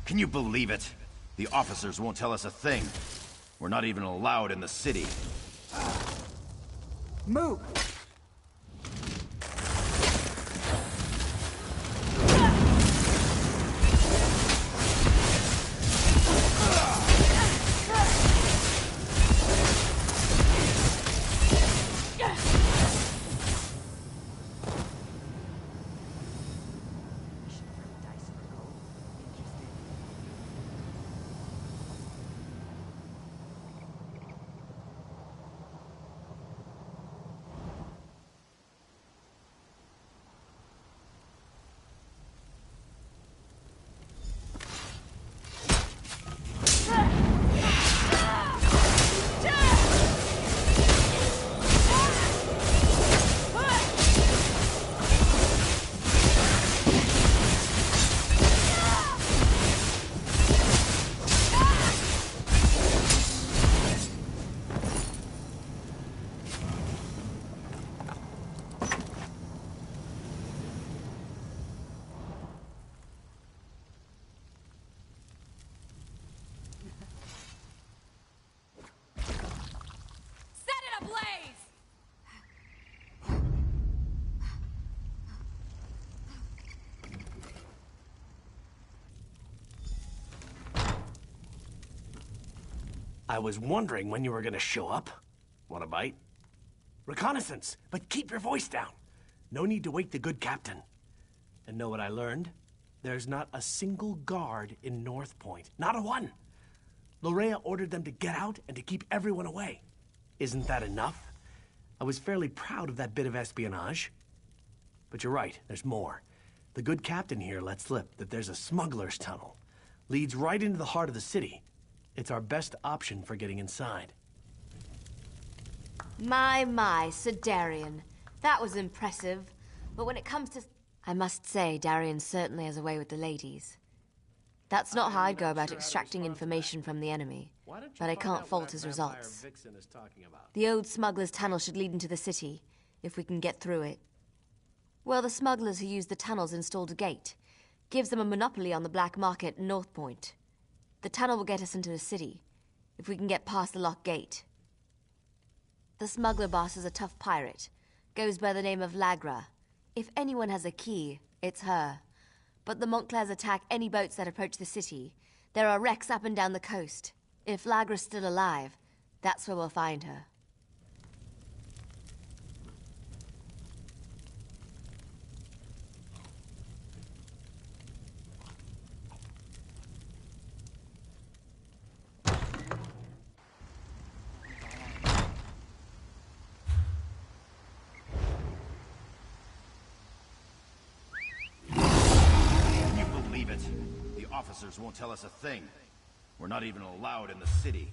Can you believe it? The officers won't tell us a thing. We're not even allowed in the city. Move! I was wondering when you were gonna show up. Want a bite? Reconnaissance, but keep your voice down. No need to wake the good captain. And know what I learned? There's not a single guard in North Point. Not a one. Lorea ordered them to get out and to keep everyone away. Isn't that enough? I was fairly proud of that bit of espionage. But you're right, there's more. The good captain here let slip that there's a smuggler's tunnel. Leads right into the heart of the city. It's our best option for getting inside. My, Sir Darian. That was impressive. But when it comes to... I must say, Darian certainly has a way with the ladies. That's not how I'd go about extracting information from the enemy, but I can't fault his results. The old smuggler's tunnel should lead into the city, if we can get through it. Well, the smugglers who use the tunnels installed a gate. Gives them a monopoly on the black market in North Point. The tunnel will get us into the city, if we can get past the locked gate. The smuggler boss is a tough pirate. Goes by the name of Lagra. If anyone has a key, it's her. But the Montclairs attack any boats that approach the city. There are wrecks up and down the coast. If Lagra's still alive, that's where we'll find her. Officers won't tell us a thing. We're not even allowed in the city.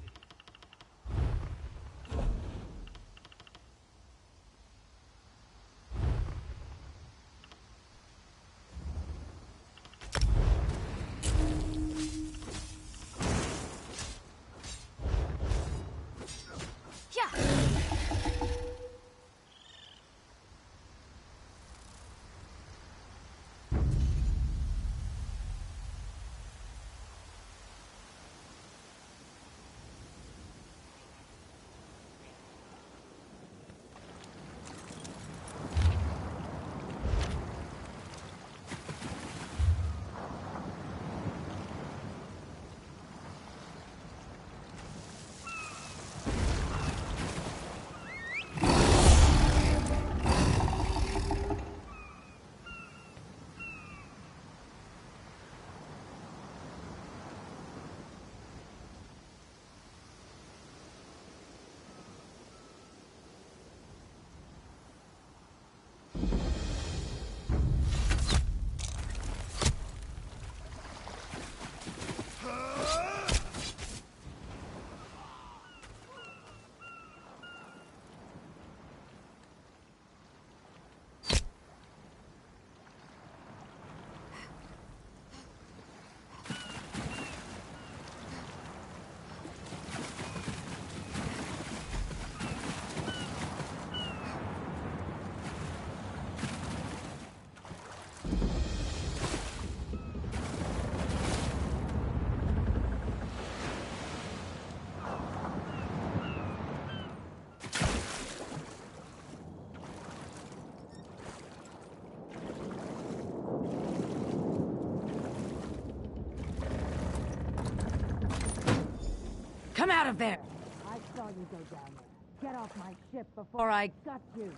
Come out of there! I saw you go down there. Get off my ship before I gut you.